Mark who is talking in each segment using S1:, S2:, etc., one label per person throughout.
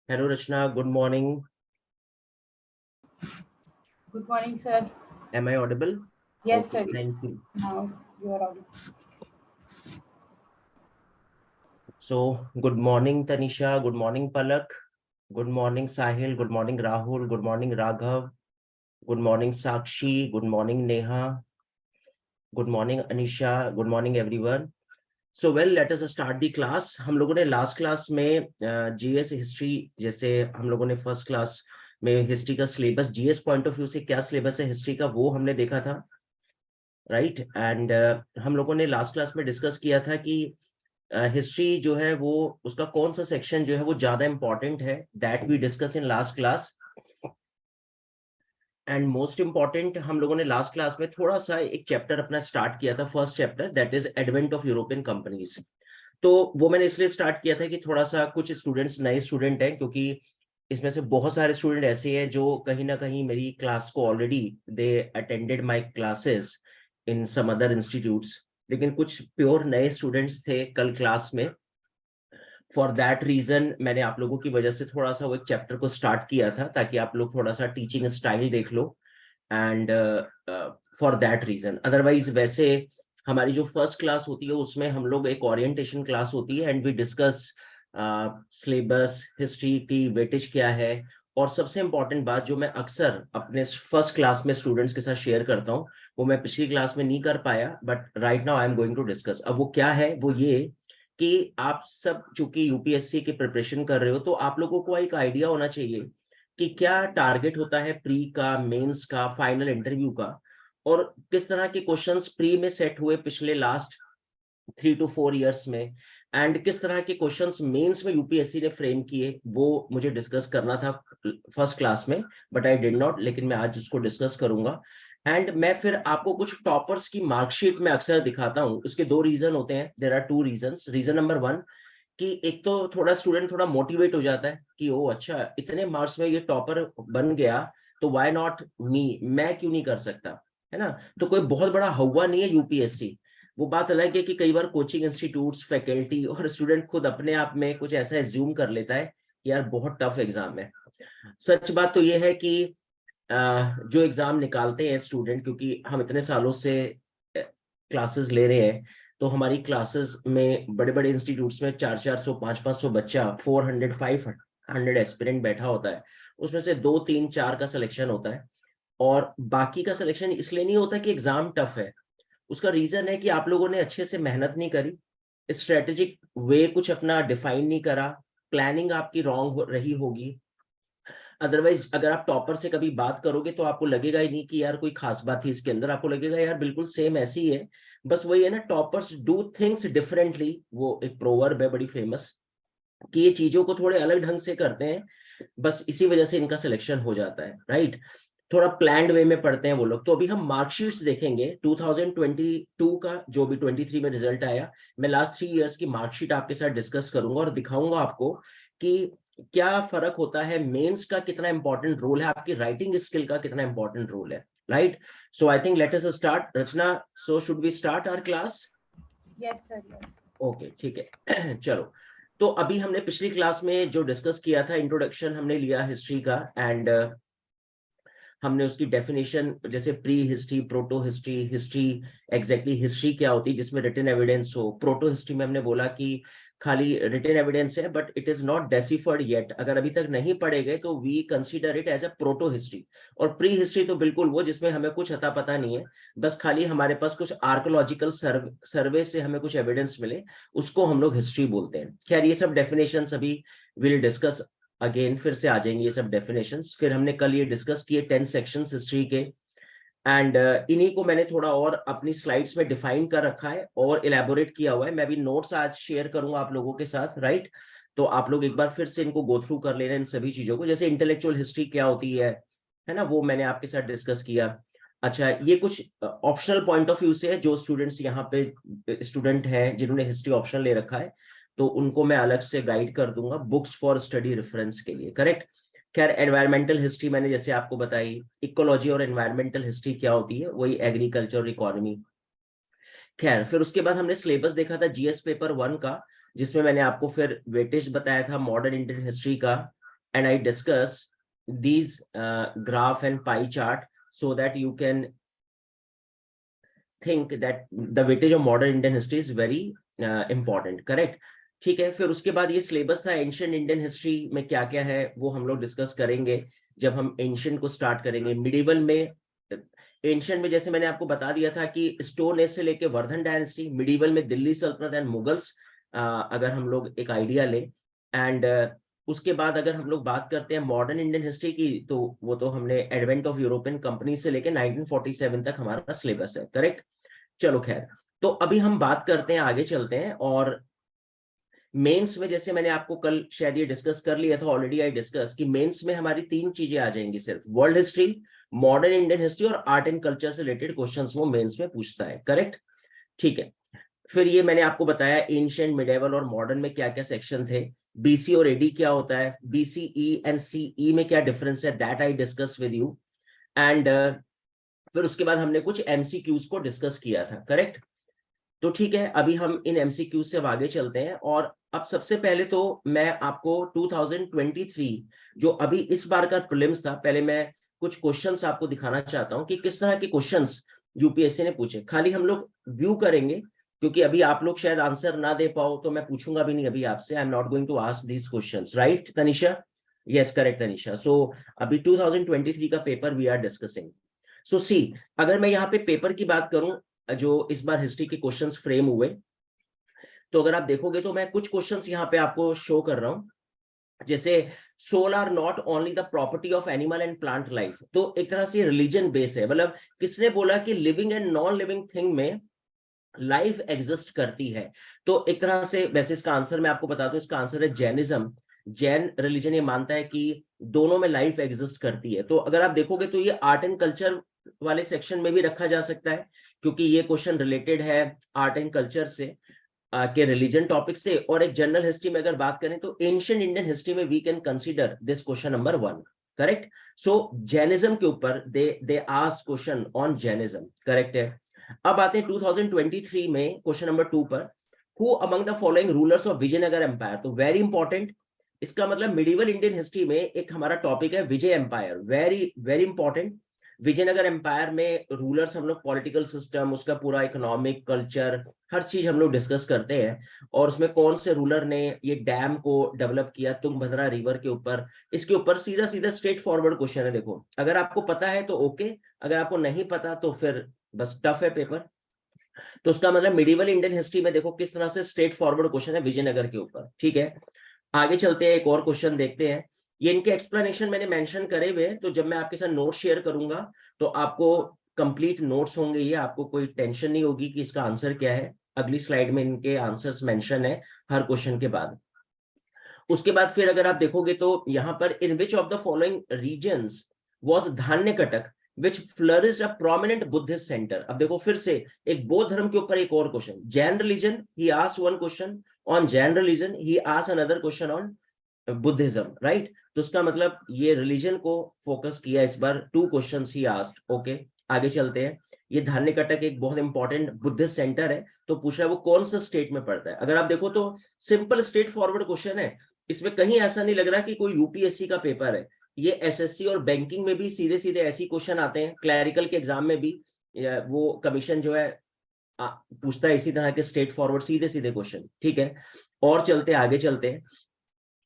S1: Hello, Rachna. Good morning.
S2: Good morning, sir.
S1: Am I audible?
S2: Yes,
S1: Okay,
S2: sir. Yes.
S1: thank you.
S2: Now you are audible.
S1: So, good morning, Tanisha. Good morning, Palak. Good morning, Sahil. Good morning, Rahul. Good morning, Raghav. Good morning, Sakshi. Good morning, Neha. Good morning, Anisha. Good morning, everyone. So, well, let us start the class. हम लोगों ने last class में GS history, जैसे हम लोगों ने first class में history का syllabus GS point of view से क्या सिलेबस है हिस्ट्री का, वो हमने देखा था, राइट। एंड हम लोगों ने लास्ट क्लास में डिस्कस किया था कि हिस्ट्री जो है वो उसका कौन सा सेक्शन जो है वो ज्यादा इंपॉर्टेंट है, that we discuss in last class. And most important, हम लोगों ने लास्ट क्लास में थोड़ा सा एक चैप्टर अपना स्टार्ट किया था, first chapter, that is advent of European companies. तो वो मैंने इसलिए स्टार्ट किया था कि थोड़ा सा कुछ स्टूडेंट्स नए स्टूडेंट हैं, क्योंकि इसमें से बहुत सारे स्टूडेंट ऐसे हैं जो कहीं ना कहीं मेरी क्लास को already they attended my classes in some other institutes, लेकिन कुछ प्योर नए स्टूडेंट्स थे कल क्लास में। फॉर दैट रीजन मैंने आप लोगों की वजह से थोड़ा सा वो एक चैप्टर को स्टार्ट किया था, ताकि आप लोग थोड़ा सा टीचिंग स्टाइल देख लो। And for that reason, otherwise वैसे हमारी जो फर्स्ट क्लास होती है उसमें हम लोग एक ओरिएंटेशन क्लास होती है and we discuss syllabus, history की वेटेज क्या है। और सबसे इंपॉर्टेंट बात जो मैं अक्सर अपने फर्स्ट क्लास में स्टूडेंट्स के साथ शेयर करता हूँ, वो मैं पिछली क्लास में नहीं कर पाया, but right now I am going to discuss. अब वो क्या है, वो ये कि आप सब चूंकि यूपीएससी की प्रिपरेशन कर रहे हो, तो आप लोगों को एक आइडिया होना चाहिए कि क्या टारगेट होता है प्री का, मेंस का, फाइनल इंटरव्यू का, और किस तरह के क्वेश्चंस प्री में सेट हुए पिछले लास्ट 3 to 4 years में, एंड किस तरह के क्वेश्चंस मेंस में यूपीएससी ने फ्रेम किए, वो मुझे डिस्कस करना था फर्स्ट क्लास में, बट आई डिड नॉट, लेकिन मैं आज उसको डिस्कस करूंगा। एंड मैं फिर आपको कुछ टॉपर्स की मार्कशीट में अक्सर दिखाता हूँ। इसके दो रीजन होते हैं, there are two reasons. Reason number one, कि एक तो थोड़ा स्टूडेंट थोड़ा मोटिवेट हो जाता है कि ओ अच्छा, इतने मार्क्स में ये टॉपर बन गया, तो व्हाई नॉट मी, मैं क्यों नहीं कर सकता, है ना। तो कोई बहुत बड़ा हवा नहीं है यूपीएससी। वो बात अलग है कि कई बार कोचिंग इंस्टीट्यूट्स, फैकल्टी और स्टूडेंट खुद अपने आप में कुछ ऐसा एज्यूम कर लेता है कि यार बहुत टफ एग्जाम है। सच बात तो ये है कि जो एग्जाम निकालते हैं स्टूडेंट, क्योंकि हम इतने सालों से क्लासेस ले रहे हैं, तो हमारी क्लासेस में बड़े बड़े इंस्टीट्यूट्स में 400-400 500-500 बच्चा, 400-500 एस्पिरेंट बैठा होता है। उसमें से 2-3-4 का सिलेक्शन होता है, और बाकी का सिलेक्शन इसलिए नहीं होता कि एग्जाम टफ है। उसका रीजन है कि आप लोगों ने अच्छे से मेहनत नहीं करी, स्ट्रेटेजिक वे कुछ अपना डिफाइन नहीं करा, प्लानिंग आपकी रॉन्ग रही होगी। अदरवाइज अगर आप टॉपर से कभी बात करोगे तो आपको लगेगा ही नहीं कि यार कोई खास बात थी इसके अंदर, आपको लगेगा यार बिल्कुल सेम ऐसी ही है। बस वही है ना, टॉपर्स डू थिंग्स डिफरेंटली, वो एक प्रोवर्ब है बड़ी फेमस, कि ये चीजों को थोड़े अलग ढंग से करते हैं, बस इसी वजह से इनका सिलेक्शन हो जाता है, राइट। थोड़ा प्लान्ड वे में पढ़ते हैं वो लोग। तो अभी हम मार्कशीट्स देखेंगे 2022 का, जो भी 23 में रिजल्ट आया। मैं लास्ट 3 इयर्स की मार्कशीट आपके साथ डिस्कस करूंगा और दिखाऊंगा आपको कि क्या फर्क होता है, मेंस का कितना इंपॉर्टेंट रोल है, आपकी राइटिंग स्किल का कितना इंपॉर्टेंट रोल है, right. So I think let us start. Rachna, so should we start our class?
S2: Yes, sir. Yes.
S1: Okay, ठीक है। चलो, तो अभी हमने पिछली क्लास में जो डिस्कस किया था, इंट्रोडक्शन हमने लिया हिस्ट्री का, एंड हमने उसकी डेफिनेशन, जैसे prehistory, proto history, history exactly history क्या होती है जिसमें रिटन एविडेंस हो। प्रोटो हिस्ट्री में हमने बोला कि खाली रिटन एविडेंस है but it is not deciphered yet, अगर अभी तक नहीं पढ़े गए तो we consider it as a proto history. और प्री हिस्ट्री तो बिल्कुल वो जिसमें हमें कुछ अता पता नहीं है, बस खाली हमारे पास कुछ आर्कोलॉजिकल सर्वे से हमें कुछ एविडेंस मिले, उसको हम लोग हिस्ट्री बोलते हैं। खैर ये सब डेफिनेशन अभी विल डिस्कस अगेन, फिर से आ जाएंगे ये सब डेफिनेशंस। फिर हमने कल ये डिस्कस किए 10 सेक्शंस हिस्ट्री के, एंड इन्हीं को मैंने थोड़ा और अपनी स्लाइड्स में डिफाइन कर रखा है और इलेबोरेट किया हुआ है। मैं भी नोट्स आज शेयर करूंगा आप लोगों के साथ, राइट। तो आप लोग एक बार फिर से इनको गो थ्रू कर लेना, इन सभी चीजों को, जैसे इंटेलेक्चुअल हिस्ट्री क्या होती है ना, वो मैंने आपके साथ डिस्कस किया। अच्छा, ये कुछ ऑप्शनल पॉइंट ऑफ व्यू से है, जो स्टूडेंट्स यहाँ पे स्टूडेंट हैं जिन्होंने हिस्ट्री ऑप्शन ले रखा है, तो उनको मैं अलग से गाइड कर दूंगा बुक्स फॉर स्टडी रेफरेंस के लिए, करेक्ट। खैर, एनवायरमेंटल हिस्ट्री मैंने जैसे आपको बताई, इकोलॉजी और एनवायरमेंटल हिस्ट्री क्या होती है, वही एग्रीकल्चर और इकोनॉमी। खैर, फिर उसके बाद हमने सिलेबस देखा था जीएस पेपर 1 का, जिसमें मैंने आपको फिर वेटेज बताया था मॉडर्न इंडियन हिस्ट्री का, and I discuss these graph and pie chart so that you can think that the weightage of modern Indian history is very important, correct? ठीक है, फिर उसके बाद ये सिलेबस था एंशियंट इंडियन हिस्ट्री में क्या क्या है वो हम लोग डिस्कस करेंगे जब हम एंशियंट को स्टार्ट करेंगे। मिडिवल में, एंशियंट में जैसे मैंने आपको बता दिया था कि स्टोन एज से लेके वर्धन डायनेस्टी, मिडिवल में दिल्ली सल्तनत एंड मुगल्स, अगर हम लोग एक आइडिया ले। एंड उसके बाद अगर हम लोग बात करते हैं मॉडर्न इंडियन हिस्ट्री की, तो वो तो हमने एडवेंट ऑफ यूरोपियन कंपनी से लेके 1947 तक हमारा सिलेबस है, करेक्ट? चलो खैर, तो अभी हम बात करते हैं, आगे चलते हैं। और मेंस में जैसे मैंने आपको कल शायद ये डिस्कस कर लिया था ऑलरेडी, आई डिस्कस कि मेंस में हमारी 3 चीजें आ जाएंगी सिर्फ, world history, modern Indian history और आर्ट एंड कल्चर से रिलेटेड क्वेश्चंस वो मेंस में पूछता है, करेक्ट? ठीक है, फिर ये मैंने आपको बताया एंशिएंट, मिडिवल और मॉडर्न में क्या क्या सेक्शन थे, बीसी और एडी क्या होता है, बीसीई एंड सीई में क्या डिफरेंस है, that I discuss with you. And फिर उसके बाद हमने कुछ एमसीक्यूज को डिस्कस किया था, करेक्ट? तो ठीक है, अभी हम इन एमसीक्यूज से आगे चलते हैं। और अब सबसे पहले तो मैं आपको 2023 जो अभी इस बार का प्रीलिम्स था, पहले मैं कुछ क्वेश्चंस आपको दिखाना चाहता हूं कि किस तरह के क्वेश्चंस यूपीएससी ने पूछे। खाली हम लोग व्यू करेंगे क्योंकि अभी आप लोग शायद आंसर ना दे पाओ, तो मैं पूछूंगा भी नहीं अभी आपसे। I am not going to ask these questions, right Tanisha? Yes, correct Tanisha. So अभी 2023 का paper we are discussing. So see, अगर मैं यहाँ पे पेपर की बात करूं जो इस बार हिस्ट्री के क्वेश्चंस फ्रेम हुए, तो अगर आप देखोगे तो मैं कुछ क्वेश्चंस यहाँ पे आपको शो कर रहा हूं। जैसे soul are not only the property of animal and plant life, तो एक तरह से रिलीजन बेस है, मतलब किसने बोला कि living and non living thing में लाइफ एग्जिस्ट करती है? तो एक तरह से, वैसे इसका आंसर मैं आपको बता दूं, इसका आंसर है जैनिज्म। जैन रिलीजन ये मानता है कि दोनों में लाइफ एग्जिस्ट करती है। तो अगर आप देखोगे तो ये आर्ट एंड कल्चर वाले सेक्शन में भी रखा जा सकता है, क्योंकि ये क्वेश्चन रिलेटेड है आर्ट एंड कल्चर से के रिलीजन टॉपिक से। और एक जनरल हिस्ट्री में अगर बात करें तो एंशिएंट इंडियन हिस्ट्री में we can consider this question number 1, correct? So Jainism के ऊपर they ask question on Jainism, correct है। अब आते हैं 2023 में क्वेश्चन नंबर 2 पर, who among the following rulers of Vijayanagar empire? तो वेरी इंपॉर्टेंट, इसका मतलब मिडिवल इंडियन हिस्ट्री में एक हमारा टॉपिक है Vijay empire, very very important. Vijayanagar empire में रूलर्स, हम लोग पॉलिटिकल सिस्टम, उसका पूरा इकोनॉमिक, कल्चर, हर चीज हम लोग डिस्कस करते हैं। और उसमें कौन से रूलर ने ये डैम को डेवलप किया तुंगभद्रा रिवर के ऊपर, इसके ऊपर सीधा सीधा स्ट्रेट फॉरवर्ड क्वेश्चन है। देखो, अगर आपको पता है तो ओके, अगर आपको नहीं पता तो फिर बस टफ है पेपर। तो उसका मतलब मिडिवल इंडियन हिस्ट्री में देखो किस तरह से स्ट्रेट फॉरवर्ड क्वेश्चन है विजयनगर के ऊपर, ठीक है। आगे चलते हैं, एक और क्वेश्चन देखते हैं। ये इनके एक्सप्लेनेशन मैंने मेंशन करे हुए हैं, तो जब मैं आपके साथ नोट शेयर करूंगा तो आपको कंप्लीट नोट्स होंगे, ये आपको कोई टेंशन नहीं होगी कि इसका आंसर क्या है। अगली स्लाइड में इनके आंसर्स मेंशन है हर क्वेश्चन के बाद। उसके बाद फिर अगर आप देखोगे तो यहाँ पर in which of the following reasons was Dhanyakataka which flourished a prominent Buddhist center? अब देखो फिर से एक बौद्ध धर्म के ऊपर एक और question, Jain religion, he asked one question on Jain religion, he asked another question on Buddhism, right? तो उसका मतलब ये रिलीजन को फोकस किया इस बार, 2 क्वेश्चंस ही आस्क्ड, ओके। आगे चलते हैं। ये धान्य कटक एक बहुत इंपॉर्टेंट बुद्धिस्ट सेंटर है, तो पूछ रहा है वो कौन सा स्टेट में पड़ता है। अगर आप देखो तो सिंपल स्ट्रेट फॉरवर्ड क्वेश्चन है, इसमें कहीं ऐसा नहीं लग रहा कि कोई यूपीएससी का पेपर है। ये एसएससी और बैंकिंग में भी सीधे सीधे ऐसी क्वेश्चन आते हैं, क्लैरिकल के एग्जाम में भी वो कमीशन जो है पूछता है इसी तरह के स्ट्रेट फॉरवर्ड सीधे सीधे क्वेश्चन, ठीक है। और चलते आगे चलते हैं।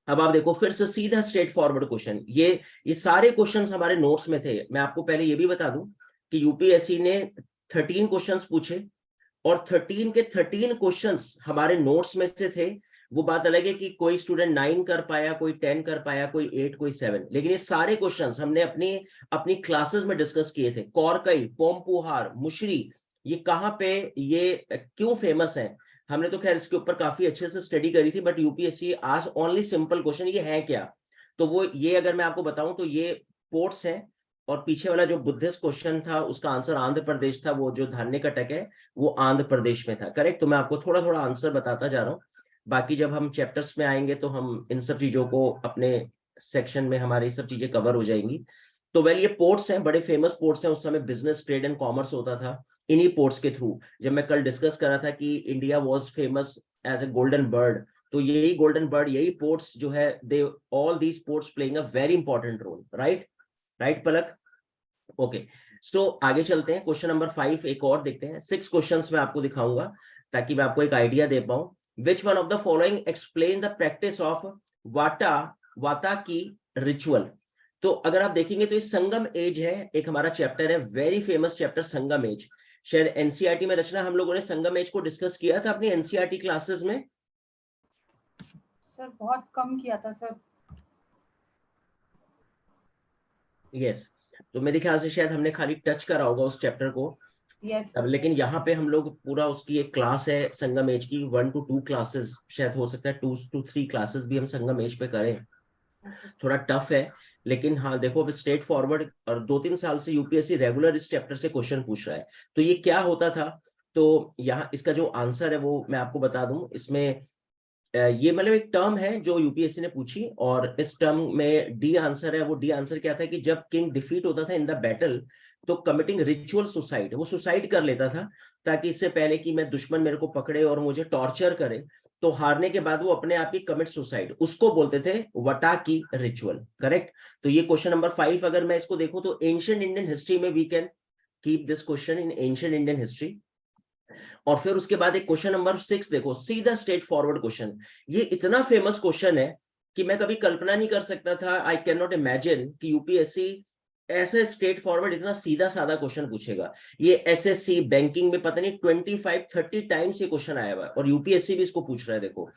S1: अब आप देखो फिर से सीधा स्ट्रेट फॉरवर्ड क्वेश्चन, ये सारे क्वेश्चंस हमारे नोट्स में थे। मैं आपको पहले ये भी बता दूं कि यूपीएससी ने 13 क्वेश्चंस पूछे और 13 के 13 क्वेश्चंस हमारे नोट्स में से थे। वो बात अलग है कि कोई स्टूडेंट 9 कर पाया, कोई 10 कर पाया, कोई 8, कोई 7, लेकिन ये सारे क्वेश्चंस हमने अपनी अपनी क्लासेस में डिस्कस किए थे। कौरकई, पोमपुहार, मुशरी, ये कहाँ पे, ये क्यों फेमस है, हमने तो खैर इसके ऊपर काफी अच्छे से स्टडी करी थी। बट यूपीएससी आज ओनली सिंपल क्वेश्चन, ये है क्या? तो वो ये अगर मैं आपको बताऊं तो ये पोर्ट्स हैं, और पीछे वाला जो बुद्धिस्ट क्वेश्चन था उसका आंसर आंध्र प्रदेश था, वो जो धान्य कटक है वो आंध्र प्रदेश में था, करेक्ट। तो मैं आपको थोड़ा थोड़ा आंसर बताता जा रहा हूँ, बाकी जब हम चैप्टर्स में आएंगे तो हम इन सब चीजों को अपने सेक्शन में हमारी सब चीजें कवर हो जाएंगी। तो वेल ये पोर्ट्स हैं, बड़े फेमस पोर्ट्स हैं, उस समय बिजनेस, ट्रेड एंड कॉमर्स होता था इन्हीं पोर्ट्स के थ्रू। जब मैं कल डिस्कस कर रहा था कि India was famous as a golden bird, तो यही गोल्डन बर्ड, यही पोर्ट्स जो है, they all these ports playing a very important role, right? Right Palak? Okay, so आगे चलते हैं, क्वेश्चन नंबर 5 एक और देखते हैं। 6 क्वेश्चंस मैं आपको दिखाऊंगा ताकि मैं आपको एक आइडिया दे पाऊं। Which one of the following explain the practice of वाटा वाता की रिचुअल? तो अगर आप देखेंगे तो ये संगम एज है, एक हमारा चैप्टर है, वेरी फेमस चैप्टर संगम एज। शायद एनसीईआरटी में रचना हम लोगों ने संगम एज को डिस्कस किया था अपनी एनसीईआरटी क्लासेस में।
S2: सर बहुत कम किया था सर।
S1: यस, तो मेरे ख्याल से शायद हमने खाली टच करा होगा उस चैप्टर को।
S2: यस
S1: अब
S2: सर।
S1: लेकिन यहाँ पे हम लोग पूरा उसकी एक क्लास है संगम एज की, 1 to 2 क्लासेस, शायद हो सकता है 2 to 3 क्लासेस भी हम संगम एज पे करें। थोड़ा टफ है, लेकिन हाँ देखो अब स्ट्रेट फॉरवर्ड, और 2-3 साल से यूपीएससी रेगुलर इस चैप्टर से क्वेश्चन पूछ रहा है। तो ये क्या होता था, तो यहाँ इसका जो आंसर है वो मैं आपको बता दूं। इसमें ये मतलब एक टर्म है जो यूपीएससी ने पूछी, और इस टर्म में डी आंसर है। वो डी आंसर क्या था कि जब किंग डिफीट होता था इन द बैटल, तो कमिटिंग रिचुअल सुसाइड, वो सुसाइड कर लेता था ताकि इससे पहले कि मैं दुश्मन मेरे को पकड़े और मुझे टॉर्चर करे, तो हारने के बाद वो अपने आप ही कमिट सुसाइड, उसको बोलते थे वटा की रिचुअल, करेक्ट? तो ये क्वेश्चन नंबर 5 अगर मैं इसको देखूं तो एंशिएंट इंडियन हिस्ट्री में we can keep this question in ancient Indian history. और फिर उसके बाद एक क्वेश्चन नंबर 6 देखो, सीधा स्ट्रेट फॉरवर्ड क्वेश्चन। ये इतना फेमस क्वेश्चन है कि मैं कभी कल्पना नहीं कर सकता था, आई कैन नॉट इमेजिन कि यूपीएससी ऐसे स्ट्रेट फॉरवर्ड इतना सीधा साधा क्वेश्चन पूछेगा। ये एसएससी बैंकिंग में पता नहीं 25-30 टाइम्स ये क्वेश्चन आया हुआ है, और यूपीएससी भी इसको पूछ रहा है। देखो,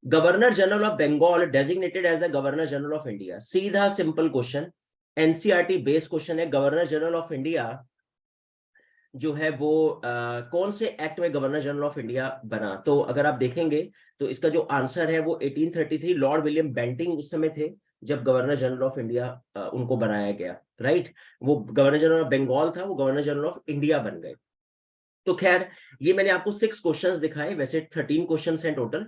S1: governor general of Bengal designated as the governor general of India, सीधा simple question, NCERT based question है। गवर्नर जनरल ऑफ इंडिया जो है वो कौन से एक्ट में गवर्नर जनरल ऑफ इंडिया बना? तो अगर आप देखेंगे तो इसका जो आंसर है वो 1833, लॉर्ड विलियम बेंटिंग उस समय थे जब गवर्नर जनरल ऑफ इंडिया उनको बनाया गया, राइट? वो गवर्नर जनरल ऑफ बंगाल था, वो गवर्नर जनरल ऑफ इंडिया बन गए। तो खैर, ये मैंने आपको 6 क्वेश्चंस दिखाए, वैसे 13 क्वेश्चंस हैं टोटल।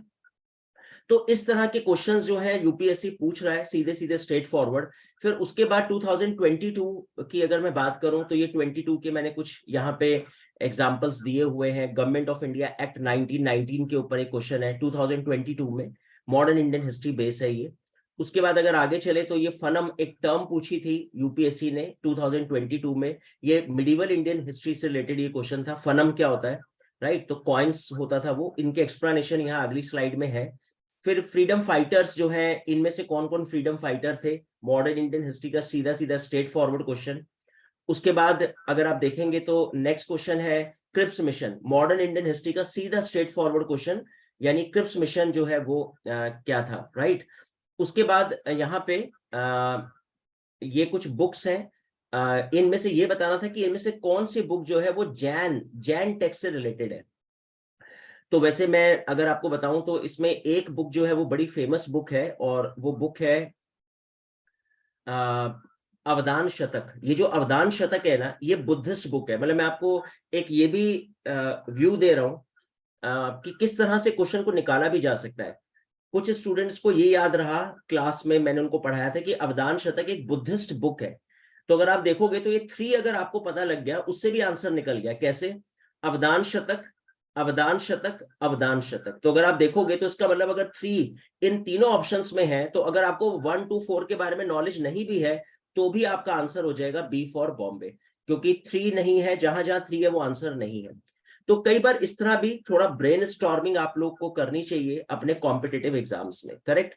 S1: तो इस तरह के क्वेश्चंस जो है यूपीएससी पूछ रहा है, सीधे सीधे स्ट्रेट फॉरवर्ड। फिर उसके बाद 2022 की अगर मैं बात करूं तो ये 22 के मैंने कुछ यहाँ पे एग्जांपल्स दिए हुए हैं। गवर्नमेंट ऑफ इंडिया एक्ट 1919 के ऊपर एक क्वेश्चन है 2022 में, मॉडर्न इंडियन हिस्ट्री बेस है ये। उसके बाद अगर आगे चले तो ये फनम एक टर्म पूछी थी यूपीएससी ने 2022 में, ये मिडिवल इंडियन हिस्ट्री से रिलेटेड ये क्वेश्चन था, फनम क्या होता है, राइट? तो कॉइन्स होता था वो, इनके एक्सप्लेनेशन यहाँ अगली स्लाइड में है। फिर फ्रीडम फाइटर्स जो है, इनमें से कौन कौन फ्रीडम फाइटर थे, मॉडर्न इंडियन हिस्ट्री का सीधा सीधा स्ट्रेट फॉरवर्ड क्वेश्चन। उसके बाद अगर आप देखेंगे तो नेक्स्ट क्वेश्चन है Cripps mission, modern Indian history का सीधा स्ट्रेट फॉरवर्ड क्वेश्चन, यानी क्रिप्स मिशन जो है वो क्या था, राइट? उसके बाद यहाँ पे ये कुछ बुक्स हैं, इनमें से ये बताना था कि इनमें से कौन सी बुक जो है वो जैन जैन टेक्स्ट से रिलेटेड है। तो वैसे मैं अगर आपको बताऊं तो इसमें एक बुक जो है वो बड़ी फेमस बुक है, और वो बुक है अ, अवदान शतक। ये जो अवदान शतक है ना, ये बुद्धिस्ट बुक है। मतलब मैं आपको एक ये भी व्यू दे रहा हूं कि किस तरह से क्वेश्चन को निकाला भी जा सकता है। कुछ स्टूडेंट्स को ये याद रहा, क्लास में मैंने उनको पढ़ाया था कि अवदान शतक एक बुद्धिस्ट बुक है। तो अगर आप देखोगे तो ये 3 अगर आपको पता लग गया, उससे भी आंसर निकल गया। कैसे? अवदान शतक, अवदान शतक, अवदान शतक। तो अगर आप देखोगे तो इसका मतलब अगर 3 इन तीनों ऑप्शंस में है, तो अगर आपको 1 to 4 के बारे में नॉलेज नहीं भी है, तो भी आपका आंसर हो जाएगा बी फॉर बॉम्बे, क्योंकि 3 नहीं है, जहां जहां 3 है वो आंसर नहीं है। तो कई बार इस तरह भी थोड़ा ब्रेन स्टॉर्मिंग आप लोग को करनी चाहिए अपने कॉम्पिटिटिव एग्जाम्स में, करेक्ट?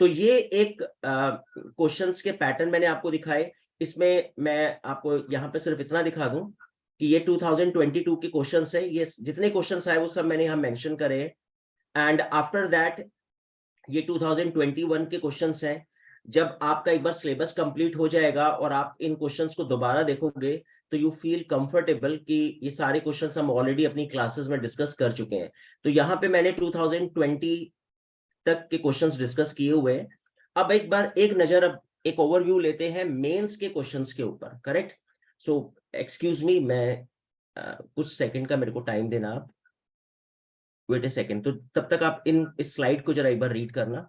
S1: तो ये एक क्वेश्चंस के पैटर्न मैंने आपको दिखाए। इसमें मैं आपको यहाँ पे सिर्फ इतना दिखा दूं कि ये 2022 के क्वेश्चंस है, ये जितने क्वेश्चंस आए वो सब मैंने यहाँ मेंशन करे हैं। एंड आफ्टर दैट ये 2021 के क्वेश्चंस हैं। जब आपका एक बार सिलेबस कंप्लीट हो जाएगा और आप इन क्वेश्चंस को दोबारा देखोगे, तो यू फील कंफर्टेबल कि ये सारे क्वेश्चंस हम ऑलरेडी अपनी क्लासेस में डिस्कस कर चुके हैं। तो यहाँ पे मैंने 2020 तक के क्वेश्चंस डिस्कस किए हुए हैं। अब एक बार एक नजर, अब एक ओवरव्यू लेते हैं मेंस के क्वेश्चंस के ऊपर, करेक्ट? सो एक्सक्यूज मी, मैं कुछ सेकंड का मेरे को टाइम देना आप, वेट ए सेकंड। तो तब तक आप इस स्लाइड को जरा एक बार रीड करना।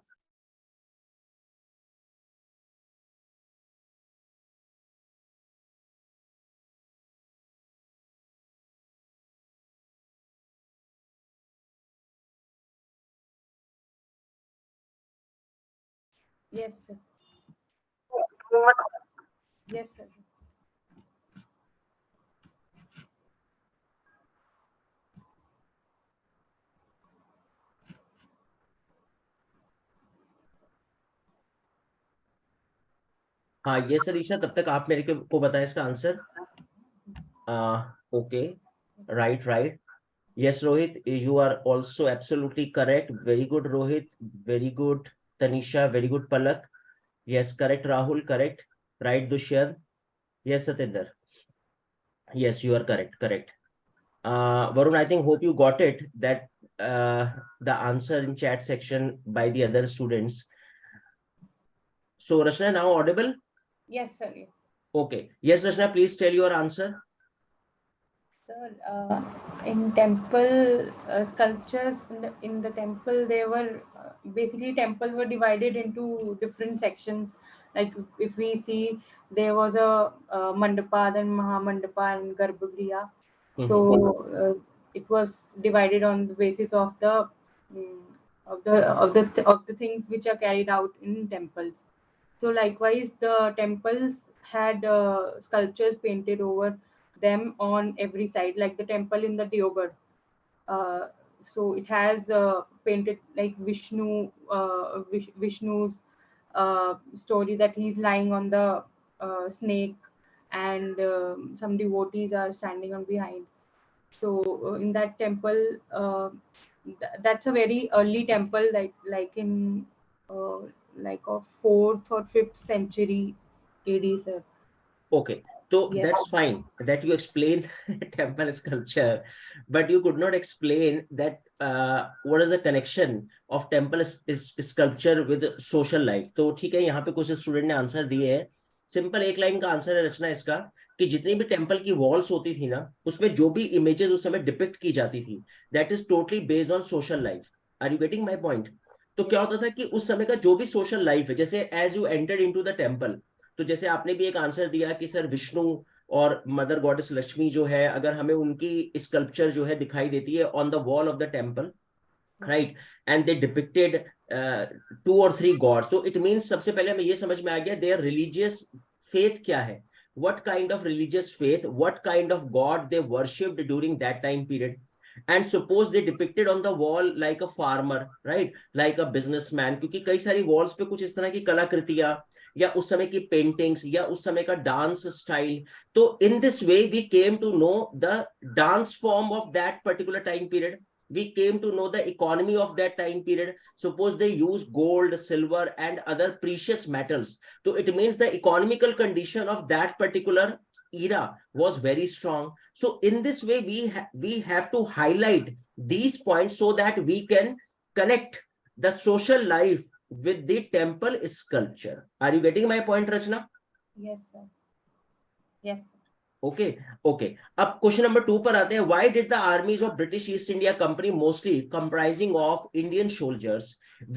S2: Yes, sir. Yes, sir.
S1: हाँ ये सर ईशा, तब तक आप मेरे को बताएं इसका answer. Okay, right right. Yes, Rohit, you are also absolutely correct. Very good, Rohit. Very good, Tanisha. Very good, Palak. Yes, correct, Rahul. Correct. Right, Dushyant. Yes, Satinder. Yes, you are correct. Correct. Varun, I think hope you got it. That the answer in chat section by the other students. So, Rashna, now audible?
S2: Yes, sir. Yes.
S1: Okay. Yes, Rashna, please tell your answer.
S2: Sir, in temple sculptures in the temple, they were basically temples were divided into different sections. Like if we see, there was a mandapa, then Mahamandapa, and Garbhagriha. So it was divided on the basis of the mm, of the things which are carried out in temples. So likewise, the temples had sculptures painted over them on every side, like the temple in the Deogar. Uh, so it has painted like Vishnu's story that he's lying on the snake, and some devotees are standing on behind. So in that temple, that's a very early temple, like in uh, like a fourth or fifth century AD, sir.
S1: Okay, so
S2: Yes.
S1: that's fine that you explained temple sculpture, but you could not explain that what is the connection of temple is sculpture with social life. तो ठीक है, यहाँ पे कुछ student ने answer दिए हैं। Simple एक लाइन का आंसर है रचना इसका, कि जितनी भी टेम्पल की वॉल्स होती थी ना, उसमें जो भी इमेजेस उस समय डिपिक्ट की जाती थी, that is totally based on social life. Are you getting my point? तो क्या होता था कि उस समय का जो भी सोशल लाइफ है, जैसे as you entered into the temple, तो जैसे आपने भी एक आंसर दिया कि सर विष्णु और मदर गॉडेस लक्ष्मी जो है, अगर हमें उनकी स्कल्पचर जो है दिखाई देती है on the wall of the temple, right, and they depicted 2 or 3 gods, तो इट मीन्स सबसे पहले हमें ये समझ में आ गया देयर रिलीजियस फेथ क्या है, what kind of religious faith, what kind of god they worshipped during that time period. And suppose they depicted on the wall like a farmer, right, like a businessman, क्योंकि कई सारी walls पे कुछ इस तरह की कलाकृतियां या उस समय की पेंटिंग्स या उस समय का डांस स्टाइल, तो in this way we came to know the dance form of that particular time period, we came to know the economy of that time period. Suppose they use gold, silver and other precious metals, so it means the economical condition of that particular era was very strong. So in this way we have to highlight these points so that we can connect the social life with the temple sculpture. Are you getting my point, Rachna?
S2: Yes, sir. Yes, sir.
S1: Okay okay, अब question number 2 पर आते हैं। Why did the armies of British East India Company, mostly comprising of Indian soldiers,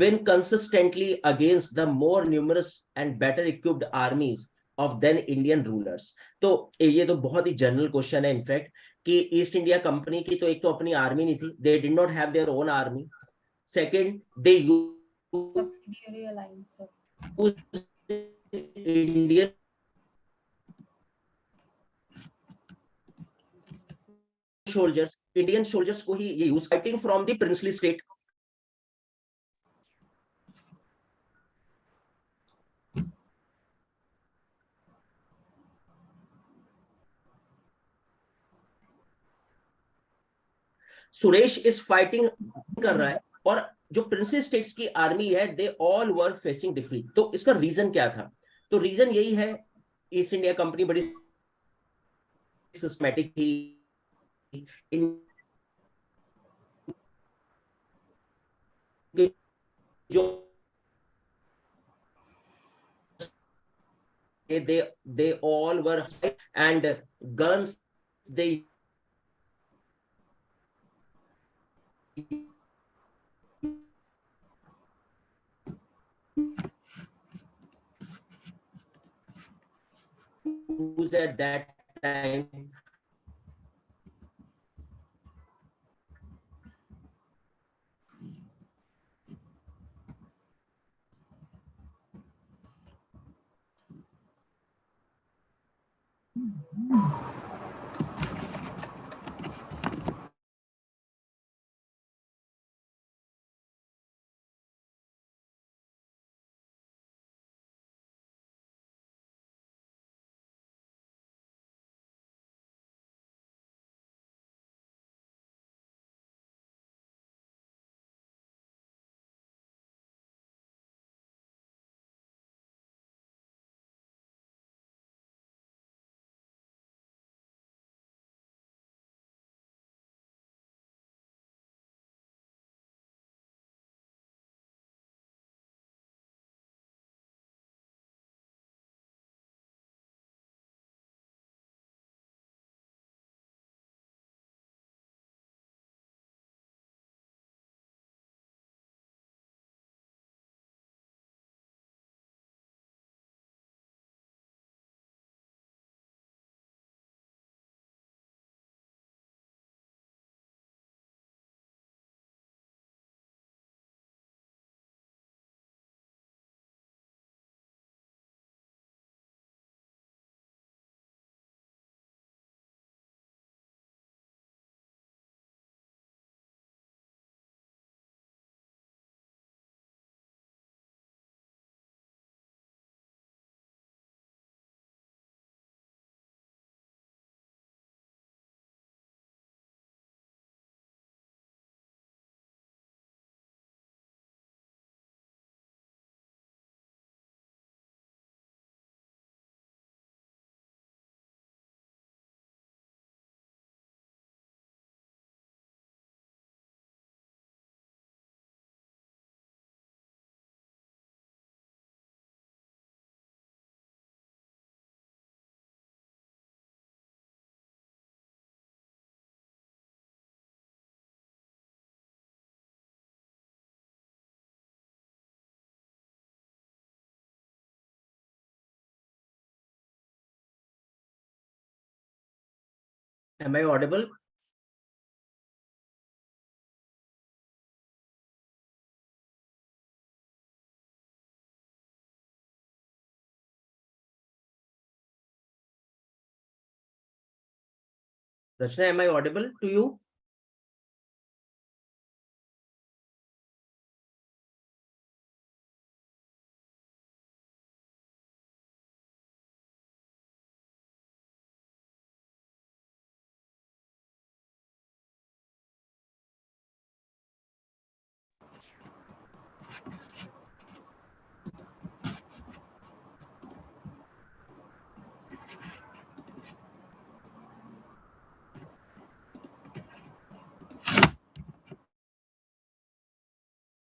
S1: win consistently against the more numerous and better equipped armies of then Indian rulers? तो ये तो बहुत ही general question है in fact, कि East India Company की तो एक तो अपनी आर्मी नहीं थी, they did not have their own army. Second, they
S2: Subsidiary alliance, sir.
S1: Indian soldiers, Indian soldiers को ही ये use, fighting from the princely state. Suresh is fighting कर रहा है, और जो प्रिंसेस स्टेट्स की आर्मी है, they all were facing defeat. तो इसका रीजन क्या था? तो रीजन यही है, ईस्ट इंडिया कंपनी बड़ी सिस्टमैटिक थी, जो they all were, and guns they used at that time, Am I audible? Rachna, am I audible to you?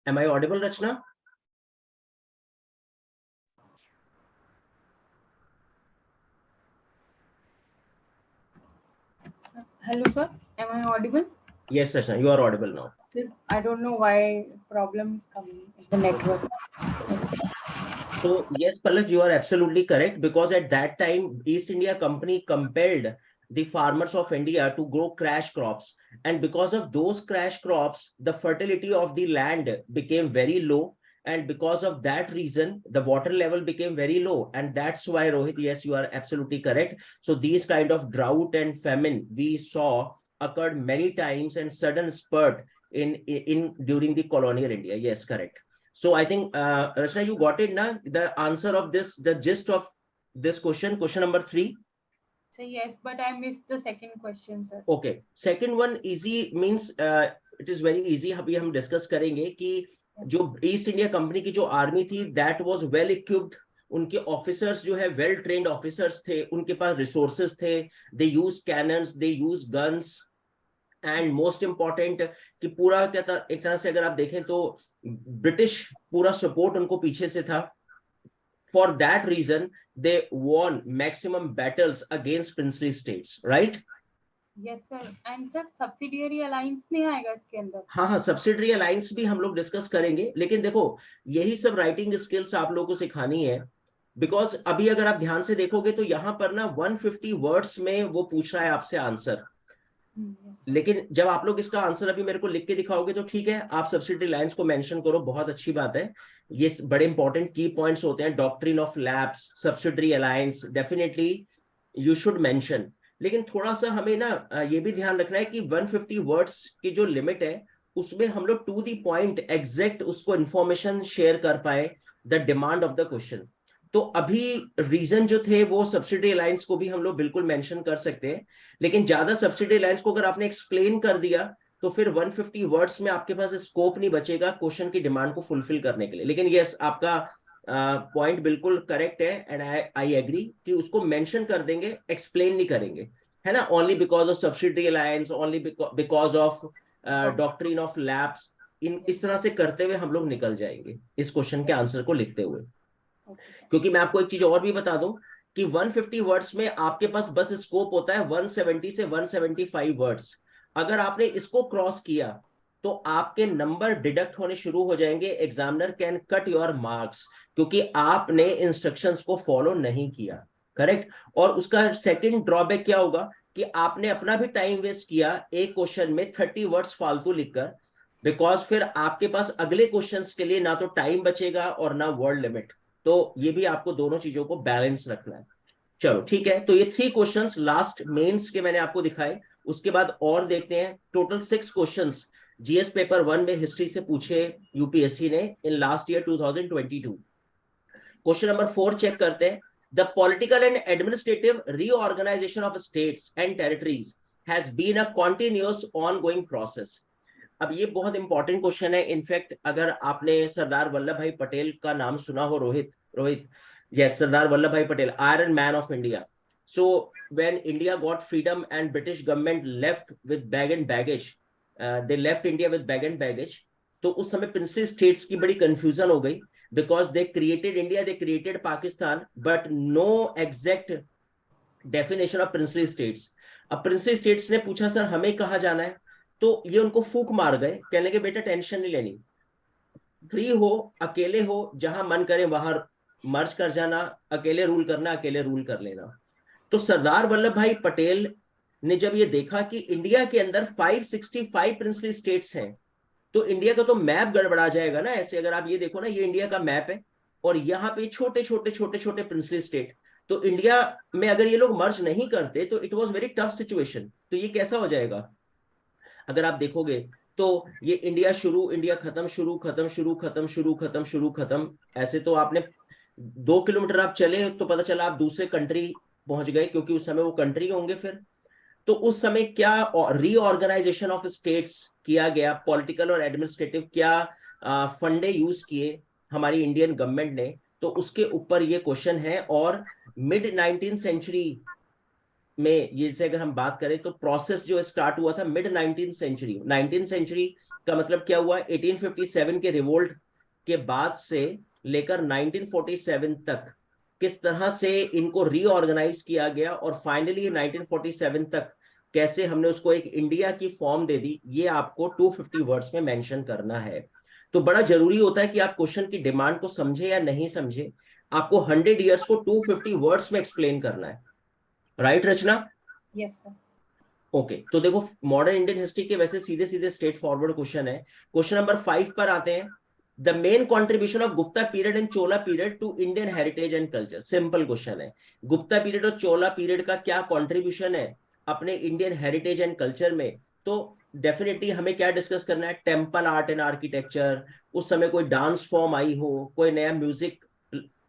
S1: Am I audible, Rachna?
S2: Hello, sir. Am I audible?
S1: Yes, Rachna, you are audible now.
S2: Sir, I don't know why problem is coming in the network. Yes.
S1: So yes, Palak, you are absolutely correct, because at that time, East India Company compelled the farmers of India to grow crash crops. And because of those crash crops, the fertility of the land became very low. And because of that reason, the water level became very low. And that's why, Rohit, yes, you are absolutely correct. So these kind of drought and famine we saw occurred many times, and sudden spurt in during the colonial India. Yes, correct. So I think, Rachna, you got it, na? The answer of this, the gist of this question number 3.
S2: So yes, but I missed the second question, sir.
S1: Okay. Second one easy means it is very easy. अभी हम discuss करेंगे कि जो east India Company की जो army थी, that was well equipped. उनके officers जो है वेल ट्रेन्ड ऑफिसर्स थे, उनके पास रिसोर्सेस थे, they use cannons, they use guns, and most important कि पूरा क्या था, एक तरह से अगर आप देखें तो ब्रिटिश पूरा सपोर्ट उनको पीछे से था. For that reason, they won maximum battles against princely states, right?
S2: Yes, sir. And sir, subsidiary alliance नहीं आएगा इसके अंदर?
S1: हाँ हाँ, सब्सिडरी अलायंस भी हम लोग डिस्कस करेंगे, लेकिन देखो यही सब राइटिंग स्किल्स आप लोगों को सिखानी है. बिकॉज अभी अगर आप ध्यान से देखोगे तो यहाँ पर ना 150 वर्ड्स में वो पूछ रहा है आपसे आंसर. लेकिन जब आप लोग इसका आंसर अभी मेरे को लिख के दिखाओगे तो ठीक है, आप सब्सिडरी लाइंस को मेंशन करो, बहुत अच्छी बात है. ये बड़े इंपॉर्टेंट की पॉइंट्स होते हैं. Doctrine of lapse, subsidiary alliance, definitely you should mention. लेकिन थोड़ा सा हमें ना ये भी ध्यान रखना है कि 150 वर्ड्स की जो लिमिट है उसमें हम लोग टू द पॉइंट एग्जैक्ट उसको इंफॉर्मेशन शेयर कर पाए, the demand of the question. तो अभी रीजन जो थे वो सब्सिडी लाइंस को भी हम लोग बिल्कुल मेंशन कर सकते हैं, लेकिन ज्यादा सब्सिडी लाइंस को अगर आपने एक्सप्लेन कर दिया तो फिर 150 वर्ड्स में आपके पास स्कोप नहीं बचेगा क्वेश्चन की डिमांड को फुलफिल करने के लिए। लेकिन यस, आपका पॉइंट बिल्कुल करेक्ट है एंड आई एग्री कि उसको मेंशन कर देंगे, एक्सप्लेन नहीं करेंगे, है ना, only because of subsidy alliance, only because of
S2: Okay.
S1: Doctrine of labs. In
S2: Yes.
S1: इस तरह से करते हुए हम लोग निकल जाएंगे इस क्वेश्चन के आंसर को लिखते हुए।
S2: Okay, sir.
S1: क्योंकि मैं आपको एक चीज और भी बता दूं कि 150 वर्ड्स में आपके पास बस स्कोप होता है 170 से 175 वर्ड्स। अगर आपने इसको क्रॉस किया तो आपके नंबर डिडक्ट होने शुरू हो जाएंगे, examiner can cut your marks, क्योंकि आपने इंस्ट्रक्शंस को फॉलो नहीं किया। करेक्ट। और उसका सेकंड ड्रॉबैक क्या होगा कि आपने अपना भी टाइम वेस्ट किया एक क्वेश्चन में 30 वर्ड्स फालतू लिखकर, बिकॉज फिर आपके पास अगले क्वेश्चंस के लिए ना तो टाइम बचेगा और ना वर्ड लिमिट। तो ये भी आपको दोनों चीजों को बैलेंस रखना है। चलो ठीक है, तो ये 3 क्वेश्चंस लास्ट मेंस के मैंने आपको दिखाए। उसके बाद और देखते हैं, टोटल 6 क्वेश्चंस जीएस पेपर 1 में हिस्ट्री से पूछे यूपीएससी ने in last year 2022। Question number 4 check करते हैं। The political and administrative reorganisation of states and territories has been a continuous ongoing process. अब ये बहुत इंपॉर्टेंट क्वेश्चन है। इनफैक्ट अगर आपने सरदार वल्लभ भाई पटेल का नाम सुना हो, रोहित रोहित यस, सरदार वल्लभ भाई Patel, iron man of India. So when India got freedom and British government left with bag and baggage, they left India with bag and baggage. तो उस समय प्रिंसली स्टेट्स की बड़ी कंफ्यूजन हो गई, because they created India, they created Pakistan, but no exact definition of princely states. अब princely states ने पूछा सर हमें कहाँ जाना है, तो ये उनको फूक मार गए, कहने लगे बेटा टेंशन नहीं लेनी, फ्री हो, अकेले हो, जहां मन करे वहां मर्ज कर जाना, अकेले रूल करना, अकेले रूल कर लेना। तो सरदार वल्लभ भाई पटेल ने जब ये देखा कि इंडिया के अंदर 565 प्रिंसली स्टेट्स हैं, तो इंडिया का तो मैप गड़बड़ा जाएगा ना। ऐसे अगर आप ये देखो ना, ये इंडिया का मैप है और यहाँ पे छोटे छोटे छोटे छोटे प्रिंसली स्टेट, तो इंडिया में अगर ये लोग मर्ज नहीं करते तो it was very tough situation. तो ये कैसा हो जाएगा अगर आप देखोगे, तो ये इंडिया शुरू, इंडिया खत्म, शुरू खत्म, शुरू खत्म, शुरू खत्म, शुरू खत्म। ऐसे तो आपने 2 किलोमीटर आप चले तो पता चला आप दूसरे कंट्री पहुंच गए, क्योंकि उस समय वो कंट्री होंगे फिर। तो उस समय क्या रीऑर्गेनाइजेशन ऑफ स्टेट्स किया गया, पॉलिटिकल और एडमिनिस्ट्रेटिव क्या फंडे यूज किए हमारी इंडियन गवर्नमेंट ने, तो उसके ऊपर ये क्वेश्चन है। और मिड 19th सेंचुरी में ये से अगर हम बात करें तो प्रोसेस जो स्टार्ट हुआ था mid 19th century. 19th century का मतलब क्या हुआ, 1857 के रिवोल्ट के बाद से लेकर 1947 तक किस तरह से इनको रीऑर्गेनाइज किया गया, और फाइनली 1947 तक कैसे हमने उसको एक इंडिया की फॉर्म दे दी, ये आपको 250 वर्ड्स में मेंशन करना है। तो बड़ा जरूरी होता है कि आप क्वेश्चन की डिमांड को समझे या नहीं समझे, आपको 100 ईयर्स को 250 वर्ड्स में एक्सप्लेन करना है। Right Rachna?
S2: Yes, sir.
S1: Okay तो देखो, मॉडर्न इंडियन हिस्ट्री के वैसे सीधे सीधे स्ट्रेट फॉरवर्ड क्वेश्चन है। क्वेश्चन नंबर 5 पर आते हैं। The main contribution of Gupta period and Chola period to Indian heritage and culture. Simple question है, गुप्ता पीरियड और चोला पीरियड का क्या कॉन्ट्रीब्यूशन है अपने इंडियन हेरिटेज एंड कल्चर में। तो डेफिनेटली हमें क्या डिस्कस करना है, टेम्पल आर्ट एंड आर्किटेक्चर, उस समय कोई डांस फॉर्म आई हो, कोई नया म्यूजिक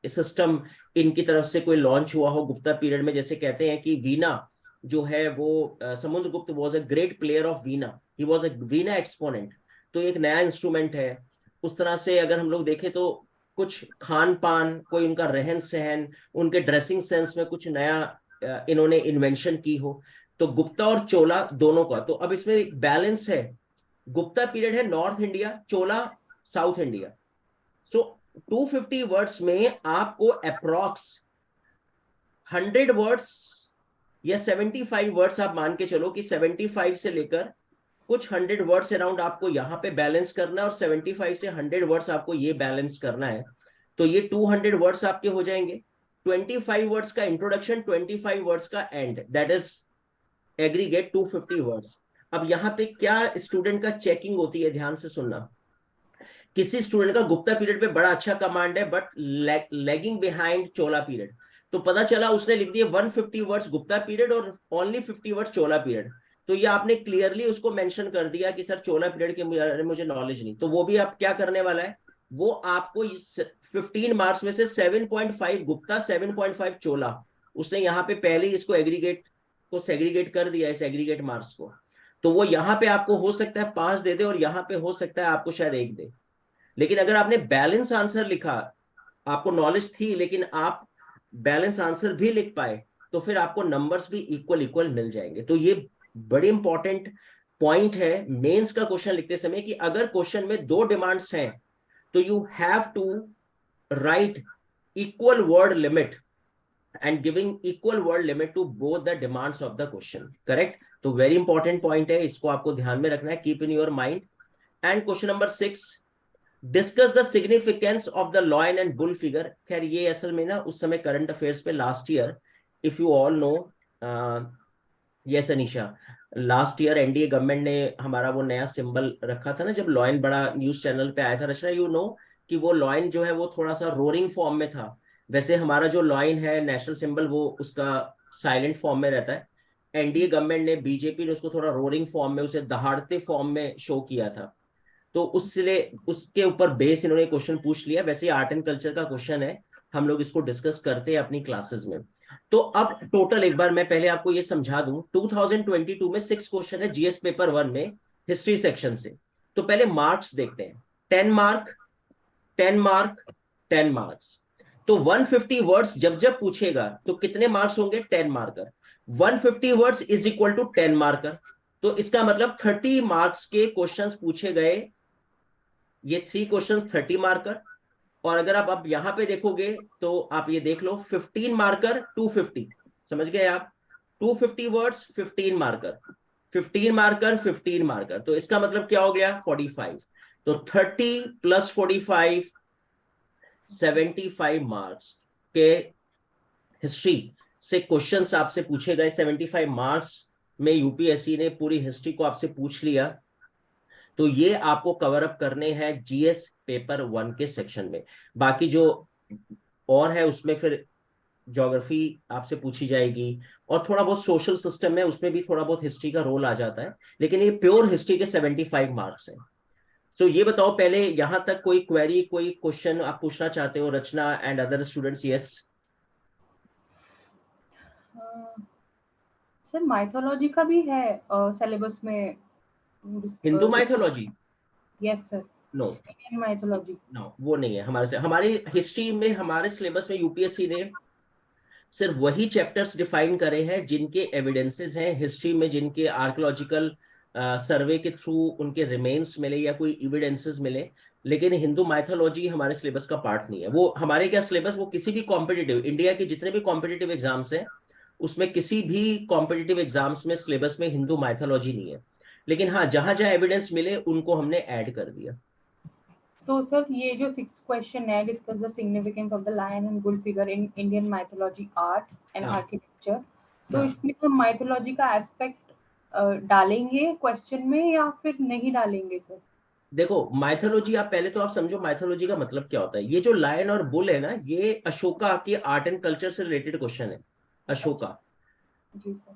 S1: सिस्टम इनकी तरफ से कोई लॉन्च हुआ हो गुप्ता पीरियड में। जैसे कहते हैं कि वीना जो है वो Samudragupta was a great player of Veena, he was a Veena exponent, तो एक नया इंस्ट्रूमेंट है। उस तरह से अगर हम लोग देखें तो कुछ खान पान, कोई उनका रहन सहन, उनके ड्रेसिंग सेंस में कुछ नया इन्होंने इन्वेंशन की हो, तो गुप्ता और चोला दोनों का। तो अब इसमें एक बैलेंस है, गुप्ता पीरियड है नॉर्थ इंडिया, चोला साउथ इंडिया। सो 250 वर्ड्स में आपको अप्रोक्स 100 वर्ड्स या 75 वर्ड्स, आप मान के चलो कि 75 से लेकर कुछ 100 वर्ड्स अराउंड आपको यहाँ पे बैलेंस करना है, और 75 से 100 वर्ड्स आपको ये बैलेंस करना है। तो ये 200 वर्ड्स आपके हो जाएंगे। 25 वर्ड्स का इंट्रोडक्शन, 25 वर्ड्स का and, that is aggregate 250 words. अब यहाँ पे क्या स्टूडेंट का चेकिंग होती है, ध्यान से सुनना। किसी स्टूडेंट का गुप्ता पीरियड पे बड़ा अच्छा कमांड है but lagging behind Chola period, तो पता चला उसने लिख दिए 150 वर्ड्स गुप्ता पीरियड और ओनली 50 वर्ड्स चोला पीरियड। तो ये आपने क्लियरली उसको मेंशन कर दिया कि सर चोला पीरियड के मुझे नॉलेज नहीं। तो वो भी आप क्या करने वाला है, वो आपको 15 मार्क्स में से 7.5 गुप्ता, 7.5 चोला, उसने यहाँ पे पहले ही इसको एग्रीगेट को सेग्रीगेट कर दिया, इस एग्रीगेट मार्क्स को। तो वो यहाँ पे आपको हो सकता है 5 दे दे और यहाँ पे हो सकता है आपको शायद 1 दे। लेकिन अगर आपने बैलेंस आंसर लिखा, आपको नॉलेज थी लेकिन आप बैलेंस आंसर भी लिख पाए, तो फिर आपको नंबर्स भी इक्वल इक्वल मिल जाएंगे। तो ये बड़ी इंपॉर्टेंट पॉइंट है मेंस का क्वेश्चन लिखते समय कि अगर क्वेश्चन में 2 डिमांड्स हैं तो you have to write equal word limit and giving equal word limit to both the demands of the question, correct? तो very important point है, इसको आपको ध्यान में रखना है, keep in your mind. And question number 6, discuss the significance of the lion and bull figure. खैर ये असल में ना उस समय करंट अफेयर्स पे last year, if you all know, yes Anisha, last year NDA government ने हमारा वो नया सिंबल रखा था ना, जब लॉयन बड़ा न्यूज चैनल पे आया था। रचना यू नो कि वो लॉयन जो है वो थोड़ा सा रोरिंग फॉर्म में था, वैसे हमारा जो लॉयन है नेशनल सिंबल वो उसका साइलेंट फॉर्म में रहता है। एनडीए गवर्नमेंट ने, बीजेपी ने उसको थोड़ा रोरिंग फॉर्म में, उसे दहाड़ते फॉर्म में शो किया था। तो उससे उसके ऊपर बेस इन्होंने क्वेश्चन पूछ लिया। वैसे आर्ट एंड कल्चर का क्वेश्चन है, हम लोग इसको डिस्कस करते हैं अपनी क्लासेस में। तो अब टोटल एक बार मैं पहले आपको ये समझा दूं, 2022 में 6 क्वेश्चन है जीएस पेपर 1 में हिस्ट्री सेक्शन से। तो पहले मार्क्स देखते हैं, 10 मार्क, 10 मार्क, 10 मार्क्स। तो 150 वर्ड्स जब जब पूछेगा तो कितने मार्क्स होंगे, 10 marker. 150 words is equal to 10 marker. तो इसका मतलब 30 मार्क्स के क्वेश्चंस पूछे गए, ये 3 क्वेश्चंस 30 मार्कर। और अगर आप अब यहां पे देखोगे तो आप ये देख लो 15 मार्कर 250, समझ गए आप? 250 वर्ड्स 15 मार्कर, 15 मार्कर 15 मार्कर, तो इसका मतलब क्या हो गया, 45। तो 30 प्लस 45, 75 मार्क्स के हिस्ट्री से क्वेश्चंस आपसे पूछे गए। 75 मार्क्स में यूपीएससी ने पूरी हिस्ट्री को आपसे पूछ लिया। तो ये आपको कवर अप करने हैं जीएस पेपर 1 के सेक्शन में। बाकी जो और है उसमें फिर ज्योग्राफी आपसे पूछी जाएगी, और थोड़ा बहुत सोशल सिस्टम है उसमें भी थोड़ा बहुत हिस्ट्री का रोल आ जाता है, लेकिन ये प्योर हिस्ट्री के 75 मार्क्स हैं। सो ये बताओ पहले यहां तक कोई क्वेरी, कोई क्वेश्चन आप पूछना चाहते हो, Rachna and other students? Yes
S2: sir mythology का भी है सिलेबस में?
S1: Hindu mythology?
S2: Yes sir,
S1: no,
S2: Indian mythology.
S1: No वो नहीं है हमारे से। हमारी हिस्ट्री में, हमारे सिलेबस में यूपीएससी ने सिर्फ वही चैप्टर्स डिफाइन करे हैं जिनके एविडेंसेस हैं हिस्ट्री में, जिनके आर्कियोलॉजिकल सर्वे के थ्रू उनके रिमेन्स मिले या कोई एविडेंसेस मिले। लेकिन हिंदू माइथोलॉजी हमारे सिलेबस का पार्ट नहीं है। वो हमारे क्या सिलेबस, वो किसी भी कॉम्पिटिटिव, इंडिया के जितने भी कॉम्पिटिटिव एग्जाम्स हैं उसमें किसी भी कॉम्पिटिटिव एग्जाम्स में सिलेबस में हिंदू माइथोलॉजी नहीं है। लेकिन हाँ, जहां जहां एविडेंस मिले उनको हमने ऐड कर दिया।
S2: तो सर ये जो 6th क्वेश्चन है, discuss the significance of the lion and bull figure in Indian mythology art and
S1: हाँ
S2: आर्किटेक्चर, तो
S1: हाँ,
S2: इसमें हम माइथोलॉजी का एस्पेक्ट डालेंगे क्वेश्चन में या फिर नहीं डालेंगे सर?
S1: देखो माइथोलॉजी, आप पहले तो आप समझो माइथोलॉजी का मतलब क्या होता है। ये जो लायन और बुल है ना, ये अशोका के आर्ट एंड कल्चर से रिलेटेड क्वेश्चन है,
S2: अच्छा,
S1: अशोका।
S2: जी सर।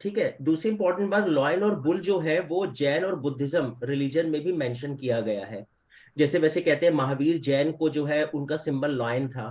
S1: ठीक है, दूसरी इंपॉर्टेंट बात, लायन और बुल जो है वो जैन और बुद्धिज्म रिलीजन में भी मेंशन किया गया है। जैसे वैसे कहते हैं महावीर जैन को जो है उनका सिंबल लायन था,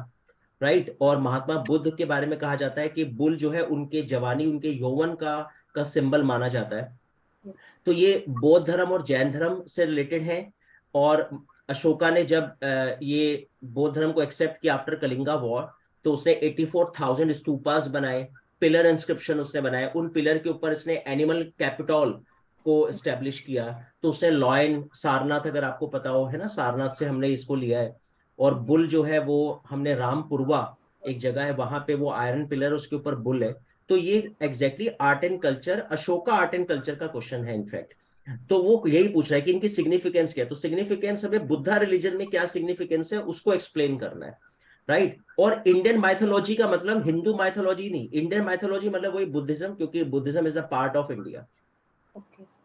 S1: राइट। और महात्मा बुद्ध के बारे में कहा जाता है कि बुल जो है उनके जवानी, उनके यौवन का सिंबल माना जाता है। तो ये बौद्ध धर्म और जैन धर्म से रिलेटेड है। और अशोका ने जब ये बौद्ध धर्म को एक्सेप्ट किया आफ्टर कलिंगा वॉर, तो उसने 84,000 स्तूपास बनाए, पिलर इंस्क्रिप्शन उसने बनाए। उन पिलर के ऊपर इसने एनिमल कैपिटल को एस्टेब्लिश किया। तो उसने लॉयन, सारनाथ अगर आपको पता हो, है ना, सारनाथ से हमने इसको लिया है। और बुल जो है वो हमने रामपुरवा, एक जगह है वहां पे, वो आयरन पिलर, उसके ऊपर बुल है। तो ये exactly art and culture, Ashoka art and culture का क्वेश्चन है इनफैक्ट। तो वो यही पूछ रहा है कि इनकी सिग्निफिकेंस क्या है। तो सिग्निफिकेंस हमें बुद्धा रिलीजन में क्या सिग्निफिकेंस है उसको एक्सप्लेन करना है, राइट। और इंडियन माइथोलॉजी का मतलब हिंदू माइथोलॉजी नहीं, इंडियन माइथोलॉजी मतलब वही बुद्धिज्म, क्योंकि Buddhism is the part of India.
S2: Okay sir,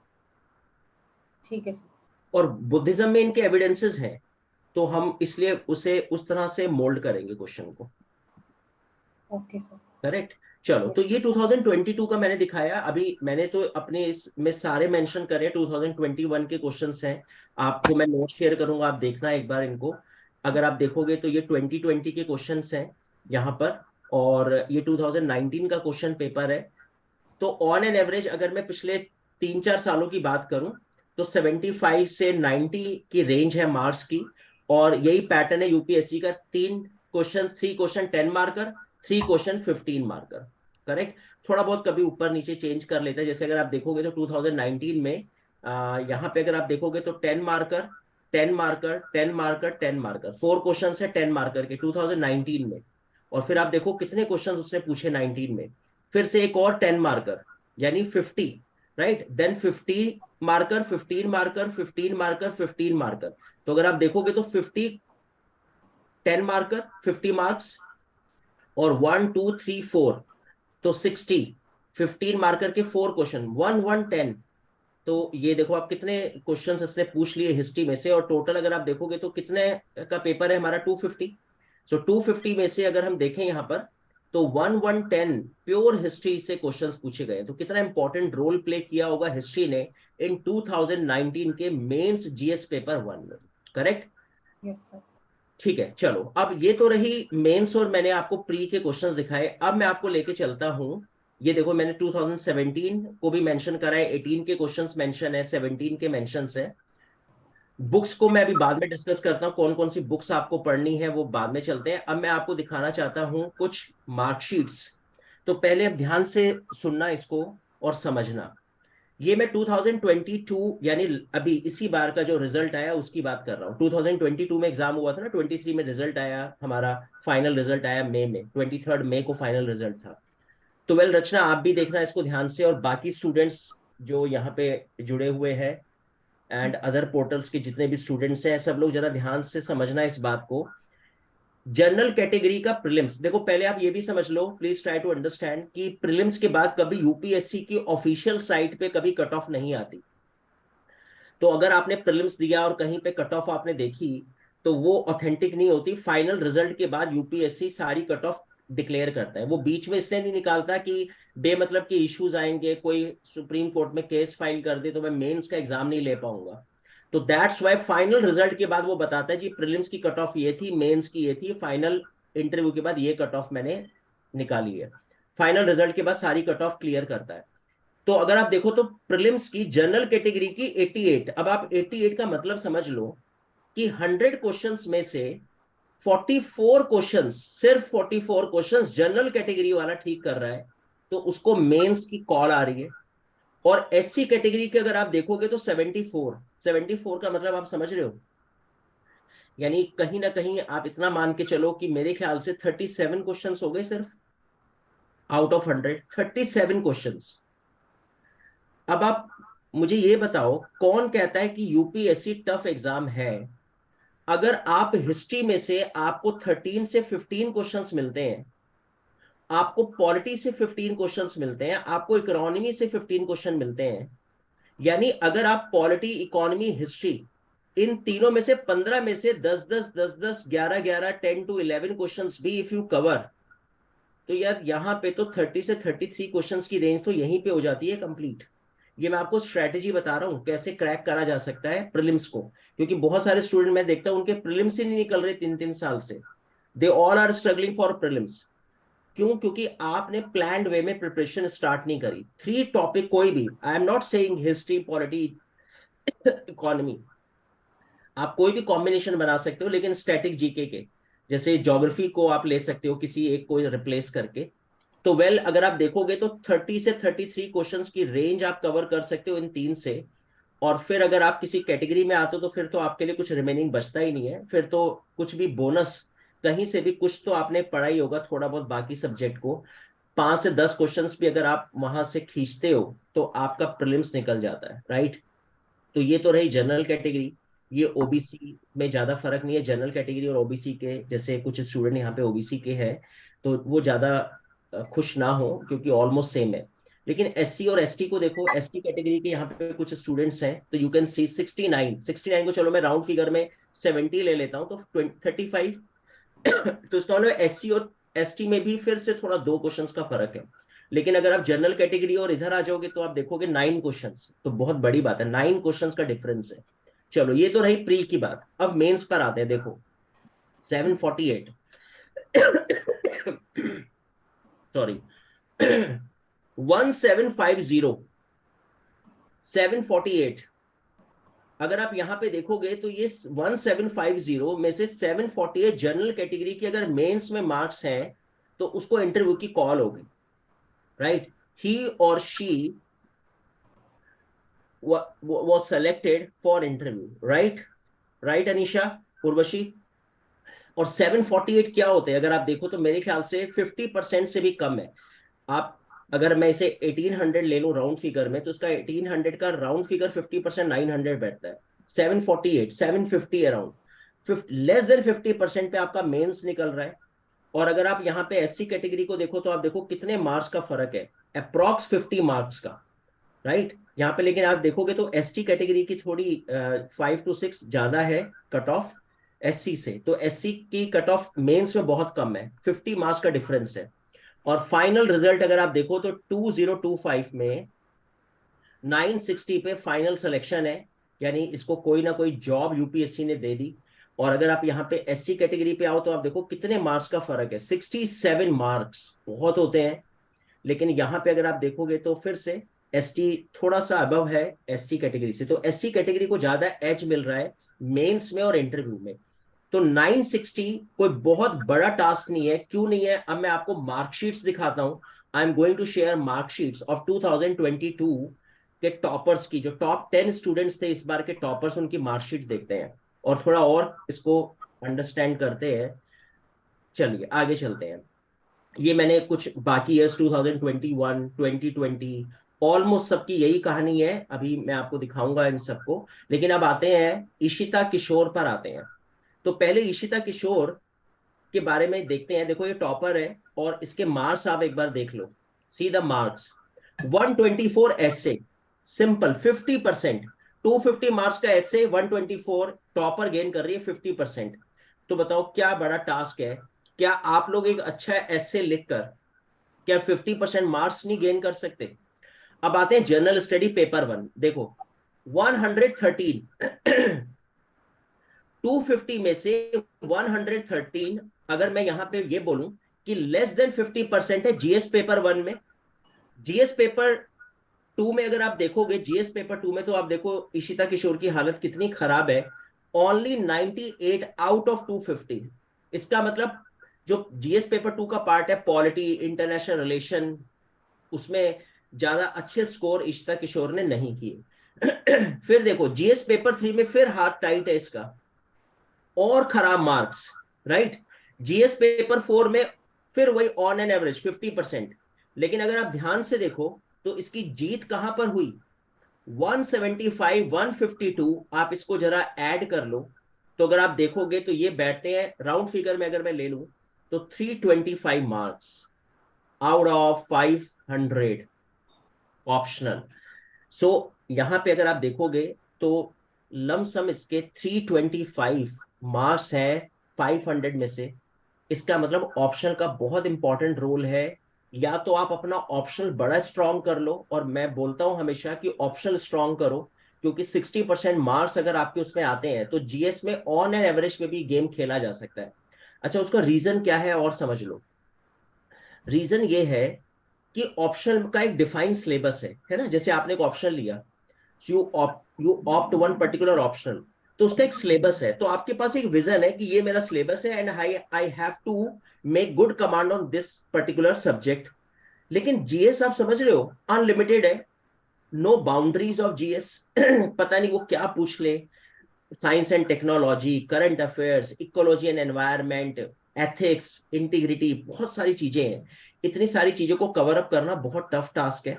S2: ठीक है सर।
S1: और बुद्धिज्म में इनके एविडेंसेस हैं, तो हम इसलिए उसे उस तरह से मोल्ड करेंगे क्वेश्चन को।
S2: Okay sir.
S1: करेक्ट। चलो, तो ये 2022 का मैंने दिखाया। अभी मैंने तो अपने इसमें सारे मेंशन करे, 2021 के क्वेश्चंस हैं। आपको मैं नोट शेयर करूंगा, आप देखना एक बार इनको। अगर आप देखोगे तो ये 2020 के क्वेश्चंस हैं यहाँ पर, और ये 2019 का क्वेश्चन पेपर है। तो ऑन एन एवरेज अगर मैं पिछले 3-4 सालों की बात करूं, तो 75 से 90 की रेंज है मार्क्स की। और यही पैटर्न है यूपीएससी का, 3 question 10 marker, 3 question 15 marker. Correct. थोड़ा बहुत कभी ऊपर नीचे चेंज कर लेता है। जैसे अगर आप देखोगे तो 2019 में यहाँ पे अगर आप देखोगे तो 10 marker, 10 marker, 10 marker, 10 marker, 4 question है 10 मार्कर के 2019 में। और फिर आप देखो कितने क्वेश्चन उसने पूछे 19 में, फिर से एक और 10 मार्कर, यानी 50। Right, then 50 marker, 15 marker, 15 marker, 15 marker. तो अगर आप देखोगे तो 50, 10 मार्कर, 50 मार्क्स, और 1 2 3 4, तो 60, 15 मार्कर के 4 क्वेश्चन, 1 1 10। तो ये देखो आप कितने क्वेश्चंस इसने पूछ लिए हिस्ट्री में से, और टोटल अगर आप देखोगे तो कितने का पेपर है हमारा, 250। सो 250 में से अगर हम देखें यहाँ पर, तो 1 1 10 प्योर हिस्ट्री से क्वेश्चंस पूछे गए। तो कितना इंपॉर्टेंट रोल प्ले किया होगा हिस्ट्री ने इन 2019 के मेंस जीएस पेपर 1 में। करेक्ट।
S2: Yes sir.
S1: ठीक है, चलो, अब ये तो रही मेंस और मैंने आपको प्री के क्वेश्चंस दिखाए। अब मैं आपको लेके चलता हूं, ये देखो मैंने 2017 को भी मेंशन करा है, 18 के क्वेश्चंस मेंशन है, 17 के मेंशंस है। बुक्स को मैं अभी बाद में डिस्कस करता हूँ, कौन कौन सी बुक्स आपको पढ़नी है वो बाद में चलते हैं। अब मैं आपको दिखाना चाहता हूँ कुछ मार्कशीट्स। तो पहले अब ध्यान से सुनना इसको और समझना। ये मैं 2022 यानी अभी इसी बार का जो रिजल्ट आया उसकी बात कर रहा हूँ। 2022 में एग्जाम हुआ था ना, 23 में रिजल्ट आया हमारा, फाइनल रिजल्ट आया मई में, 23 मई को फाइनल रिजल्ट था। तो वेल रचना, आप भी देखना इसको ध्यान से, और बाकी स्टूडेंट्स जो यहाँ पे जुड़े हुए हैं एंड अदर पोर्टल्स के जितने भी स्टूडेंट्स हैं, सब लोग जरा ध्यान से समझना इस बात को। जनरल कैटेगरी का प्रीलिम्स, देखो पहले आप ये भी समझ लो, प्लीज ट्राई टू अंडरस्टैंड कि प्रीलिम्स के बाद कभी यूपीएससी की ऑफिशियल साइट पे कभी कट ऑफ नहीं आती। तो अगर आपने प्रीलिम्स दिया और कहीं पे कट ऑफ आपने देखी, तो वो ऑथेंटिक नहीं होती। फाइनल रिजल्ट के बाद यूपीएससी सारी कट ऑफ डिक्लेयर करता है। वो बीच में इसलिए नहीं निकालता कि बेमतलब के इश्यूज आएंगे, कोई सुप्रीम कोर्ट में केस फाइल कर दे तो मैं मेंस का एग्जाम नहीं ले पाऊंगा। तो दैट्स वाई फाइनल रिजल्ट के बाद वो बताता है जी प्रीलिम्स की कट ऑफ ये थी, मेंस की ये थी, फाइनल इंटरव्यू के बाद ये कट ऑफ मैंने निकाली है। फाइनल रिजल्ट के बाद सारी कट ऑफ क्लियर करता है। तो अगर आप देखो तो प्रीलिम्स की जनरल कैटेगरी की 88, अब आप 88 का मतलब समझ लो कि 100 क्वेश्चंस में से 44 क्वेश्चंस, सिर्फ 44 क्वेश्चंस जनरल कैटेगरी वाला ठीक कर रहा है, तो उसको मेंस की कॉल आ रही है। और एससी कैटेगरी के अगर आप देखोगे तो 74, 74 का मतलब आप समझ रहे हो, यानी कहीं ना कहीं आप इतना मान के चलो कि मेरे ख्याल से 37 क्वेश्चंस हो गए सिर्फ आउट ऑफ 100, 37 क्वेश्चंस। अब आप मुझे ये बताओ, कौन कहता है कि यूपीएससी टफ एग्जाम है? अगर आप हिस्ट्री में से आपको 13 से 15 क्वेश्चंस मिलते हैं, आपको पॉलिटी से 15 क्वेश्चंस मिलते हैं, आपको इकोनॉमी से 15 क्वेश्चन मिलते हैं, यानी अगर आप पॉलिटी, इकोनॉमी, हिस्ट्री, इन तीनों में से 15 में से 10 10 10 10 11 11 10 to 11 क्वेश्चंस भी इफ यू कवर, तो यार यहाँ पे तो 30 से 33 क्वेश्चंस की रेंज तो यहीं पे हो जाती है कंप्लीट। ये मैं आपको स्ट्रेटेजी बता रहा हूँ कैसे क्रैक करा जा सकता है प्रीलिम्स को, क्योंकि बहुत सारे स्टूडेंट मैं देखता हूँ उनके प्रीलिम्स ही नहीं निकल रहे 3 3 साल से। They all are struggling for prelims. क्यों? क्योंकि आपने प्लान्ड वे में प्रिपरेशन स्टार्ट नहीं करी। 3 टॉपिक कोई भी, आई am not saying history, polity, economy, आप कोई भी कॉम्बिनेशन बना सकते हो, लेकिन स्टैटिक जीके के जैसे ज्योग्राफी को आप ले सकते हो किसी एक को रिप्लेस करके। तो वेल अगर आप देखोगे तो 30 से 33 क्वेश्चंस की रेंज आप कवर कर सकते हो इन तीन से। और फिर अगर आप किसी कैटेगरी में आते हो तो फिर तो आपके लिए कुछ रिमेनिंग बचता ही नहीं है, फिर तो कुछ भी बोनस कहीं से भी कुछ तो आपने पढ़ा ही होगा थोड़ा बहुत बाकी सब्जेक्ट को। 5 से 10 क्वेश्चंस भी अगर आप वहां से खींचते हो तो आपका प्रीलिम्स निकल जाता है। राइट। तो ये तो रही जनरल कैटेगरी। ये ओबीसी में ज्यादा फर्क नहीं है, जनरल कैटेगरी और ओबीसी के, जैसे कुछ स्टूडेंट यहाँ पे ओबीसी के हैं तो वो ज्यादा खुश ना हो क्योंकि ऑलमोस्ट सेम है। लेकिन एससी और एसटी को देखो, एसटी कैटेगरी के यहाँ पे कुछ स्टूडेंट्स हैं, तो यू कैन सी 69 को चलो मैं राउंड फिगर में 70 ले लेता हूँ, तो 35। तो इसका मतलब एससी और एसटी में भी फिर से थोड़ा 2 क्वेश्चंस का फर्क है, लेकिन अगर आप जनरल कैटेगरी और इधर आ जाओगे तो आप देखोगे 9 क्वेश्चंस, तो बहुत बड़ी बात है, 9 क्वेश्चंस का डिफरेंस है। चलो ये तो रही प्री की बात, अब मेंस पर आते हैं। देखो 748 सॉरी 1750 748, अगर आप यहां पे देखोगे तो ये 1750 में से 748 जनरल कैटेगरी की अगर मेंस में मार्क्स हैं तो उसको इंटरव्यू की कॉल होगी, राइट। ही और she was selected for interview, right? Right Anisha, Urvashi. और 748 क्या होते हैं अगर आप देखो तो मेरे ख्याल से 50% से भी कम है। आप अगर मैं इसे 1800 ले लूं राउंड फिगर में, तो इसका 1800 का राउंड फिगर 50% 900 बैठता है। 748 750 अराउंड लेस देन 50% पे आपका मेंस निकल रहा है। और अगर आप यहाँ पे एससी कैटेगरी को देखो तो आप देखो कितने मार्क्स का फर्क है, अप्रॉक्स 50 मार्क्स का, राइट। यहाँ पे लेकिन आप देखोगे तो एसटी कैटेगरी की थोड़ी 5 to 6 ज्यादा है कट ऑफ एससी से, तो एससी की कट ऑफ मेंस में बहुत कम है, 50 मार्क्स का डिफरेंस है। और फाइनल रिजल्ट अगर आप देखो तो 2025 में 960 पे फाइनल सिलेक्शन है, यानी इसको कोई ना कोई जॉब यूपीएससी ने दे दी। और अगर आप यहाँ पे एससी कैटेगरी पे आओ तो आप देखो कितने मार्क्स का फर्क है, 67 मार्क्स, बहुत होते हैं। लेकिन यहाँ पे अगर आप देखोगे तो फिर से एसटी थोड़ा सा अबव है एससी कैटेगरी से, तो एससी कैटेगरी को ज्यादा एज मिल रहा है मेंस में और इंटरव्यू में। तो 960 कोई बहुत बड़ा टास्क नहीं है, क्यों नहीं है, अब मैं आपको मार्कशीट्स दिखाता हूं। I am going to share marksheets of 2022 के टॉपर्स की, जो टॉप 10 स्टूडेंट्स थे इस बार के टॉपर्स, उनकी मार्कशीट देखते हैं और थोड़ा और इसको अंडरस्टैंड करते हैं। चलिए आगे चलते हैं। ये मैंने कुछ बाकी ईयर्स 2021 2020 ऑलमोस्ट सबकी यही कहानी है, अभी मैं आपको दिखाऊंगा इन सबको। लेकिन अब आते हैं ईशिता किशोर पर आते हैं। तो पहले ईशिता किशोर के बारे में देखते हैं। देखो ये टॉपर है और इसके मार्क्स आप एक बार देख लो, see the marks. 124 essay, simple 50%, 250 marks का एसे 124, टॉपर गेन कर रही है 50%। तो बताओ क्या बड़ा टास्क है, क्या आप लोग एक अच्छा एसे लिखकर क्या 50% मार्क्स नहीं गेन कर सकते। अब आते हैं जनरल स्टडी पेपर 1, देखो 113 250 में से 113, अगर मैं यहां पे ये बोलूं कि लेस देन 50% है जीएस पेपर 1 में। जीएस पेपर 2 में अगर आप देखोगे, जीएस पेपर 2 में तो आप देखो ईशिता किशोर की हालत कितनी खराब है, ओनली 98 आउट ऑफ 250। इसका मतलब जो जीएस पेपर 2 का पार्ट है पॉलिटी इंटरनेशनल रिलेशन, उसमें ज्यादा अच्छे स्कोर ईशिता किशोर ने नहीं किए। फिर देखो जीएस पेपर 3 में फिर हाथ टाइट है इसका, और खराब मार्क्स, राइट। जीएस पेपर 4 में फिर वही ऑन एन एवरेज 50%। लेकिन अगर आप ध्यान से देखो तो इसकी जीत कहां पर हुई, 175 152, आप इसको जरा ऐड कर लो। तो अगर आप देखोगे तो ये बैठते हैं राउंड फिगर में, अगर मैं ले लूं तो 325 मार्क्स आउट ऑफ 500 ऑप्शनल। सो यहां पे अगर आप देखोगे तो लमसम इसके 325 मार्क्स है 500 में से। इसका मतलब ऑप्शनल का बहुत इंपॉर्टेंट रोल है। या तो आप अपना ऑप्शनल बड़ा स्ट्रांग कर लो, और मैं बोलता हूं हमेशा कि ऑप्शनल स्ट्रांग करो, क्योंकि 60% मार्क्स अगर आपके उसमें आते हैं तो जीएस में ऑन एन एवरेज में भी गेम खेला जा सकता है। अच्छा उसका रीजन क्या है और समझ लो। रीजन ये है कि ऑप्शनल का एक डिफाइंड सिलेबस है ना, जैसे आपने एक ऑप्शन लिया, you opt one particular optional, तो उसका एक सिलेबस है, तो आपके पास एक विजन है कि ये मेरा सिलेबस है and I have to make good command on this particular subject. लेकिन जीएस आप समझ रहे हो अनलिमिटेड है, नो बाउंड्रीज ऑफ जीएस। पता नहीं वो क्या पूछ ले, science and technology, current affairs, ecology and environment, ethics, integrity, बहुत सारी चीजें हैं। इतनी सारी चीजों को कवर अप करना बहुत टफ टास्क है।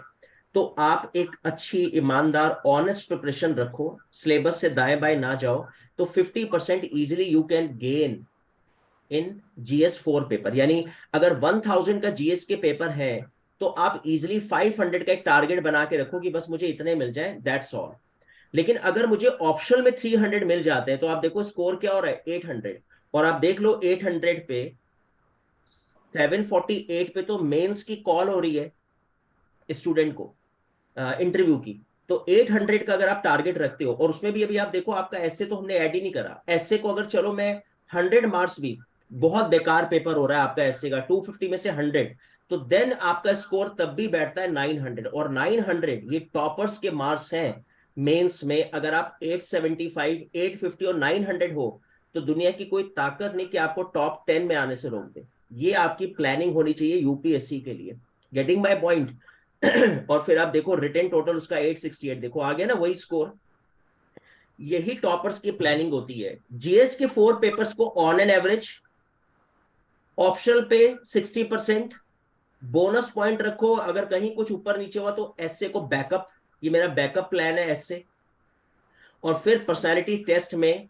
S1: तो आप एक अच्छी ईमानदार ऑनेस्ट प्रिपरेशन रखो, सिलेबस से दाएं बाएं ना जाओ, तो 50% easily you can gain in GS 4 paper. यानी अगर 1000 का जीएस के पेपर है तो आप इजिली 500 का एक टारगेट बना के रखो कि बस मुझे इतने मिल जाए, दैट्स ऑल। लेकिन अगर मुझे ऑप्शनल में 300 मिल जाते हैं तो आप देखो स्कोर क्या हो रहा है 800। और आप देख लो 800 पे 748 पे तो मेंस की कॉल हो रही है स्टूडेंट को इंटरव्यू की। तो 800 का अगर आप टारगेट रखते हो, और उसमें भी अभी आप देखो आपका ऐसे तो हमने ऐड ही नहीं करा, ऐसे को अगर चलो मैं 100 मार्क्स भी, बहुत बेकार पेपर हो रहा है आपका ऐसे का 250 में से 100, तो देन आपका स्कोर तब भी बैठता है 900, और 900 ये टॉपर्स के मार्क्स हैं मेंस में। अगर आप 875 850 और 900 हो, तो दुनिया की कोई ताकत नहीं कि आपको टॉप 10 में आने से रोक दे। ये आपकी प्लानिंग होनी चाहिए यूपीएससी के लिए। Getting my point? और फिर आप देखो रिटेन टोटल उसका 868, देखो आ गया ना वही स्कोर। यही टॉपर्स की प्लानिंग होती है। जीएस के 4 पेपर्स को ऑन एन एवरेज ऑप्शनल पे 60%, बोनस पॉइंट रखो अगर कहीं कुछ ऊपर नीचे हुआ तो एसए को बैकअप, ये मेरा बैकअप प्लान है एसए। और फिर पर्सनालिटी टेस्ट में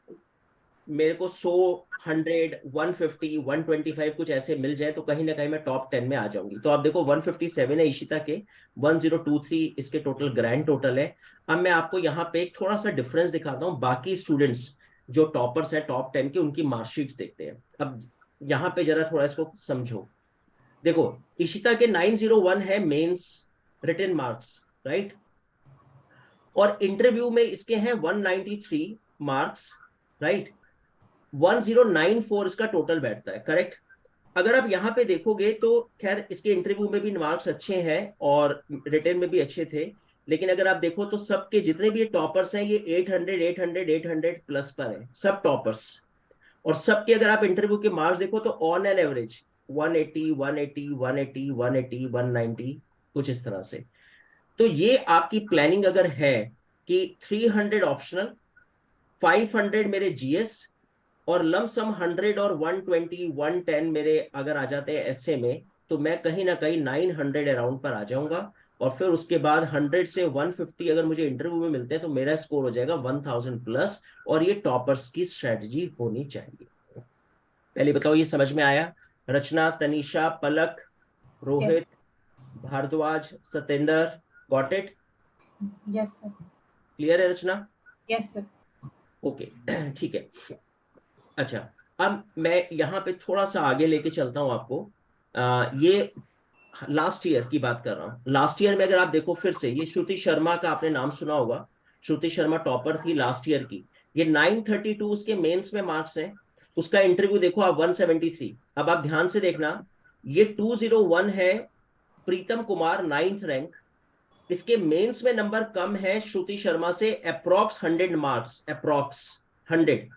S1: मेरे को 100 100 150 125 कुछ ऐसे मिल जाए तो कहीं ना कहीं मैं टॉप 10 में आ जाऊंगी। तो आप देखो 157 है इशिता के, 1023 इसके टोटल ग्रैंड टोटल है। अब मैं आपको यहाँ पे एक थोड़ा सा डिफरेंस दिखाता हूँ, बाकी स्टूडेंट्स जो टॉपर्स हैं टॉप 10 के उनकी मार्कशीट्स देखते हैं। अब यहाँ पे जरा थोड़ा इसको समझो। देखो इशिता के 901 है मेंस रिटन मार्क्स, राइट, और इंटरव्यू में इसके हैं 193 मार्क्स, राइट। 1094 इसका टोटल बैठता है, करेक्ट। अगर आप यहाँ पे देखोगे तो खैर इसके इंटरव्यू में भी मार्क्स अच्छे हैं और रिटेन में भी अच्छे थे, लेकिन अगर आप देखो तो सबके जितने भी ये टॉपर्स हैं ये 800 800 800 प्लस पर है सब टॉपर्स। और सबके अगर आप इंटरव्यू के मार्क्स देखो तो ऑन एन एवरेज 180 180 180 180 190 कुछ इस तरह से। तो ये आपकी प्लानिंग अगर है कि 300 ऑप्शनल, 500 मेरे जीएस, और लमसम 100 और 120 110 मेरे अगर आ जाते हैं एसए में, तो मैं कहीं ना कहीं 900 अराउंड पर आ जाऊंगा। और फिर उसके बाद 100 से 150 अगर मुझे इंटरव्यू में मिलते हैं तो मेरा स्कोर हो जाएगा 1000 प्लस। और ये टॉपर्स की स्ट्रेटजी होनी चाहिए। पहले बताओ ये समझ में आया? Rachna, Tanisha, Palak,
S2: Yes.
S1: Rohit, Bhardwaj, Satendra, got it?
S2: Yes, sir.
S1: Clear है रचना?
S2: Yes, sir.
S1: ओके ठीक है। अच्छा, अब मैं यहाँ पे थोड़ा सा आगे लेके चलता हूँ आपको। ये लास्ट ईयर की बात कर रहा हूँ। लास्ट ईयर में अगर आप देखो फिर से, ये श्रुति शर्मा का आपने नाम सुना होगा। श्रुति शर्मा टॉपर थी लास्ट ईयर की। ये 932 उसके मेंस में मार्क्स हैं। उसका इंटरव्यू देखो आप 173। अब आप ध्यान से देखना, ये 201 है प्रीतम कुमार 9th रैंक। इसके मेंस में नंबर कम है श्रुति शर्मा से अप्रोक्स 100 मार्क्स, अप्रोक्स 100।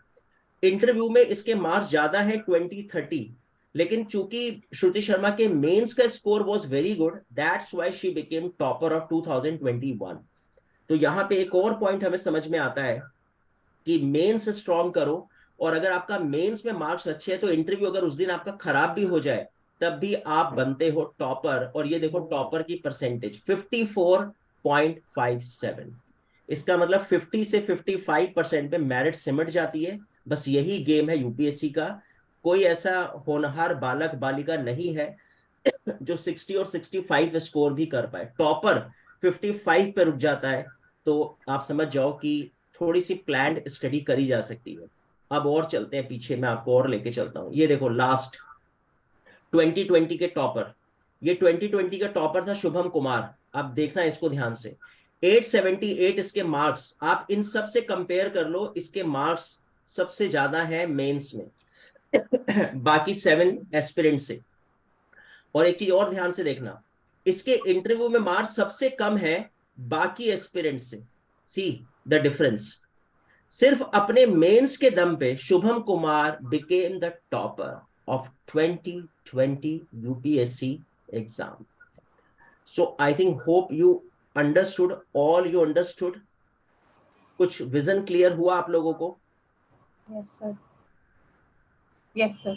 S1: इंटरव्यू में इसके मार्क्स ज्यादा है 20 30, लेकिन चूंकि श्रुति शर्मा के मेंस का score was very good, that's why she became topper of 2021। तो यहाँ पे एक और पॉइंट हमें समझ में आता है कि मेंस स्ट्रॉन्ग करो, और अगर आपका मेंस में मार्क्स अच्छे हैं तो इंटरव्यू अगर उस दिन आपका खराब भी हो जाए तब भी आप बनते हो टॉपर। और ये देखो टॉपर की परसेंटेज 54.57। इसका मतलब 50 से 55% पे मेरिट सिमट जाती है। बस यही गेम है यूपीएससी का। कोई ऐसा होनहार बालक बालिका नहीं है जो 60 और 65 स्कोर भी कर पाए। टॉपर 55 पे रुक जाता है। तो आप समझ जाओ कि थोड़ी सी प्लान्ड स्टडी करी जा सकती है। अब और चलते हैं पीछे, मैं आपको और लेके चलता हूँ। ये देखो लास्ट 2020 के टॉपर, ये 2020 का टॉपर था शुभम कुमार। अब देखना इसको ध्यान से, 878 इसके मार्क्स। आप इन सब से कंपेयर कर लो, इसके मार्क्स सबसे ज्यादा है मेंस में बाकी 7 एस्पिरेंट से। और एक चीज और ध्यान से देखना, इसके इंटरव्यू में मार्क्स सबसे कम है बाकी एस्पिरेंट से। See the difference. सिर्फ अपने मेंस के दम पे Shubham Kumar became the topper of 2020 UPSC exam. So I think hope you understood, all you understood. कुछ विजन क्लियर हुआ आप लोगों को?
S2: Yes, sir. Yes, sir.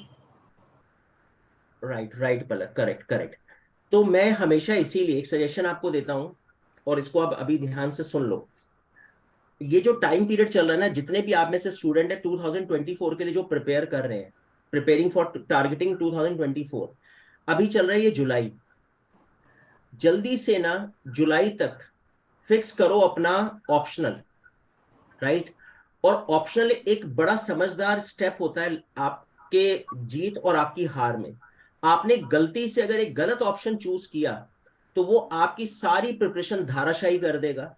S1: Right right Palak, correct correct. तो मैं हमेशा इसीलिए एक सजेशन आपको देता हूं, और इसको आप अभी ध्यान से सुन लो। ये जो टाइम पीरियड चल रहा है ना, जितने भी आप में से स्टूडेंट है 2024 के लिए जो प्रिपेयर कर रहे हैं, प्रिपेयरिंग फॉर टारगेटिंग 2024, अभी चल रहा है ये जुलाई। जल्दी से ना जुलाई तक फिक्स करो अपना ऑप्शनल, राइट। और ऑप्शनल एक बड़ा समझदार स्टेप होता है आपके जीत और आपकी हार में। आपने गलती से अगर एक गलत ऑप्शन चूज किया तो वो आपकी सारी प्रिपरेशन धाराशायी कर देगा।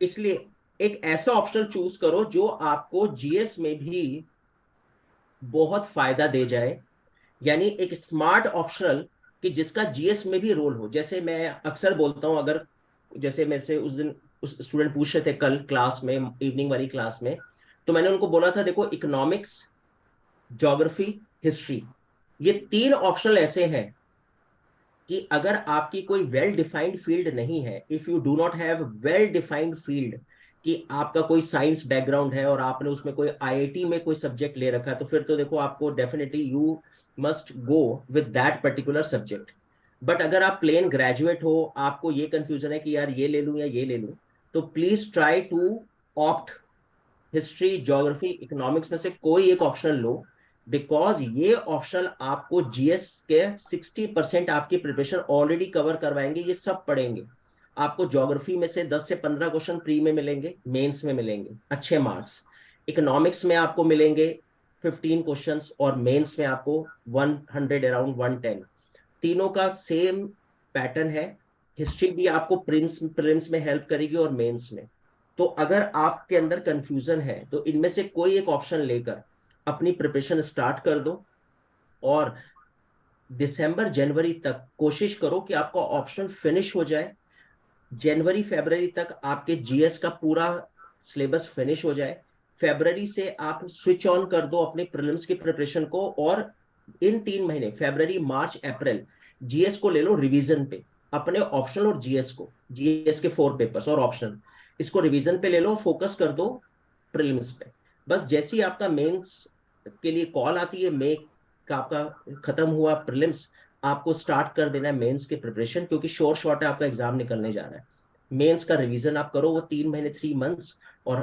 S1: इसलिए एक ऐसा ऑप्शन चूज करो जो आपको जीएस में भी बहुत फायदा दे जाए, यानी एक स्मार्ट ऑप्शनल कि जिसका जीएस में भी रोल हो। जैसे मैं अक्सर बोलता हूं, अगर जैसे मेरे से उस दिन उस स्टूडेंट पूछ रहे थे कल क्लास में, इवनिंग वाली क्लास में, तो मैंने उनको बोला था देखो इकोनॉमिक्स, ज्योग्राफी, हिस्ट्री, ये तीन ऑप्शनल ऐसे हैं कि अगर आपकी कोई वेल डिफाइंड फील्ड नहीं है, if you do not have well defined field, कि आपका कोई साइंस बैकग्राउंड है और आपने उसमें कोई आईआईटी में कोई सब्जेक्ट ले रखा है, तो फिर तो देखो आपको definitely you must go with that particular subject. But अगर आप प्लेन ग्रेजुएट हो, आपको ये कंफ्यूजन है कि यार ये ले लूं या ये ले लूं, तो please try to opt history, geography, economics में से कोई एक ऑप्शन लो, बिकॉज ये ऑप्शन आपको जीएस के 60% आपकी प्रिपरेशन ऑलरेडी कवर करवाएंगे। ये सब पढ़ेंगे। आपको ज्योग्राफी में से 10 से 15 क्वेश्चन प्री में मिलेंगे, मेंस में मिलेंगे अच्छे मार्क्स। इकोनॉमिक्स में आपको मिलेंगे 15 क्वेश्चंस और मेंस में आपको 100 अराउंड 110। तीनों का सेम पैटर्न है। हिस्ट्री भी आपको प्रिलिम्स में हेल्प करेगी और मेंस में। तो अगर आपके अंदर कंफ्यूजन है तो इनमें से कोई एक ऑप्शन लेकर अपनी प्रिपरेशन स्टार्ट कर दो, और दिसंबर जनवरी तक कोशिश करो कि आपका ऑप्शन फिनिश हो जाए। जनवरी फरवरी तक आपके जीएस का पूरा सिलेबस फिनिश हो जाए। फरवरी से आप स्विच ऑन कर दो अपने प्रीलिम्स की प्रिपरेशन को, और इन 3 महीने फरवरी मार्च अप्रैल जीएस को ले लो रिवीजन पे, अपने ऑप्शनल और जीएस को, जीएस के 4 पेपर्स और ऑप्शनल, इसको रिवीजन पे ले लो, फोकस कर दो प्रीलिम्स पे। बस जैसे ही आपका मेंस के लिए कॉल आती है, मे का आपका खत्म हुआ प्रीलिम्स, आपको स्टार्ट कर देना है मेंस की प्रिपरेशन, क्योंकि शॉर्ट शॉर्ट है, आपका एग्जाम निकलने जा रहा है। मेंस का रिवीजन आप करो वो 3 महीने, 3 मंथ्स, और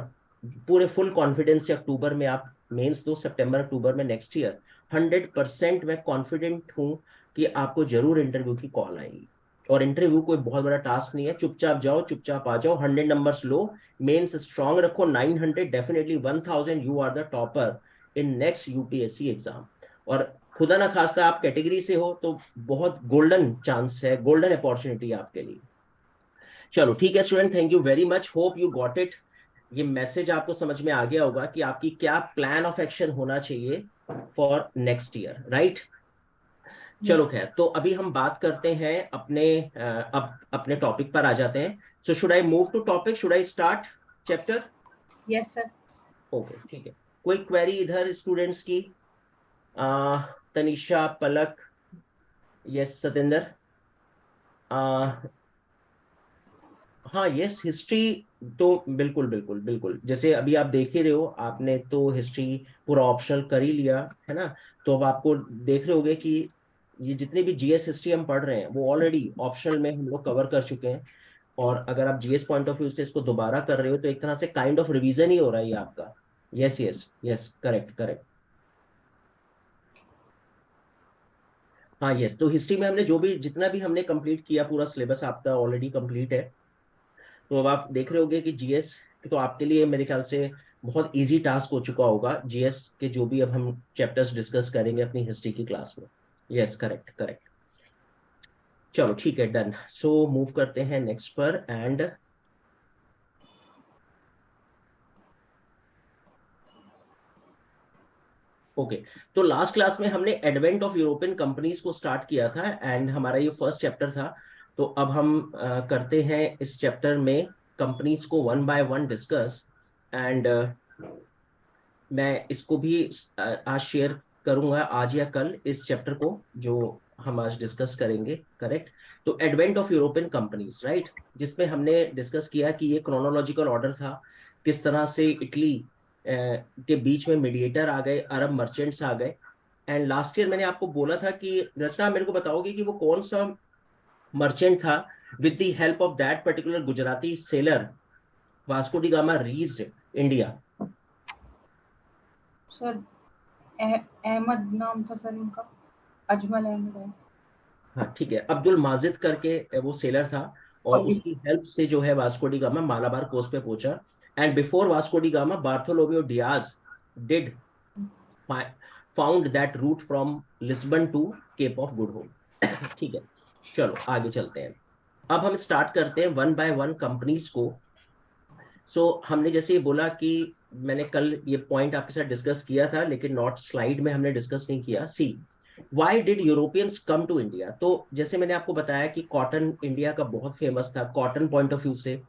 S1: पूरे फुल कॉन्फिडेंस से अक्टूबर में आप मेंस दो, सितंबर अक्टूबर में नेक्स्ट ईयर 100% मैं कॉन्फिडेंट हूं कि आपको जरूर इंटरव्यू की कॉल आएगी। और इंटरव्यू कोई बहुत बड़ा टास्क नहीं है, चुपचाप जाओ, चुपचाप आ जाओ, 100 नंबर्स लो, मेंस स्ट्रांग रखो, 900, definitely 1000, you are the topper in next UPSC exam. और खुदा ना खास्ता आप कैटेगरी से हो तो बहुत गोल्डन चांस है, गोल्डन अपॉर्चुनिटी आपके लिए। चलो ठीक है student, thank you very much, hope you got it. ये मैसेज आपको समझ में आ गया होगा कि आपकी क्या प्लान ऑफ एक्शन होना चाहिए फॉर नेक्स्ट ईयर, राइट? चलो
S2: Yes.
S1: खैर, तो अभी हम बात करते हैं अपने अब अपने टॉपिक पर आ जाते हैं। So should I move to topic, should I start chapter?
S2: Yes, sir.
S1: Okay ठीक है। कोई क्वेरी इधर स्टूडेंट्स की? तनिषा, पलक, यस सतेंद्र, हाँ यस हिस्ट्री, तो बिल्कुल बिल्कुल बिल्कुल, जैसे अभी आप देख ही रहे हो, आपने तो हिस्ट्री पूरा ऑप्शनल कर ही लिया है ना। तो अब आपको देख रहे होगे कि ये जितने भी जीएस हिस्ट्री हम पढ़ रहे हैं वो ऑलरेडी ऑप्शनल में हम लोग कवर कर चुके हैं। और अगर आप जीएस पॉइंट ऑफ व्यू से इसको दोबारा कर रहे हो तो एक तरह से काइंड ऑफ रिवीजन ही हो रहा है ये आपका। Yes yes yes, correct correct. हाँ यस, तो हिस्ट्री में हमने जो भी जितना भी हमने कंप्लीट किया, पूरा सिलेबस आपका ऑलरेडी कंप्लीट है। तो अब आप देख रहे होगे कि जीएस, तो आपके लिए मेरे ख्याल से बहुत इजी टास्क हो चुका होगा जीएस के जो भी अब हम चैप्टर्स डिस्कस करेंगे अपनी हिस्ट्री की क्लास में। Yes correct correct. चलो ठीक है, डन। सो मूव करते हैं नेक्स्ट पर। एंड ओके, तो लास्ट क्लास में हमने एडवेंट ऑफ यूरोपियन कंपनीज को स्टार्ट किया था, एंड हमारा ये फर्स्ट चैप्टर था। तो अब हम करते हैं इस चैप्टर में कंपनीज को one by one discuss. And मैं इसको भी आज शेयर करूंगा, आज या कल, इस चैप्टर को जो हम आज डिस्कस करेंगे, करेक्ट? तो advent of European companies, right, जिसमें हमने डिस्कस किया कि ये क्रोनोलॉजिकल ऑर्डर था, किस तरह से इटली के बीच में मीडिएटर आ गए, अरब मर्चेंट्स आ गए। एंड लास्ट ईयर मैंने आपको बोला था कि रचना मेरे को बताओगे कि वो कौन सा मर्चेंट था with the help of that particular Gujarati seller Vasco da Gama reached India.
S2: Sir Ahmed नाम था सर उनका, अजमल अहमद है।
S1: हाँ ठीक है, अब्दुल माजिद करके वो सेलर था, और
S2: अभी
S1: उसकी हेल्प से जो है Vasco da Gama Malabar coast पे पहुंचा। And before Vasco da Gama Bartholomew Dias did found that route from Lisbon to Cape of Good Hope. ठीक है, चलो आगे चलते हैं। अब हम स्टार्ट करते हैं वन बाय वन कंपनीज को। हमने जैसे ये बोला कि मैंने कल ये पॉइंट आपके साथ डिस्कस किया था, लेकिन नॉट स्लाइड में हमने डिस्कस नहीं किया। See why did Europeans come to India. तो जैसे मैंने आपको बताया कि कॉटन इंडिया का बहुत फेमस था, कॉटन पॉइंट ऑफ व्यू से।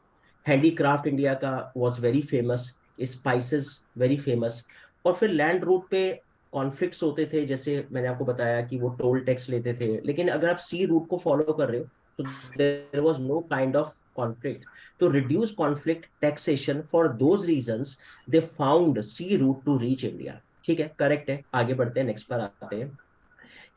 S1: हैंडीक्राफ्ट इंडिया का was very famous, spices very famous. और फिर लैंड रूट पे कॉन्फ्लिक्ट्स होते थे, जैसे मैंने आपको बताया कि वो टोल टैक्स लेते थे। लेकिन अगर आप सी रूट को फॉलो कर रहे हो तो there was no kind of conflict. To reduce conflict taxation for those reasons they found sea route to reach India। ठीक है, करेक्ट है। आगे बढ़ते हैं, नेक्स्ट पर आते हैं।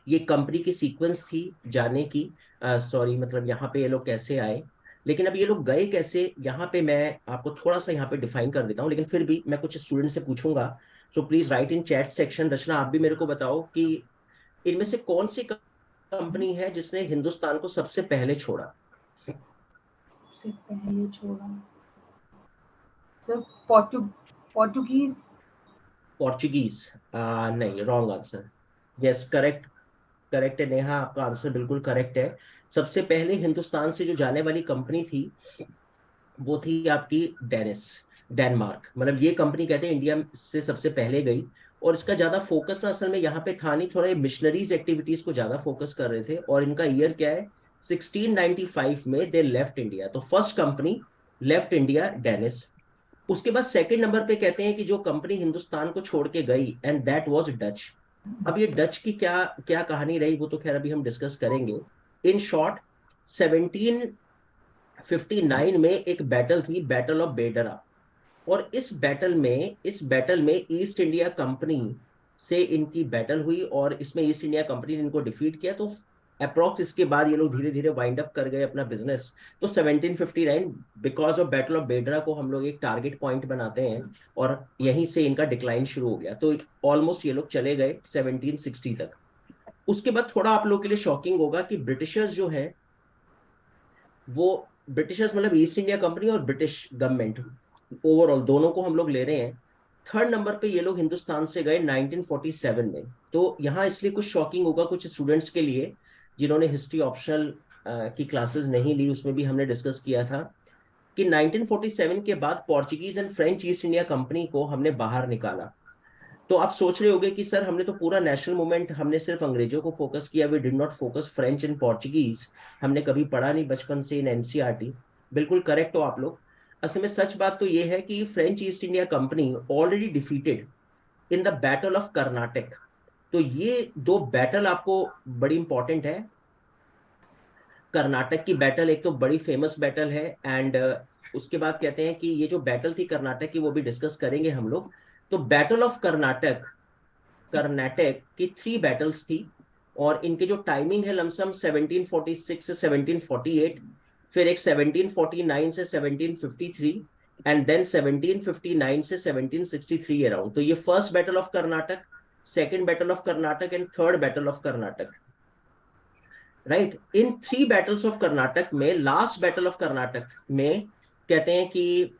S1: ये कंपनी की सीक्वेंस थी जाने की। सॉरी, मतलब यहाँ पे ये लोग कैसे आए, लेकिन अब ये लोग गए कैसे, यहाँ पे मैं आपको थोड़ा सा यहाँ पे डिफाइन कर देता हूँ, लेकिन फिर भी मैं कुछ स्टूडेंट से पूछूंगा। So please write in chat section. Rachna, आप भी मेरे को बताओ कि इनमें से कौन सी कंपनी है जिसने हिंदुस्तान को सबसे पहले छोड़ा।
S2: सबसे पहले छोड़ा सर, पोर्टुगीज।
S1: पोर्चुगीज? नहीं, wrong answer. Yes, correct. Correct है नेहा, आपका आंसर बिल्कुल करेक्ट है। सबसे पहले हिंदुस्तान से जो जाने वाली कंपनी थी वो थी आपकी डेनिस, डेनमार्क। मतलब ये कंपनी कहते हैं इंडिया से सबसे पहले गई। और इसका ज्यादा फोकस ना असल में यहाँ पे था नहीं, थोड़ा मिशनरीज एक्टिविटीज को ज्यादा फोकस कर रहे थे। और इनका ईयर क्या है, 1695 में दे लेफ्ट इंडिया। तो first company left India, Danes. उसके बाद सेकंड नंबर पे कहते हैं कि जो कंपनी हिंदुस्तान को छोड़ के गई, एंड दैट वाज डच। अब ये डच की क्या क्या कहानी रही वो तो खैर अभी हम डिस्कस करेंगे। इन शॉर्ट, 1759 में एक बैटल थी, बैटल ऑफ बेडरा। और इस बैटल में ईस्ट इंडिया कंपनी से इनकी बैटल हुई, और इसमें ईस्ट इंडिया कंपनी ने इनको डिफीट किया। तो अप्रोक्स इसके बाद ये लोग धीरे धीरे वाइंड अप कर गए अपना बिजनेस। तो 1759 बिकॉज ऑफ बैटल ऑफ बेडरा को हम लोग एक टारगेट पॉइंट बनाते हैं, और यहीं से इनका डिक्लाइन शुरू हो गया। तो ऑलमोस्ट ये लोग चले गए 1760 तक। उसके बाद थोड़ा आप लोग के लिए शॉकिंग होगा कि ब्रिटिशर्स जो है वो, ब्रिटिशर्स मतलब ईस्ट इंडिया कंपनी और ब्रिटिश गवर्नमेंट, ओवरऑल दोनों को हम लोग ले रहे हैं। थर्ड नंबर पे ये लोग हिंदुस्तान से गए 1947 में। तो यहाँ इसलिए कुछ शॉकिंग होगा कुछ स्टूडेंट्स के लिए जिन्होंने हिस्ट्री ऑप्शनल की क्लासेस नहीं ली, उसमें भी हमने डिस्कस किया था कि 1947 के बाद Portuguese and French east India company को हमने बाहर निकाला। तो आप सोच रहे होंगे कि सर हमने तो पूरा नेशनल मूवमेंट हमने सिर्फ अंग्रेजों को फोकस किया, we did not focus French and Portuguese. हमने कभी पढ़ा नहीं बचपन से इन एनसीईआरटी। बिल्कुल करेक्ट हो आप लोग। असल में सच बात तो ये है कि French east India company already defeated in the battle of Karnataka. तो ये दो बैटल आपको बड़ी इंपॉर्टेंट है। कर्नाटक की बैटल एक तो बड़ी फेमस बैटल है, एंड उसके बाद कहते हैं कि ये जो बैटल थी कर्नाटक की वो भी डिस्कस करेंगे हम लोग। तो बैटल ऑफ कर्नाटक, कर्नाटक की 3 बैटल्स थी, और इनके जो टाइमिंग है लमसम 1746 से 1748, फिर एक 1749 से 1753, एंड देन 1759 से 1763 अराउंड। तो ये first battle of Karnataka, second battle of Karnataka and third battle of Karnataka. Right, in 3 battles of Karnataka में लास्ट बैटल ऑफ कर्नाटक में कहते हैं कि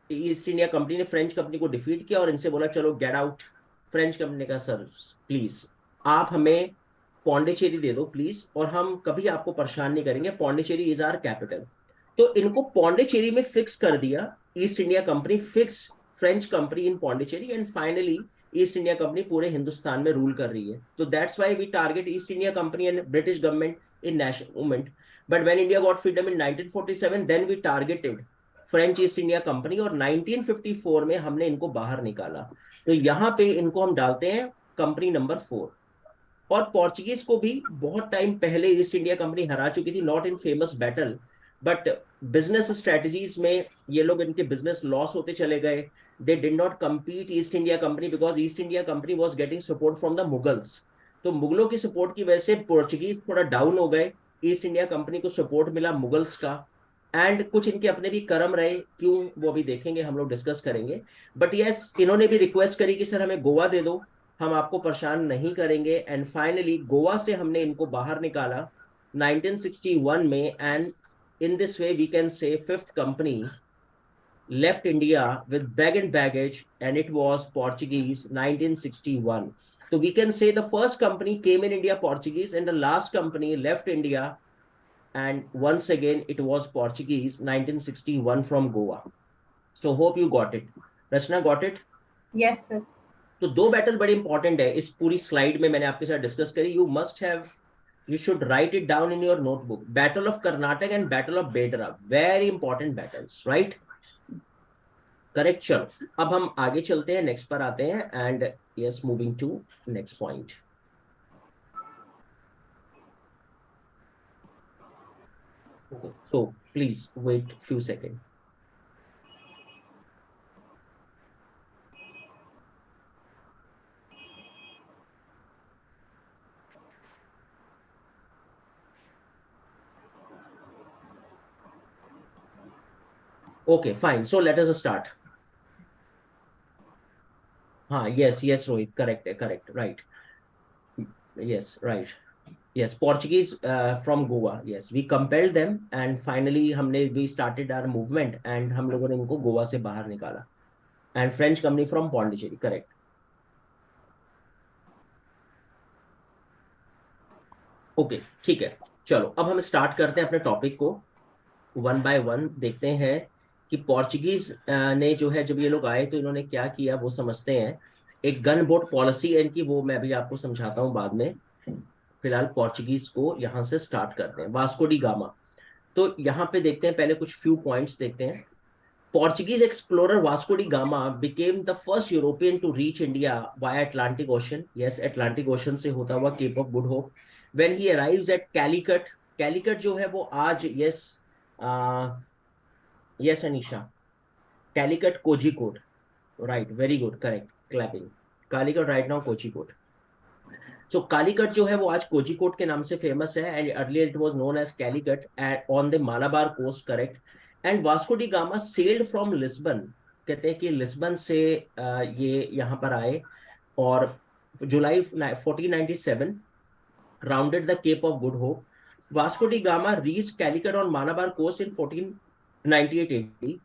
S1: ईस्ट इंडिया कंपनी ने फ्रेंच कंपनी को डिफीट किया और इनसे बोला चलो गेट आउट। फ्रेंच कंपनी ने कहा सर प्लीज आप हमें पौंडीचेरी दे दो प्लीज, और हम कभी आपको परेशान नहीं करेंगे, पौंडीचेरी इज आवर कैपिटल। तो इनको पौंडीचेरी में फिक्स कर दिया East India Company, fix French company in Pondicherry, and finally East India Company पूरे हिंदुस्तान में रूल कर रही है। तो that's why we target East India Company and British government in national movement. But when India got freedom in 1947, then we targeted French east India company, और 1954 में हमने इनको बाहर निकाला। तो यहाँ पे इनको हम डालते हैं कंपनी नंबर 4। और पोर्चुगीज को भी बहुत टाइम पहले ईस्ट इंडिया कंपनी हरा चुकी थी, not in famous battle, but business strategies में ये लोग, इनके बिजनेस लॉस होते चले गए। दे did not compete east India company because east India company was getting support from the Mughals. तो मुगलों की सपोर्ट की वजह से पोर्चुगीज थोड़ा डाउन हो गए, ईस्ट इंडिया कंपनी को सपोर्ट मिला मुगल्स का। एंड कुछ इनके अपने भी कर्म रहे, क्यों वो भी देखेंगे, हम लोग डिस्कस करेंगे। बट यस, इन्होंने भी रिक्वेस्ट करी कि सर हमें गोवा दे दो, हम आपको परेशान नहीं करेंगे। एंड फाइनली गोवा से हमने इनको बाहर निकाला 1961 में, and in this way we can say fifth company left India with bag and baggage, and it was Portuguese 1961. तो we can say the first company came in India Portuguese and the last company left India, and once again it was Portuguese 1961 from Goa. So hope you got it. Rachna got it?
S2: Yes, sir.
S1: तो दो battle बड़े important है इस पूरी slide में मैंने आपके साथ डिस्कस करी. You must have, you should write it down in your notebook. Battle of Karnataka and Battle of Bedra, very important battles, right? Correct. चलो अब हम आगे चलते हैं, नेक्स्ट पर आते हैं, and yes moving to next point. So please wait few seconds. Okay, fine. So let us start. हाँ, yes रोहित, correct है, correct, right. Yes, right. Yes, Portuguese from Goa. Yes, we compelled them and finally हमने we started our movement and हम लोगों ने इनको गोवा से बाहर निकाला. And French company from Pondicherry, correct. Okay, ठीक है. चलो अब हम स्टार्ट करते हैं अपने टॉपिक को. वन बाय वन देखते हैं कि पोर्चुगीज ने जो है, जब ये लोग आए तो इन्होंने क्या किया वो समझते हैं. एक गन बोट पॉलिसी है इनकी, वो मैं अभी आपको समझाता हूँ बाद में. फिलहाल पोर्चुगीज को यहाँ से स्टार्ट करते हैं. Vasco da gamma. तो यहाँ पे देखते हैं, पहले कुछ फ्यू पॉइंट्स देखते हैं. Portuguese explorer Vasco da Gama became the first European to reach India via Atlantic Ocean. Yes, Atlantic Ocean से होता हुआ Cape of Good Hope. When he arrives at Calicut, Calicut जो है वो आज, yes, yes Anisha, Calicut Kozhikode, right, very good, correct, clapping. Calicut right now Kozhikode. So Calicut जो है वो आज कोझिकोड के नाम से फेमस है, and earlier it was known as Calicut on the Malabar coast, correct. And Vasco da Gama sailed from Lisbon. कहते हैं कि लिस्बन से ये यहाँ पर आए और July 1497 rounded the Cape of Good Hope. Vasco da Gama reach Calicut on Malabar coast in 1498 AD.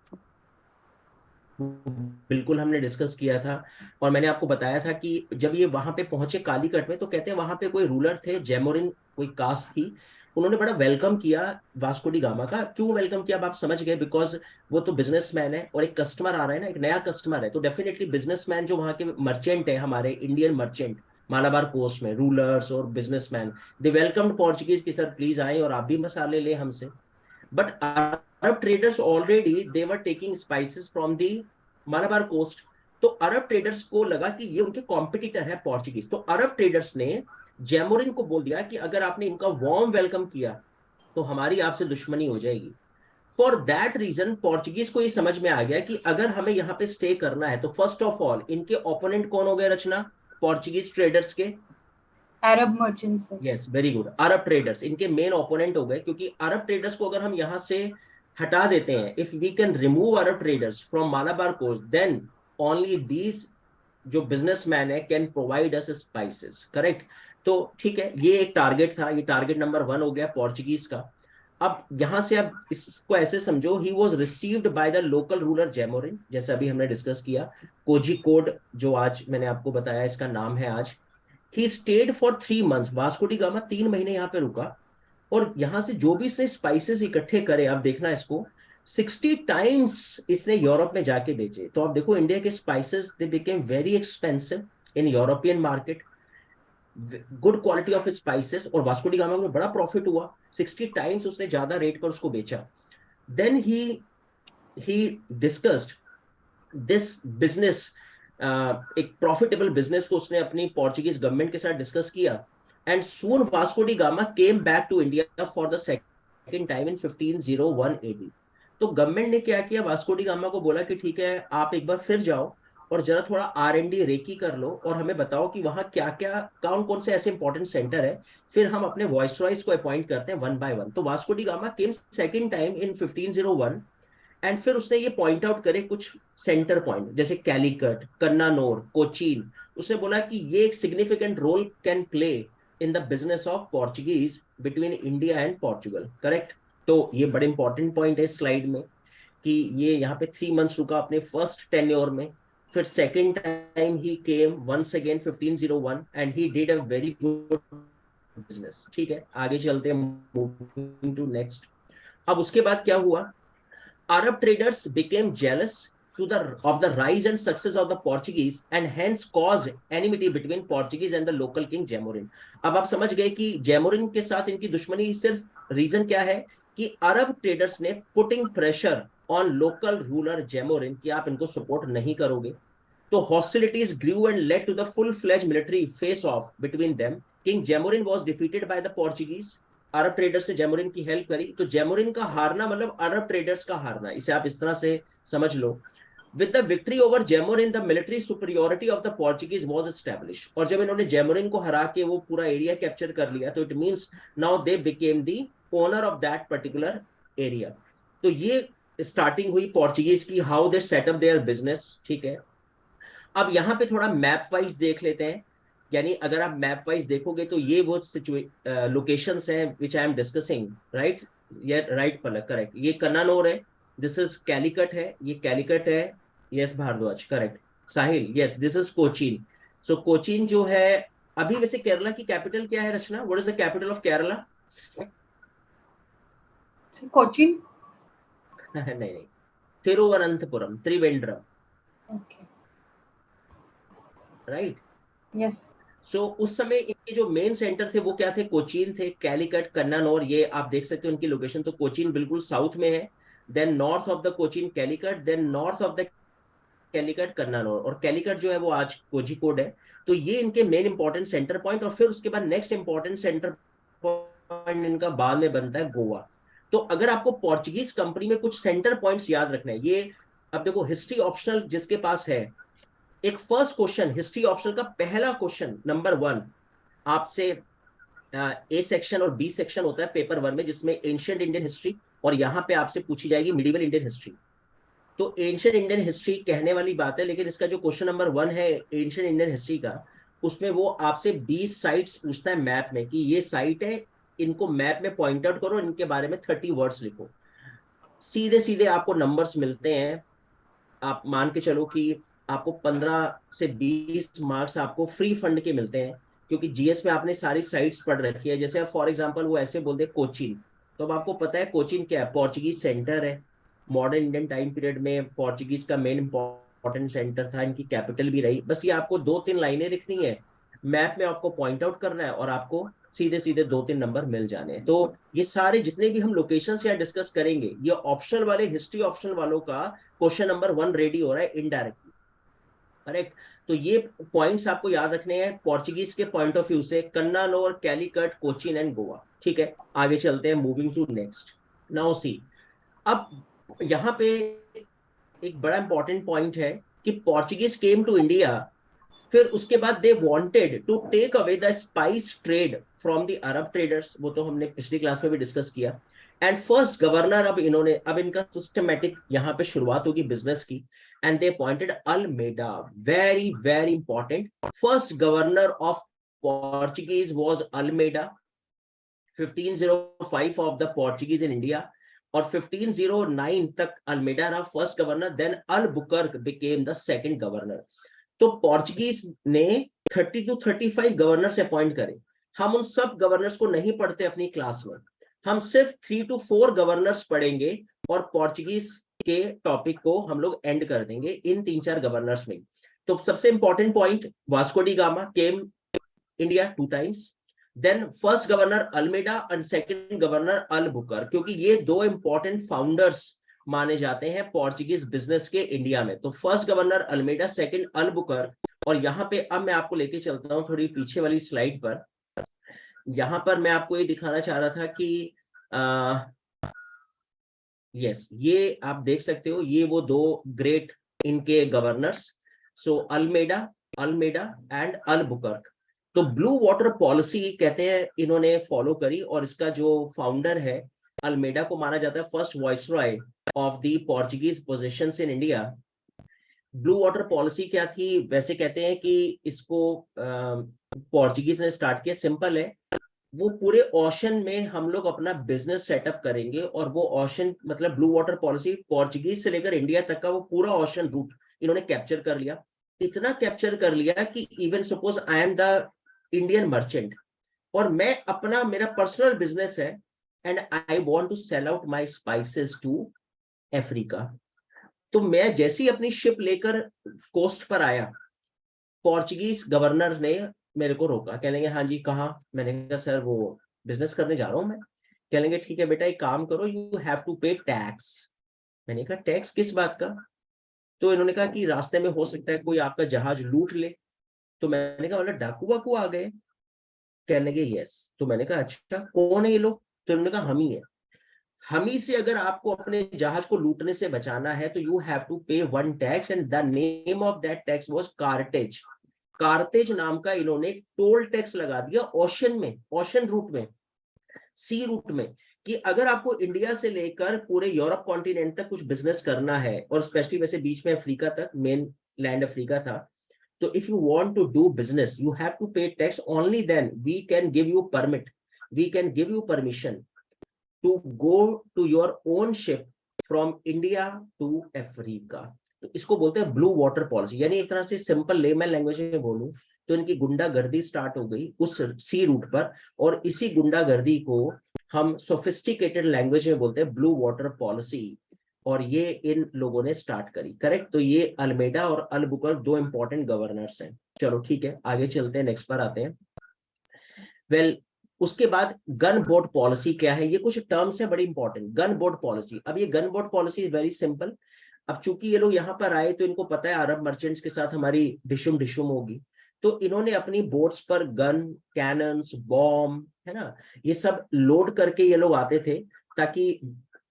S1: बिल्कुल हमने डिस्कस किया था और मैंने आपको बताया था कि जब ये वहां पे पहुंचे कालीकट में, तो कहते हैं वहां पे कोई रूलर थे, जेमोरिन कोई कास्ट थी. उन्होंने बड़ा वेलकम किया वास्को डी गामा का. क्यों वेलकम किया आप समझ गए, बिकॉज वो तो बिजनेसमैन है और एक कस्टमर आ रहा है ना, एक नया कस्टमर है, तो डेफिनेटली बिजनेसमैन जो वहां के मर्चेंट है, हमारे इंडियन मर्चेंट मालाबार कोस्ट में, रूलर्स और बिजनेसमैन, दे वेलकम पोर्चुगीज की सर प्लीज आए और आप भी मसाले ले हमसे. But Arab traders already they were taking spices from the Malabar coast. तो अरब ट्रेडर्स को लगा कि ये उनके कॉम्पिटिटर है पोर्चुगीज. तो अरब ट्रेडर्स ने जेमोरिन को बोल दिया कि अगर आपने इनका वार्म वेलकम किया तो हमारी आपसे दुश्मनी हो जाएगी. फॉर दैट रीजन पोर्चुगीज को ये समझ में आ गया कि अगर हमें यहाँ पे स्टे करना है तो फर्स्ट ऑफ ऑल इनके ओपोनेंट कौन हो गए रचना, पोर्चुगीज ट्रेडर्स के
S2: Arab merchants.
S1: Yes, very good. Arab traders इनके मेन ओपोनेंट हो गए, क्योंकि अरब ट्रेडर्स को अगर हम यहाँ से हटा देते हैं, if we can remove Arab traders from Malabar coast, then only these जो बिजनेसमैन है can provide us spices, correct. तो ठीक है, ये एक टारगेट था, ये टारगेट नंबर 1 हो गया पोर्चुगीज का. अब यहां से आप इसको ऐसे समझो, he was received by the local ruler Zamorin, जैसे अभी हमने डिस्कस किया. कोझिकोड जो आज मैंने आपको बताया इसका नाम है आज. He stayed for 3 months. Vasco da gamma 3 महीने यहाँ पे रुका और यहाँ से जो भी इसने स्पाइसेस इकट्ठे करे, आप देखना इसको, 60 टाइम्स इसने यूरोप में जाके बेचे. तो आप देखो इंडिया के spices they became very expensive in European market, good quality of spices, और वास्को डी गामा में बड़ा प्रॉफिट हुआ. 60 टाइम्स उसने ज्यादा रेट पर उसको बेचा. Then he discussed this business, एक प्रॉफिटेबल बिजनेस को उसने अपनी पोर्चुगीज गवर्नमेंट के साथ डिस्कस किया. And soon Vasco da Gama came back to India for the second time in 1501 AD. तो गवर्नमेंट ने क्या किया, वास्को डी गामा को बोला कि ठीक है आप एक बार फिर जाओ और जरा थोड़ा R&D रेकी कर लो और हमें बताओ कि वहां क्या क्या, कौन कौन से ऐसे इंपॉर्टेंट सेंटर है, फिर हम अपने वॉइसरॉयज को अपॉइंट करते हैं वन बाय वन. तो Vasco da Gama came second time in 1501 and फिर उसने ये पॉइंट आउट करे कुछ सेंटर पॉइंट, जैसे कैलिकट, कन्नानोर, कोचीन. उसने बोला कि ये एक significant role can play in the business of Portuguese between India and Portugal, correct. तो ये बड़े इंपॉर्टेंट पॉइंट है स्लाइड में कि ये यहाँ पे 3 months रुका अपने फर्स्ट टेन्योर में. फिर second time he came once again 1501 and he did a very good business. ठीक है, आगे चलते हैं, मूविंग टू नेक्स्ट। अब उसके बाद क्या हुआ, Arab traders became jealous of the rise and success of the Portuguese and hence caused enmity between Portuguese and the local king Jamorin। अब आप समझ गए कि जैमोरिन के साथ इनकी दुश्मनी सिर्फ रीजन क्या है कि अरब ट्रेडर्स ने putting pressure on local ruler Zamorin कि आप इनको सपोर्ट नहीं करोगे। तो hostilities grew and led to the full-fledged military face-off between them। King Jamorin was defeated by the Portuguese। Arab traders ने जैमोरिन की हेल्प करी, तो जैमोरिन का हारना मतलब अरब ट्रेडर्स का हारना, इसे आप इस तरह से समझ लो। With the victory over Zamorin the military superiority of the Portuguese was establish. और जब इन्होंने जैमोरिन को हरा के वो पूरा एरिया कैप्चर कर लिया, तो it means now they became the owner of that particular area. तो ये स्टार्टिंग हुई पोर्चुगीज की, how they setup their business. ठीक है, अब यहाँ पे थोड़ा मैप वाइज देख लेते हैं। यानी अगर आप मैप वाइज देखोगे तो ये वो लोकेशंस हैं विच आई एम डिस्कसिंग, राइट? ये राइट पलक, करेक्ट, ये कन्नानौर है, दिस इज कैलिकट है, ये कैलिकट है, yes Bharadwaj correct, Sahil yes, this is Cochin. So Cochin जो है, अभी वैसे केरला की कैपिटल क्या है रचना? What is the capital of Kerala?
S2: Cochin?
S1: नहीं नहीं, Thiruvananthapuram, Trivandrum,
S2: okay,
S1: right.
S2: Yes.
S1: So उस समय इनके जो मेन सेंटर थे वो क्या थे? कोचीन थे, कैलिकट, कन्नानौर, ये आप देख सकते हो इनकी लोकेशन। तो कोचीन बिल्कुल साउथ में है, then north of the Cochin Calicut, then north of the Calicut Cannanore, और कैलिकट जो है वो आज कोझिकोड है। तो ये इनके मेन इंपॉर्टेंट सेंटर पॉइंट। और फिर उसके बाद नेक्स्ट इंपॉर्टेंट सेंटर पॉइंट इनका बाद में बनता है गोवा। तो अगर आपको पोर्चुगीज कंपनी में कुछ सेंटर पॉइंट्स याद रखना है, ये अब देखो हिस्ट्री ऑप्शनल जिसके पास है, एक फर्स्ट क्वेश्चन हिस्ट्री ऑप्शनल का पहला क्वेश्चन नंबर 1 आपसे ए सेक्शन और बी सेक्शन होता है पेपर 1 में, जिसमें एंशिएंट इंडियन हिस्ट्री, और यहाँ पे आपसे पूछी जाएगी मिडिवल इंडियन हिस्ट्री। तो एंशिएंट इंडियन हिस्ट्री कहने वाली बात है, लेकिन इसका जो क्वेश्चन नंबर 1 है एंशिएंट इंडियन हिस्ट्री का, उसमें वो आपसे 20 साइट्स पूछता है मैप में कि ये साइट है, इनको मैप में पॉइंट आउट करो, इनके बारे में 30 वर्ड्स लिखो। सीधे सीधे आपको नंबर्स मिलते हैं। आप मान के चलो कि आपको 15 से 20 मार्क्स आपको फ्री फंड के मिलते हैं, क्योंकि जीएस में आपने सारी साइट्स पढ़ रखी है। जैसे फॉर एग्जांपल वो ऐसे बोल दे कोचीन, तो अब आपको पता है कोचीन क्या है, पोर्चुगीज सेंटर है। मॉडर्न इंडियन टाइम पीरियड में पोर्चुगीज का मेन इंपॉर्टेंट सेंटर था, इनकी कैपिटल भी रही। बस ये आपको 2-3 लाइनें लिखनी है, मैप में आपको पॉइंट आउट करना है, और आपको सीधे सीधे 2-3 नंबर मिल जाने हैं। तो ये सारे जितने भी हम लोकेशंस यहाँ डिस्कस करेंगे, ये ऑप्शनल वाले, हिस्ट्री ऑप्शनल वालों का क्वेश्चन नंबर 1 रेडी हो रहा है इनडायरेक्टली, करेक्ट। तो ये पॉइंट्स आपको याद रखने हैं पोर्चुगीज के पॉइंट ऑफ व्यू से, कन्नानौर, कैलिकट, कोचीन एंड गोवा। ठीक है, आगे चलते हैं, moving to next. Now see, अब यहाँ पे एक बड़ा इंपॉर्टेंट पॉइंट है कि पोर्चुगीज केम टू इंडिया, फिर उसके बाद they wanted to take away the spice trade from the Arab traders, वो तो हमने पिछली क्लास में भी डिस्कस किया। एंड फर्स्ट गवर्नर, अब इन्होंने, अब इनका सिस्टमेटिक यहाँ पे शुरुआत होगी बिजनेस की, and they appointed Almeida, very very important. First governor of Portuguese was Almeida, 1505 of the Portuguese in India, और 1509 तक अल्मेडा रहा first governor, then Albuquerque became the second governor. तो पोर्चुगीज ने 30 to 35 गवर्नर्स अपॉइंट करे। हम उन सब governors को नहीं पढ़ते अपनी क्लास में, हम सिर्फ 3 to 4 गवर्नर्स पढ़ेंगे, और पोर्चुगीज के टॉपिक को हम लोग एंड कर देंगे इन 3-4 गवर्नर्स में। तो सबसे important point, Vasco da Gama came India 2 times, then first governor Almeida and second governor Albuquerque, क्योंकि ये 2 इंपॉर्टेंट फाउंडर्स माने जाते हैं पोर्चुगीज बिजनेस के इंडिया में। तो first governor Almeida, second Albuquerque. और यहाँ पे अब मैं आपको लेके चलता हूँ थोड़ी पीछे वाली स्लाइड पर। यहाँ पर मैं आपको ये दिखाना चाह रहा था कि यस, ये आप देख सकते हो, ये वो 2 ग्रेट इनके governors, so Almeida, Almeida and Albuquerque. तो ब्लू वाटर पॉलिसी कहते हैं इन्होंने फॉलो करी, और इसका जो फाउंडर है अल्मेडा को माना जाता है first viceroy of the Portuguese positions in India. Blue water policy क्या थी? वैसे कहते हैं कि इसको पोर्चुगीज ने स्टार्ट किया, सिंपल है, वो पूरे ओशन में हम लोग अपना बिजनेस सेटअप करेंगे, और वो ओशन मतलब ब्लू वाटर पॉलिसी पोर्चुगीज से लेकर इंडिया तक का वो पूरा ओशन रूट इन्होंने कैप्चर कर लिया, इतना कैप्चर कर लिया कि even suppose I am the Indian merchant और मैं अपना, मेरा पर्सनल बिजनेस है and I want to sell out my spices to Africa, तो मैं जैसे ही अपनी शिप लेकर कोस्ट पर आया, पोर्चुगीज गवर्नर ने मेरे को रोका, कह लेंगे हाँ जी कहाँ, मैंने कहा सर वो बिजनेस करने जा रहा हूँ मैं। कह लेंगे ठीक है बेटा एक काम करो, you have to pay tax. मैंने कहा टैक्स किस बात का? तो इन्होंने कहा कि रास्ते में हो सकता है कोई आपका जहाज लूट ले। तो मैंने कहा मतलब डाकू वाकू आ गए? कहने लगे यस। तो मैंने कहा अच्छा कौन है ये लोग? तो उन्होंने कहा हम ही है। हम ही से अगर आपको अपने जहाज को लूटने से बचाना है तो you have to pay one tax and the name of that tax was cartaz. Cartaz नाम का इन्होंने टोल टैक्स लगा दिया ओशन में, ओशन रूट में, सी रूट में, कि अगर आपको इंडिया से लेकर पूरे यूरोप कॉन्टिनेंट तक कुछ बिजनेस करना है, और स्पेशली वैसे बीच में अफ्रीका तक, मेन लैंड अफ्रीका था, तो if you want to do business you have to pay tax, only then we can give you permit, we can give you permission to go to your own ship from India to Africa. तो इसको बोलते हैं blue water policy. यानी एक तरह से simple layman language में बोलूं तो इनकी गुंडागर्दी स्टार्ट हो गई उस सी रूट पर, और इसी गुंडागर्दी को हम सोफिस्टिकेटेड लैंग्वेज में बोलते हैं ब्लू वाटर पॉलिसी, और ये इन लोगों ने स्टार्ट करी। करेक्ट? तो ये अल्मेडा और अल्बुकर्क दो इंपॉर्टेंट गवर्नर्स हैं। चलो ठीक है आगे चलते हैं, नेक्स्ट पर आते हैं। वेल उसके बाद गन बोट पॉलिसी क्या है, ये कुछ टर्म्स है बड़ी इंपॉर्टेंट। गन बोट पॉलिसी, अब ये gun boat policy is very simple. अब चूंकि ये लोग यहाँ पर आए तो इनको पता है अरब मर्चेंट्स के साथ हमारी डिशुम डिशुम होगी, तो इन्होंने अपनी बोट्स पर गन, कैनन्स, बॉम्ब, है ना, ये सब लोड करके ये लोग आते थे, ताकि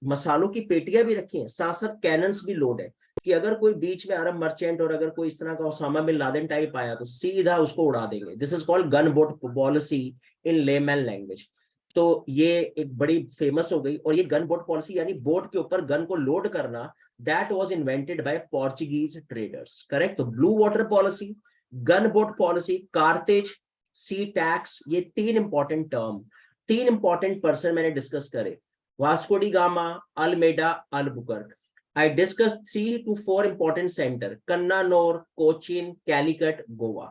S1: मसालों की पेटियां भी रखी हैं, साथ साथ कैनन्स भी लोड है, कि अगर कोई बीच में अरब मर्चेंट और अगर कोई इस तरह का ओसामा बिन लादेन टाइप आया तो सीधा उसको उड़ा देंगे। This is called gun boat policy in layman language. तो ये एक बड़ी फेमस हो गई, और ये गन बोट पॉलिसी यानी बोट के ऊपर गन को लोड करना, that was invented by Portuguese traders. Correct? तो blue water policy, gun boat policy, cartaz, sea tax, ये तीन इंपॉर्टेंट टर्म, तीन इंपॉर्टेंट पर्सन मैंने डिस्कस करे, Vasco da Gama, Almeida, Albuquerque. I discussed 3 to 4 important center, Cannanore, Cochin, Calicut, Goa.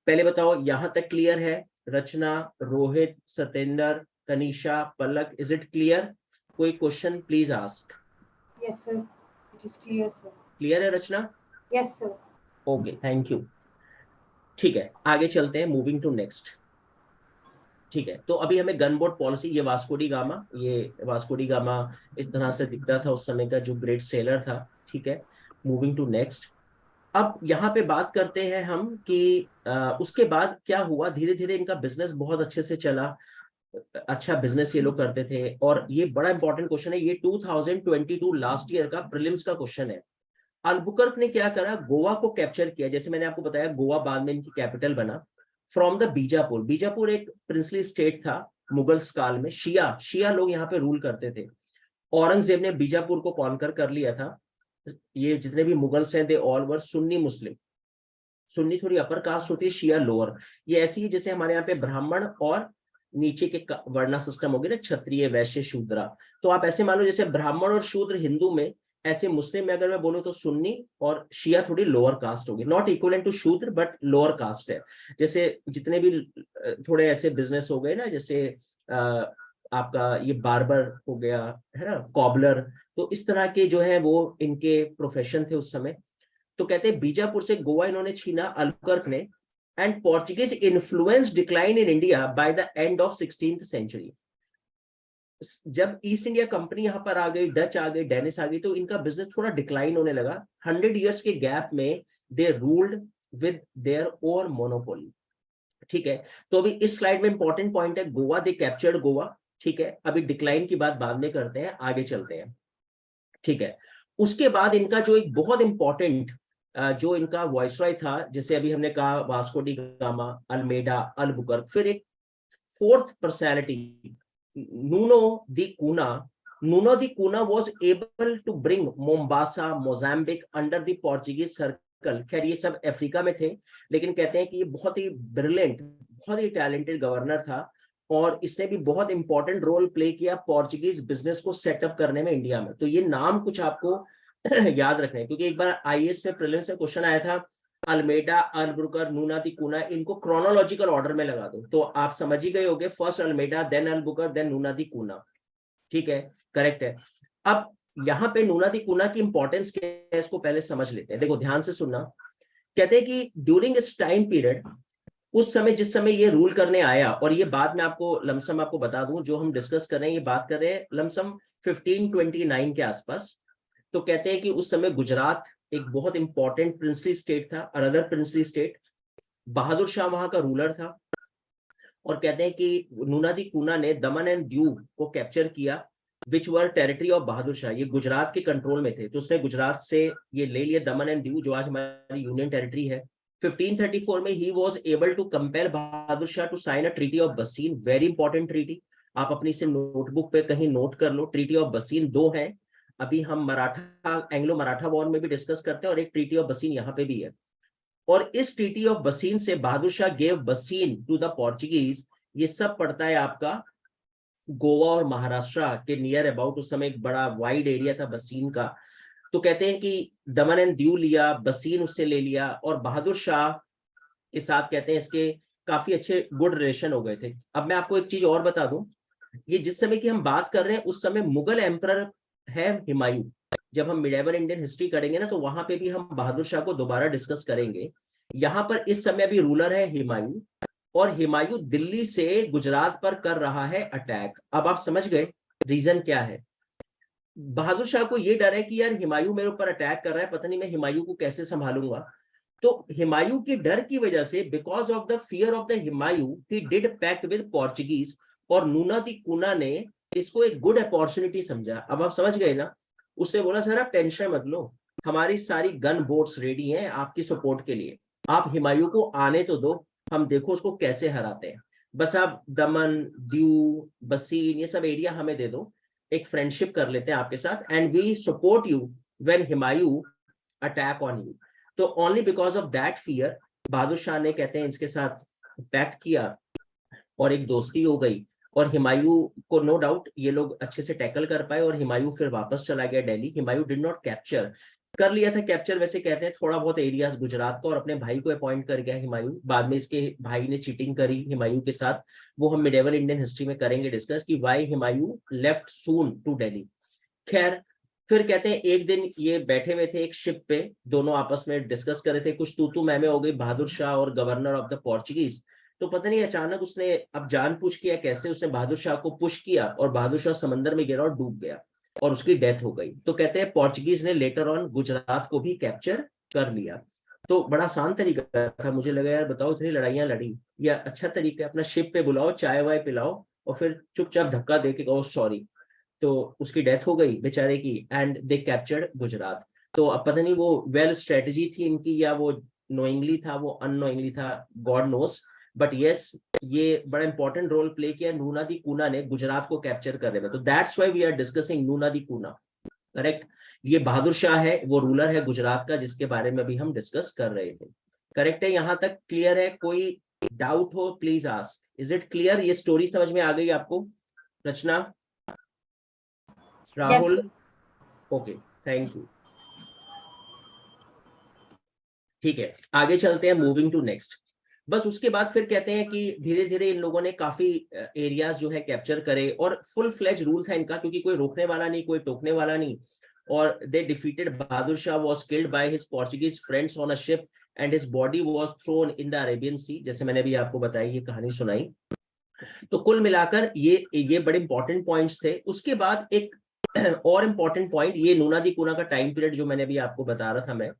S1: पहले बताओ यहां तक क्लियर है? Rachna, Rohit, Satendra, Tanisha, Palak, is it clear? कोई question please ask.
S2: Yes, sir. It is clear, sir.
S1: Clear है Rachna?
S2: Yes, sir.
S1: Okay thank you. ठीक है आगे चलते हैं, मूविंग टू नेक्स्ट। ठीक है तो अभी हमें गन बोट पॉलिसी, ये वास्को डी गामा, ये वास्को डी गामा इस तरह से दिखता था उस समय का जो ग्रेट सेलर था। ठीक है मूविंग टू नेक्स्ट। अब यहाँ पे बात करते हैं हम कि उसके बाद क्या हुआ, धीरे धीरे इनका बिजनेस बहुत अच्छे से चला, अच्छा बिजनेस ये लोग करते थे। और ये बड़ा इंपॉर्टेंट क्वेश्चन है, ये 2022 लास्ट ईयर का प्रीलिम्स का क्वेश्चन है। अल्बुकर्क ने क्या करा, गोवा को कैप्चर किया, जैसे मैंने आपको बताया गोवा बाद में इनकी कैपिटल बना, फ्रॉम द बीजापुर। बीजापुर एक प्रिंसली स्टेट था मुगल्स काल में, शिया शिया लोग यहाँ पे रूल करते थे। औरंगजेब ने बीजापुर को कॉन्कर कर लिया था। ये जितने भी मुगल्स हैं दे ऑल वर सुन्नी मुस्लिम। सुन्नी थोड़ी अपर कास्ट होती है, शिया लोअर। ये ऐसी ही जैसे हमारे यहाँ पे ब्राह्मण और नीचे के वर्णा सिस्टम होगी ना, क्षत्रिय, वैश्य, शूद्रा। तो आप ऐसे मान लो जैसे ब्राह्मण और शूद्र हिंदू में, ऐसे मुस्लिम में अगर मैं बोलूँ तो सुन्नी और शिया थोड़ी लोअर कास्ट होगी, नॉट इक्वलेंट टू शूद्र बट लोअर कास्ट है। जैसे जितने भी थोड़े ऐसे बिजनेस हो गए ना, जैसे आपका ये बार्बर हो गया, है ना, कॉबलर, तो इस तरह के जो है वो इनके प्रोफेशन थे उस समय। तो कहते हैं बीजापुर से गोवा इन्होंने छीना अल्बुकर्क ने, and Portuguese influence decline in India by the end of 16th century. जब ईस्ट इंडिया कंपनी यहाँ पर आ गई, डच आ गई, डेनिस आ गई, तो इनका बिजनेस थोड़ा डिक्लाइन होने लगा। 100 years के गैप में दे ruled with their own monopoly. ठीक है तो अभी इस स्लाइड में इंपॉर्टेंट पॉइंट है गोवा, दे कैप्चर्ड गोवा। ठीक है अभी डिक्लाइन की बात बाद में करते हैं, आगे चलते हैं। ठीक है उसके बाद इनका जो एक बहुत इंपॉर्टेंट जो इनका वॉइसरॉय था, जैसे अभी हमने कहा Vasco da Gama, Almeida, Albuquerque, फिर एक फोर्थ पर्सनैलिटी नूनो दी कूना। Nuno da Cunha was able to bring Mombasa, Mozambique under the Portuguese circle. खैर ये सब अफ्रीका में थे, लेकिन कहते हैं कि ये बहुत ही ब्रिलियंट, बहुत ही टैलेंटेड गवर्नर था, और इसने भी बहुत इंपॉर्टेंट रोल प्ले किया पोर्चुगीज बिजनेस को सेटअप करने में इंडिया में। तो ये नाम कुछ आपको याद रखना है, क्योंकि एक बार आईएएस में प्रीलिम्स में क्वेश्चन आया था अल्मेडा, अल्बुकर, नूना दी कूना, इनको क्रोनोलॉजिकल ऑर्डर में लगा दो, तो आप समझ ही गए होगे, first Almeida, then Albuquerque, then Nuno da Cunha. ठीक है, करेक्ट है। अब यहाँ पे नूना दी कूना की इंपॉर्टेंस क्या है, इसको पहले समझ लेते हैं। देखो ध्यान से सुनना, कहते हैं कि ड्यूरिंग इस टाइम पीरियड, उस समय जिस समय ये रूल करने आया, और ये बात मैं आपको लमसम आपको बता दूं, जो हम डिस्कस कर रहे हैं ये बात कर रहे हैं लमसम 1529 के आसपास। तो कहते हैं कि उस समय गुजरात एक बहुत इंपॉर्टेंट प्रिंसली स्टेट था, another princely state. Bahadur Shah वहां का रूलर था, और कहते हैं कि नूना दी कूना ने दमन एंड दीव को कैप्चर किया, विच वर टेरिटरी ऑफ बहादुर शाह, ये गुजरात के कंट्रोल में थे, तो उसने गुजरात से ये ले लिया दमन एंड दीव, जो आज हमारी यूनियन टेरिटरी है। 1534 में he was able to compel Bahadur Shah to sign a treaty of Bassein, very important treaty, आप अपनी से नोटबुक पे कहीं नोट कर लो। ट्रीटी ऑफ बसीन दो है, अभी हम मराठा एंग्लो मराठा वॉर में भी डिस्कस करते हैं, और एक ट्रीटी ऑफ बसीन यहाँ पे भी है। और इस ट्रीटी ऑफ बसीन से बहादुर शाह गेव बसीन टू द पोर्चुगीज, ये सब पड़ता है आपका गोवा और महाराष्ट्र के नियर अबाउट, उस समय एक बड़ा वाइड एरिया था बसीन का। तो कहते हैं कि दमन एंड दीव लिया, बसीन उससे ले लिया, और बहादुर शाह के साथ कहते हैं इसके काफी अच्छे गुड रिलेशन हो गए थे। अब मैं आपको एक चीज और बता दूं, ये जिस समय की हम बात कर रहे हैं उस समय मुगल एम्परर है हुमायूं। जब हम मिडेवल इंडियन हिस्ट्री करेंगे ना, तो वहां पे भी हम बहादुर शाह को दोबारा डिस्कस करेंगे। यहाँ पर इस समय भी रूलर है हुमायूं, और हुमायूं दिल्ली से गुजरात पर कर रहा है अटैक। अब आप समझ गए रीजन क्या है। बहादुर शाह को ये डर है कि यार हुमायूं मेरे ऊपर अटैक कर रहा है, पता नहीं मैं हुमायूं को कैसे संभालूंगा। तो हुमायूं की डर की वजह से, because of the fear of the Humayun, he did pact with Portuguese, और नूना दी कूना ने इसको एक गुड अपॉर्चुनिटी समझा। अब आप समझ गए ना, उसने बोला सर आप टेंशन मत लो, हमारी सारी गन बोट्स रेडी हैं आपकी सपोर्ट के लिए, आप हुमायूं को आने तो दो, हम देखो उसको कैसे हराते हैं, बस आप दमन, दीव, बसीन, ये सब एरिया हमें दे दो, एक फ्रेंडशिप कर लेते हैं आपके साथ, and we support you when Humayun attack on you. तो only because of that fear Bahadur Shah ने, कहते हैं, इसके साथ पैक्ट किया, और एक दोस्ती हो गई, और हुमायूं को नो डाउट ये लोग अच्छे से टैकल कर पाए, और हुमायूं फिर वापस चला गया Delhi. Humayun did not capture, कर लिया था कैप्चर वैसे कहते हैं थोड़ा बहुत एरियाज गुजरात का, और अपने भाई को अपॉइंट कर गया हुमायूं। बाद में इसके भाई ने चीटिंग करी हुमायूं के साथ, वो हम मिडेवल इंडियन हिस्ट्री में करेंगे डिस्कस कि why Humayun left soon to Delhi. खैर, फिर कहते हैं एक दिन ये बैठे हुए थे एक शिप पे, दोनों आपस में डिस्कस कर रहे थे, कुछ तू मैं हो गई बहादुर शाह और गवर्नर ऑफ द पोर्चुगीज। तो पता नहीं अचानक उसने, अब जान पूछ किया कैसे, उसने बहादुर शाह को पुश किया, और बहादुर शाह समंदर में गिरा और डूब गया, और उसकी डेथ हो गई। तो कहते हैं पोर्चुगीज ने लेटर ऑन गुजरात को भी कैप्चर कर लिया। तो बड़ा आसान तरीका था, मुझे लगा यार बताओ इतनी लड़ाइयां लड़ी, या अच्छा तरीका है अपना शिप पे बुलाओ, चाय वाय पिलाओ, और फिर चुपचाप धक्का दे के कहो सॉरी। तो उसकी डेथ हो गई बेचारे की, एंड दे कैप्चर्ड गुजरात। तो अब पता नहीं वो वेल स्ट्रेटजी थी इनकी, या वो नोइंगली था, वो अननोइंगली था, गॉड नोस। बट यस, ये बड़ा इंपॉर्टेंट रोल प्ले किया नूना दी कूना ने गुजरात को कैप्चर करने में। तो that's why we are discussing Nuno da Cunha, correct. ये बहादुर शाह है, वो रूलर है गुजरात का, जिसके बारे में भी हम डिस्कस कर रहे थे। करेक्ट है, यहां तक क्लियर है? कोई डाउट हो please ask. Is it clear? ये स्टोरी समझ में आ गई आपको? रचना,
S2: Yes,
S1: Rahul,
S2: sir.
S1: Okay, thank you. ठीक है, आगे चलते हैं, मूविंग टू नेक्स्ट। बस उसके बाद फिर कहते हैं कि धीरे धीरे इन लोगों ने काफी एरियाज जो है कैप्चर करे, और फुल फ्लेज रूल था इनका, क्योंकि कोई रोकने वाला नहीं, कोई टोकने वाला नहीं। और they defeated, Bahadur Shah was killed by his Portuguese friends on a ship, and his body was thrown in the Arabian sea, जैसे मैंने भी आपको बताई, ये कहानी सुनाई। तो कुल मिलाकर ये बड़े इंपॉर्टेंट पॉइंट्स थे। उसके बाद एक और इम्पॉर्टेंट पॉइंट, ये नूना दी कूना का टाइम पीरियड जो मैंने भी आपको बता रहा था मैं,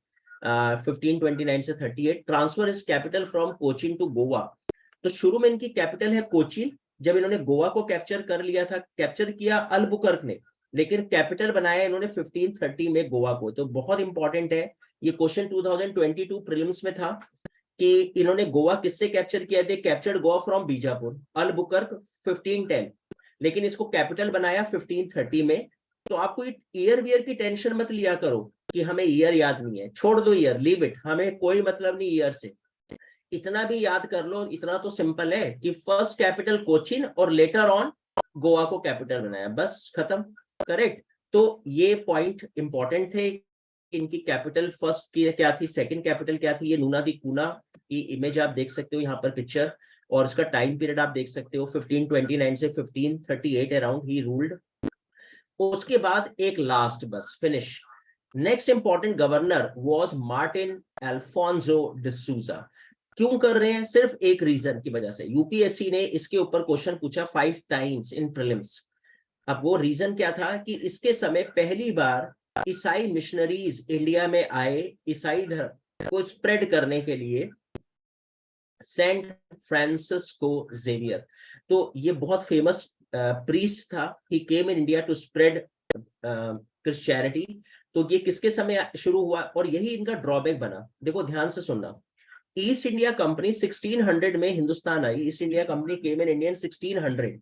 S1: 1529 से 38, transfer is capital from Cochin to Goa. तो शुरू में इनकी कैपिटल है कोचीन, जब इन्होंने गोवा को कैप्चर कर लिया था, कैप्चर किया अल्बुकर्क ने, लेकिन कैपिटल बनाया इन्होंने 1530 में गोवा को। तो बहुत इंपॉर्टेंट है ये क्वेश्चन, 2022 प्रीलिम्स में था कि इन्होंने गोवा किससे कैप्चर किया थे। Captured Goa from Bijapur, Albuquerque 1510, लेकिन इसको कैपिटल बनाया 1530 में। तो आपको ईयर वियर की टेंशन मत लिया करो कि हमें ईयर याद नहीं है, छोड़ दो ईयर, लीव इट, हमें कोई मतलब नहीं ईयर से। इतना भी याद कर लो, इतना तो सिंपल है कि फर्स्ट कैपिटल कोचिन और लेटर ऑन गोवा को कैपिटल बनाया, बस खत्म। करेक्ट। तो ये पॉइंट इंपॉर्टेंट थे, इनकी कैपिटल फर्स्ट की क्या थी, सेकंड कैपिटल क्या थी, ये नूना दी कूना की इमेज आप देख सकते हो यहाँ पर पिक्चर, और इसका टाइम पीरियड आप देख सकते हो 1529 से 1538 अराउंड ही रूल्ड। उसके बाद एक लास्ट बस finish, next important governor was Martin Alfonso D'Souza. क्यों कर रहे हैं, सिर्फ एक रीजन की वजह से, यूपीएससी ने इसके ऊपर क्वेश्चन पूछा 5 टाइम्स इन प्रीलिम्स। अब वो रीजन क्या था कि इसके समय पहली बार ईसाई मिशनरीज इंडिया में आए, ईसाई धर्म को स्प्रेड करने के लिए, सेंट फ्रांसिस्को जेवियर। तो ये बहुत फेमस प्रीस्ट था, he came in India to spread Christianity. तो ये किसके समय शुरू हुआ, और यही इनका ड्रॉबैक बना। देखो ध्यान से सुनना, ईस्ट इंडिया कंपनी 1600 में हिंदुस्तान आई, East India Company came in India in 1600,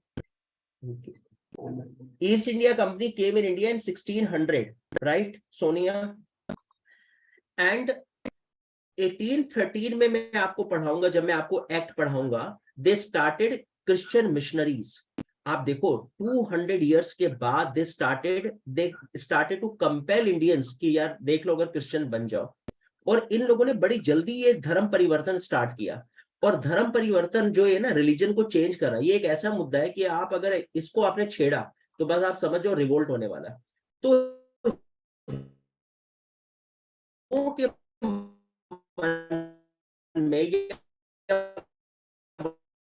S1: East India Company came in India in 1600, right Sonia? And 1813 में मैं आपको पढ़ाऊंगा, जब मैं आपको एक्ट पढ़ाऊंगा, दे स्टार्टेड क्रिश्चियन मिशनरीज। आप देखो 200 इयर्स के बाद they started to compel Indians कि यार देख लो, अगर क्रिश्चियन बन जाओ। और इन लोगों ने बड़ी जल्दी ये धर्म परिवर्तन स्टार्ट किया। और धर्म परिवर्तन जो है ना, रिलीजन को चेंज करना, ये एक ऐसा मुद्दा है कि आप अगर इसको आपने छेड़ा तो बस आप समझ जाओ रिवोल्ट होने वाला। तो के में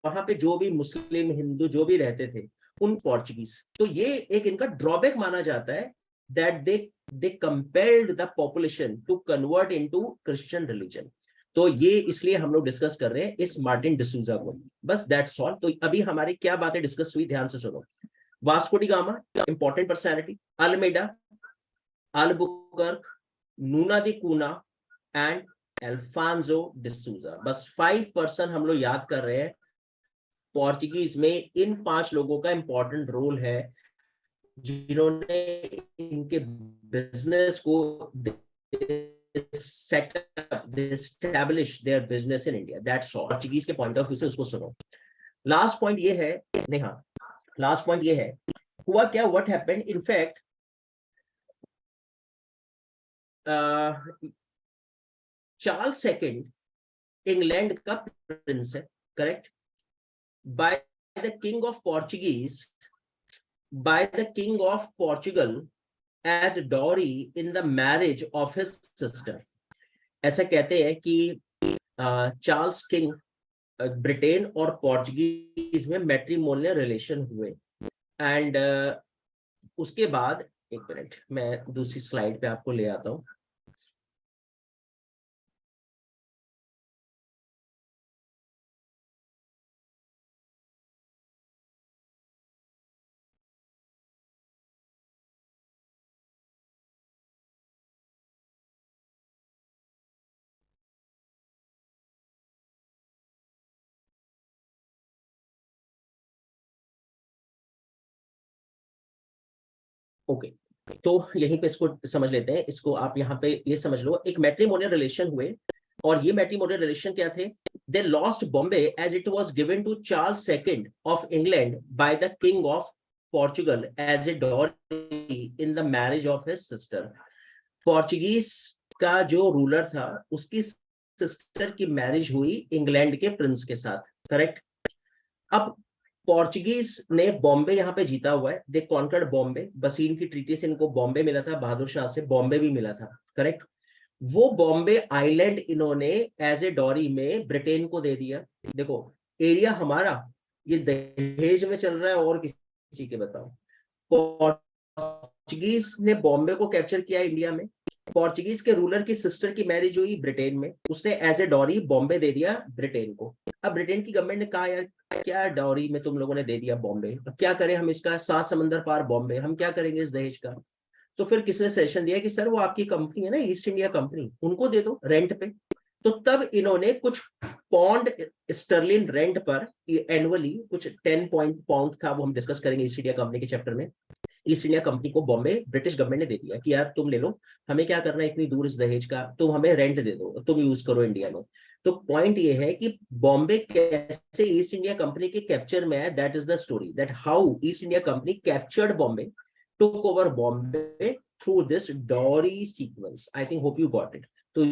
S1: वहां पे जो भी मुस्लिम हिंदू जो भी रहते थे, उन पोर्चुगीज, तो ये एक इनका ड्रॉबैक माना जाता है, that they compelled the population to convert into Christian religion. तो ये इसलिए हम लोग डिस्कस कर रहे हैं इस मार्टिन डिसूजा को, बस दैट्स ऑल। तो अभी हमारी क्या बातें डिस्कस हुई, ध्यान से सुनो। Vasco da Gama important personality, Almeida, Albuquerque, Nuno da Cunha and Alphonso D'Souza. बस 5 पर्सन हम लोग याद कर रहे हैं पोर्चुगीज में। इन 5 लोगों का इंपॉर्टेंट रोल है जिन्होंने इनके बिजनेस को setup, they establish their business in India, that's all. Portuguese के पॉइंट ऑफ व्यू से उसको सुनो। लास्ट पॉइंट ये है, नेहा, लास्ट पॉइंट ये है, हुआ क्या, what happened, in fact Charles second England का प्रिंस है, correct, by the king of Portugal as dowry in the marriage of his sister। ऐसा कहते हैं कि चार्ल्स किंग ब्रिटेन और पोर्चुगीज में मैट्रिमोनियल रिलेशन हुए। एंड उसके बाद, एक मिनट मैं दूसरी स्लाइड पे आपको ले आता हूं। ओके, तो यहीं पे इसको समझ लेते हैं। इसको आप यहाँ पे ये समझ लो, एक मैट्रिमोनियल रिलेशन हुए, और ये मैट्रिमोनियल रिलेशन क्या थे, they lost Bombay as it was given to Charles second of England by the king of Portugal as a dowry in the marriage of his sister. Portuguese का जो रूलर था उसकी sister की मैरिज हुई England के Prince के साथ, correct. अब पोर्चुगीज ने बॉम्बे यहाँ पे जीता हुआ है, दे कॉन्कर्ड बॉम्बे, बसीन की ट्रीटी से इनको बॉम्बे मिला था, बहादुर शाह से बॉम्बे भी मिला था, करेक्ट। वो बॉम्बे आइलैंड इन्होंने एज ए डॉरी में ब्रिटेन को दे दिया। देखो एरिया हमारा, ये दहेज में चल रहा है और किसी के बताओ। पोर्चुगीज ने बॉम्बे को कैप्चर किया इंडिया में, पोर्चुगीज के रूलर की सिस्टर की मैरिज हुई ब्रिटेन में, उसने एज ए डॉरी बॉम्बे दे दिया ब्रिटेन को। अब ब्रिटेन की गवर्नमेंट ने कहा यार क्या डॉरी में तुम लोगों ने दे दिया बॉम्बे, अब क्या करें हम इसका, 7 समंदर पार बॉम्बे, हम क्या करेंगे इस दहेज का। तो फिर किसने सजेशन दिया कि सर वो आपकी कंपनी है ना ईस्ट इंडिया कंपनी, उनको दे दो रेंट पे। तो तब इन्होंने कुछ पौंड स्टर्लिन रेंट पर एनुअली, कुछ 10 पाउंड था, वो हम डिस्कस करेंगे ईस्ट इंडिया कंपनी के चैप्टर में। ईस्ट इंडिया कंपनी को बॉम्बे ब्रिटिश गवर्नमेंट ने दे दिया कि यार तुम ले लो, हमें क्या करना है इतनी दूर इस दहेज का, तुम हमें रेंट दे दो, तुम यूज करो इंडिया में। तो पॉइंट ये है कि बॉम्बे कैसे ईस्ट इंडिया कंपनी के कैप्चर में है, that is the story, that how east India company captured Bombay took over Bombay through this Dowry sequence. I think hope you got it. तो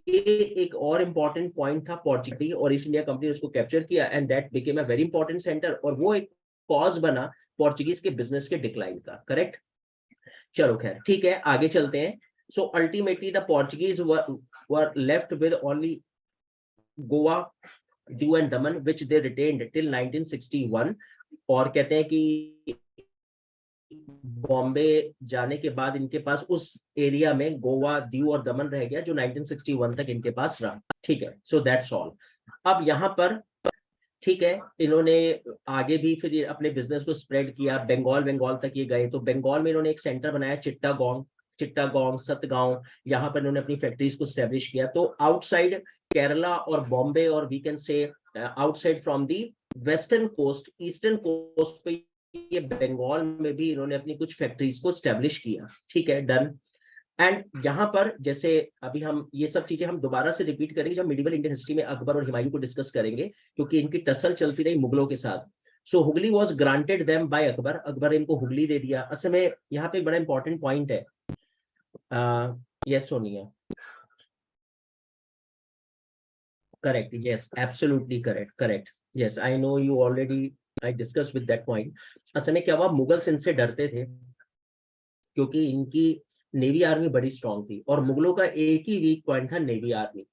S1: ये एक और इम्पोर्टेंट पॉइंट था पोर्चुगीज और ईस्ट इंडिया कंपनी ने उसको कैप्चर किया and that became a very important centre, और वो एक कॉज बना पोर्चुगीज के बिजनेस के डिक्लाइन का, करेक्ट। चलो खैर ठीक है, आगे चलते हैं। So ultimately the Portuguese were left with only Goa, Diu and Daman which they retained till 1961, और कहते हैं कि बॉम्बे जाने के बाद इनके पास उस एरिया में गोवा, दीव और दमन रह गया जो 1961 तक इनके पास रहा, ठीक है। So that's all. अब यहाँ पर ठीक है, इन्होंने आगे भी फिर अपने बिजनेस को स्प्रेड किया, बंगाल तक ये गए। तो बंगाल में इन्होंने एक सेंटर बनाया चिट्टागोंग, सतगांव, यहाँ पर इन्होंने अपनी फैक्ट्रीज को स्टैब्लिश किया। तो आउटसाइड केरला और बॉम्बे, और we can say outside from the western coast, eastern coast पे ये बंगाल में भी इन्होंने अपनी कुछ फैक्ट्रीज को स्टैब्लिश किया, ठीक है, डन। एंड यहाँ पर जैसे अभी हम ये सब चीजें हम दोबारा से रिपीट करेंगे जब मिडिवल इंडियन हिस्ट्री में अकबर और हुमायूं को डिस्कस करेंगे, क्योंकि इनकी टसल चलती रही मुगलों के साथ। So Hooghly was granted them by Akbar, Akbar इनको हुगली दे दिया। असल में यहाँ पे बड़ा इंपॉर्टेंट पॉइंट है, yes Sonia, correct, yes absolutely correct, yes I know you already, I discuss with that point. असल में क्या हुआ, मुगल्स इनसे डरते थे क्योंकि इनकी नेवी आर्मी बड़ी स्ट्रांग थी, और मुगलों का एक ही वीक पॉइंट था नेवी आर्मी।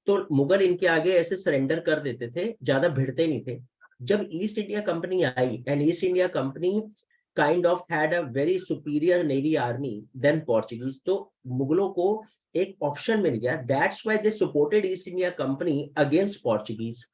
S1: तो मुगल इनके आगे ऐसे सरेंडर कर देते थे, ज्यादा भिड़ते नहीं थे। जब ईस्ट इंडिया कंपनी आई and East India Company kind of had a very superior navy army than Portuguese, तो मुगलों को एक ऑप्शन मिल गया, that's why they supported East India Company against Portuguese.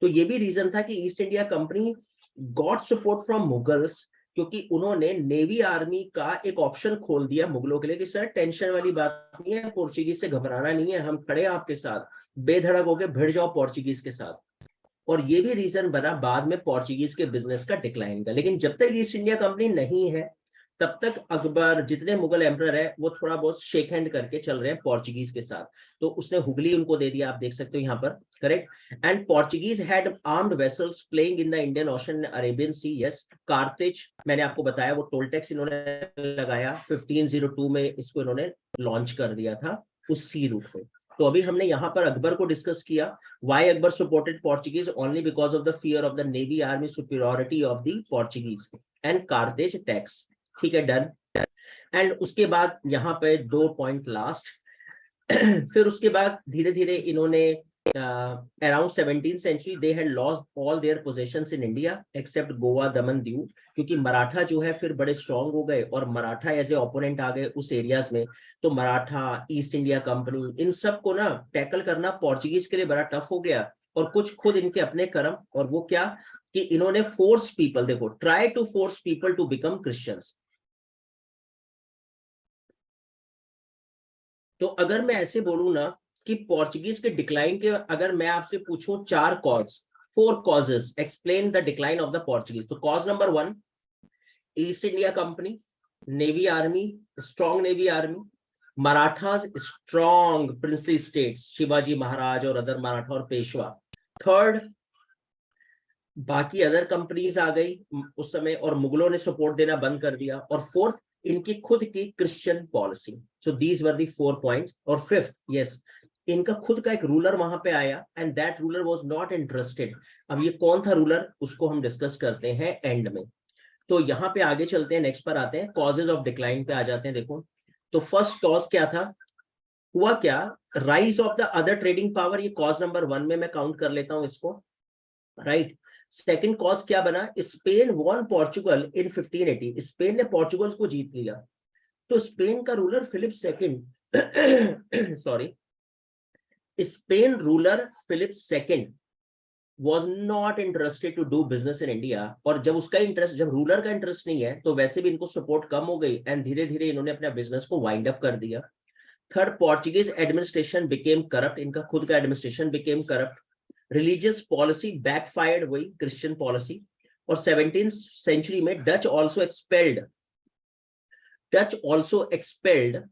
S1: तो ये भी रीजन था कि East India Company got support from Mughals, क्योंकि उन्होंने नेवी आर्मी का एक ऑप्शन खोल दिया मुगलों के लिए कि सर टेंशन वाली बात नहीं है, पोर्चुगीज से घबराना नहीं है, हम खड़े हैं आपके साथ, बेधड़क होकर भिड़ जाओ पोर्चुगीज के साथ। और ये भी रीजन बना बाद में पोर्चुगीज के बिजनेस का डिक्लाइन का। लेकिन जब तक ईस्ट इंडिया कंपनी नहीं है तब तक अकबर, जितने मुगल एम्परर है, वो थोड़ा बहुत शेक हैंड करके चल रहे हैं पोर्चुगीज के साथ। तो उसने हुगली उनको दे दिया, आप देख सकते हो यहाँ पर, correct. And Portuguese had armed vessels playing in the Indian Ocean, Arabian Sea, yes. कार्तेज मैंने आपको बताया, वो टोल टैक्स इन्होंने लगाया 1502 में, इसको इन्होंने लॉन्च कर दिया था उस सी रूट पे। तो अभी हमने यहाँ पर अकबर को डिस्कस किया, why Akbar supported Portuguese, only because of the fear of the navy army superiority of the Portuguese and कार्तेज टैक्स, ठीक है, डन। एंड उसके बाद यहाँ पे 2 पॉइंट लास्ट फिर उसके बाद धीरे धीरे इन्होंने around 17th century they had lost all their possessions in India except Goa, Daman, Diu, क्योंकि मराठा जो है फिर बड़े स्ट्रांग हो गए और मराठा एज ए ओपोनेंट आ गए उस एरियाज में। तो मराठा, ईस्ट इंडिया कंपनी, इन सब को ना टैकल करना पोर्चुगीज के लिए बड़ा टफ हो गया, और कुछ खुद इनके अपने कर्म, और वो क्या कि इन्होंने फोर्स पीपल, देखो, try to force people to become Christians. तो अगर मैं ऐसे बोलूं ना कि पोर्चुगीज के डिक्लाइन के, अगर मैं आपसे पूछूं 4 cause, 4 causes explain the decline of the Portuguese, तो cause number 1 East India Company, navy army, strong navy army, Marathas, strong princely states, Shivaji Maharaj और अदर मराठा और पेशवा। थर्ड, बाकी अदर कंपनीज आ गई उस समय और मुगलों ने सपोर्ट देना बंद कर दिया। और फोर्थ, इनकी खुद की Christian policy. So these were the 4 points. और फिफ्थ, यस, इनका खुद का एक रूलर वहां पे आया and that ruler was not interested. अब ये कौन था रूलर, उसको हम डिस्कस करते हैं एंड में। तो यहाँ पे आगे चलते हैं, नेक्स्ट पर आते हैं, कॉजेज ऑफ डिक्लाइन पे आ जाते हैं। देखो, तो फर्स्ट कॉज क्या था, हुआ क्या, rise of the other trading power, ये कॉज नंबर 1 में मैं काउंट कर लेता हूं इसको, राइट। सेकंड कॉज क्या बना, Spain won Portugal in 1580, Spain ने पोर्चुगल को जीत लिया। तो स्पेन का ruler Philip second sorry, Spain ruler Philip second was not interested to do business in India। और जब उसका इंटरेस्ट, जब रूलर का इंटरेस्ट नहीं है तो वैसे भी इनको सपोर्ट कम हो गई एंड धीरे धीरे इन्होंने अपना बिजनेस को वाइंड अप कर दिया। Third, Portuguese administration became corrupt, इनका खुद का administration became corrupt. Religious policy backfired, वही क्रिश्चियन पॉलिसी। और 17th सेंचुरी में Dutch also expelled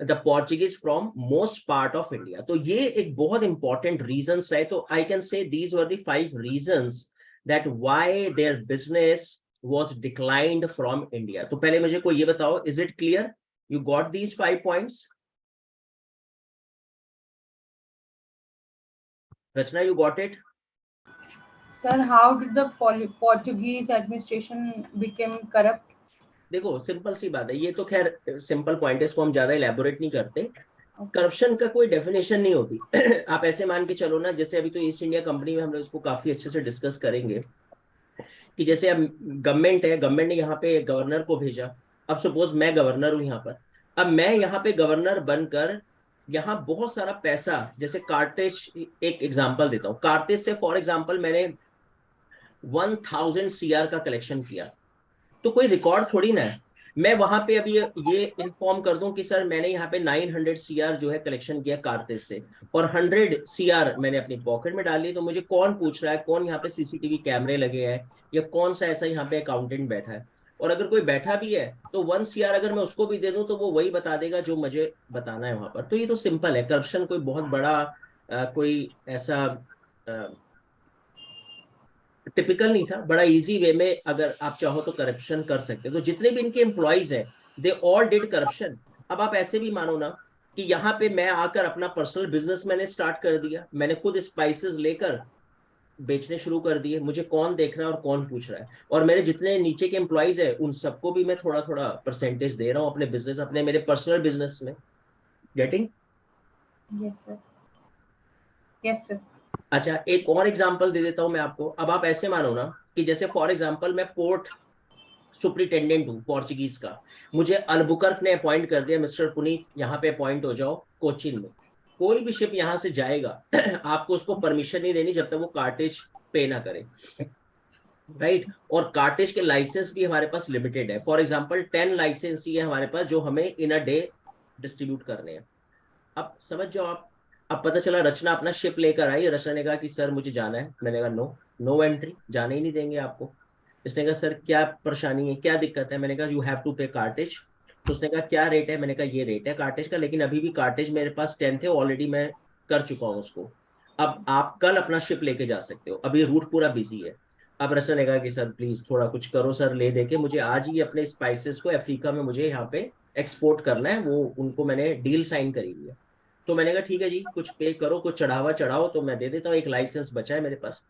S1: the Portuguese from most part of India. तो ये एक बहुत इंपॉर्टेंट रीजंस है। तो I can say these were the 5 reasons that why their business was declined from India. तो पहले मुझे को ये बताओ, is it clear? You got these 5 points? Rachna, you got it?
S2: Sir, how did the Portuguese administration become corrupt?
S1: देखो simple सी बात है, ये तो खैर सिंपल पॉइंट है, इसको हम ज्यादा इलेबोरेट नहीं करते। करप्शन का कोई डेफिनेशन नहीं होती। आप ऐसे मान के चलो ना, जैसे अभी तो ईस्ट इंडिया कंपनी में हम लोग इसको काफी अच्छे से डिस्कस करेंगे कि जैसे अब गवर्नमेंट है, गवर्नमेंट ने यहाँ पे गवर्नर को भेजा। अब सपोज मैं गवर्नर हूँ यहाँ पर, अब मैं यहाँ पे गवर्नर बनकर यहाँ बहुत सारा पैसा, जैसे कार्टेज, एक एग्जांपल देता हूँ, कार्टेज से फॉर एग्जांपल मैंने 1000 CR का कलेक्शन किया, तो कोई रिकॉर्ड थोड़ी ना है। मैं वहां पे अभी ये इन्फॉर्म कर दूं कि सर मैंने यहाँ पे 900 CR जो है कलेक्शन किया कार्तेज से, और 100 CR मैंने अपनी पॉकेट में डाली, तो मुझे कौन पूछ रहा है, कौन यहाँ पे सीसीटीवी कैमरे लगे हैं, या कौन सा ऐसा यहाँ पे अकाउंटेंट बैठा है? और अगर कोई बैठा भी है तो 1 CR अगर मैं उसको भी दे दूं तो वो वही बता देगा जो मुझे बताना है वहां पर। तो ये तो सिंपल है, करप्शन कोई बहुत बड़ा कोई ऐसा टिपिकल नहीं था, बड़ा इजी वे में अगर आप चाहो तो करप्शन कर सकते हो। तो जितने भी इनके एम्प्लॉइज हैं, दे ऑल डिड करप्शन। अब आप ऐसे भी मानो ना कि यहाँ पे मैं आकर अपना पर्सनल बिजनेस मैंने स्टार्ट कर दिया, मैंने खुद स्पाइसेस लेकर बेचने शुरू कर दिए, मुझे कौन देख रहा है और कौन पूछ रहा है, और मेरे जितने नीचे के एम्प्लॉइज है उन सबको भी मैं थोड़ा थोड़ा परसेंटेज दे रहा हूँ अपने बिजनेस, अपने मेरे पर्सनल बिजनेस में। Getting?
S2: Yes, sir. Yes, sir.
S1: अच्छा, एक और एग्जांपल दे देता हूं मैं आपको। अब आप ऐसे मानो ना कि जैसे फॉर एग्जांपल मैं पोर्ट सुप्रिटेंडेंट हूँ पोर्चुगीज का, मुझे अल्बुकर्क ने अपॉइंट कर दिया, मिस्टर पुनीत यहाँ पे अपॉइंट हो जाओ कोचिन में। कोई भी शिप यहाँ से जाएगा आपको उसको परमिशन नहीं देनी जब तक वो कार्टेज पे ना करे, राइट? और कार्टेज के लाइसेंस भी हमारे पास लिमिटेड है। फॉर एग्जाम्पल 10 लाइसेंस ही है हमारे पास जो हमें इन अ डे डिस्ट्रीब्यूट करने हैं। अब समझ जाओ आप, अब पता चला रचना अपना शिप लेकर आई, रचना ने कहा कि सर मुझे जाना है, मैंने कहा नो, नो एंट्री, जाने ही नहीं देंगे आपको। इसने कहा सर क्या परेशानी है, क्या दिक्कत है? मैंने कहा यू हैव टू पे कार्टेज। तो उसने कहा क्या रेट है? मैंने कहा ये रेट है कार्टेज का, लेकिन अभी भी कार्टेज मेरे पास 10 थे ऑलरेडी, मैं कर चुका हूँ उसको। अब आप कल अपना शिप लेके जा सकते हो, अभी रूट पूरा बिजी है। अब रचना ने कहा कि सर प्लीज थोड़ा कुछ करो सर, ले दे के मुझे आज ही अपने स्पाइसेस को अफ्रीका में मुझे यहाँ पे एक्सपोर्ट करना है, वो उनको मैंने डील साइन करी हुई है। तो मैंने कहा ठीक है जी, कुछ पे करो, कुछ चढ़ावा चढ़ाओ तो मैं दे देता हूँ, एक लाइसेंस बचा है मेरे पास।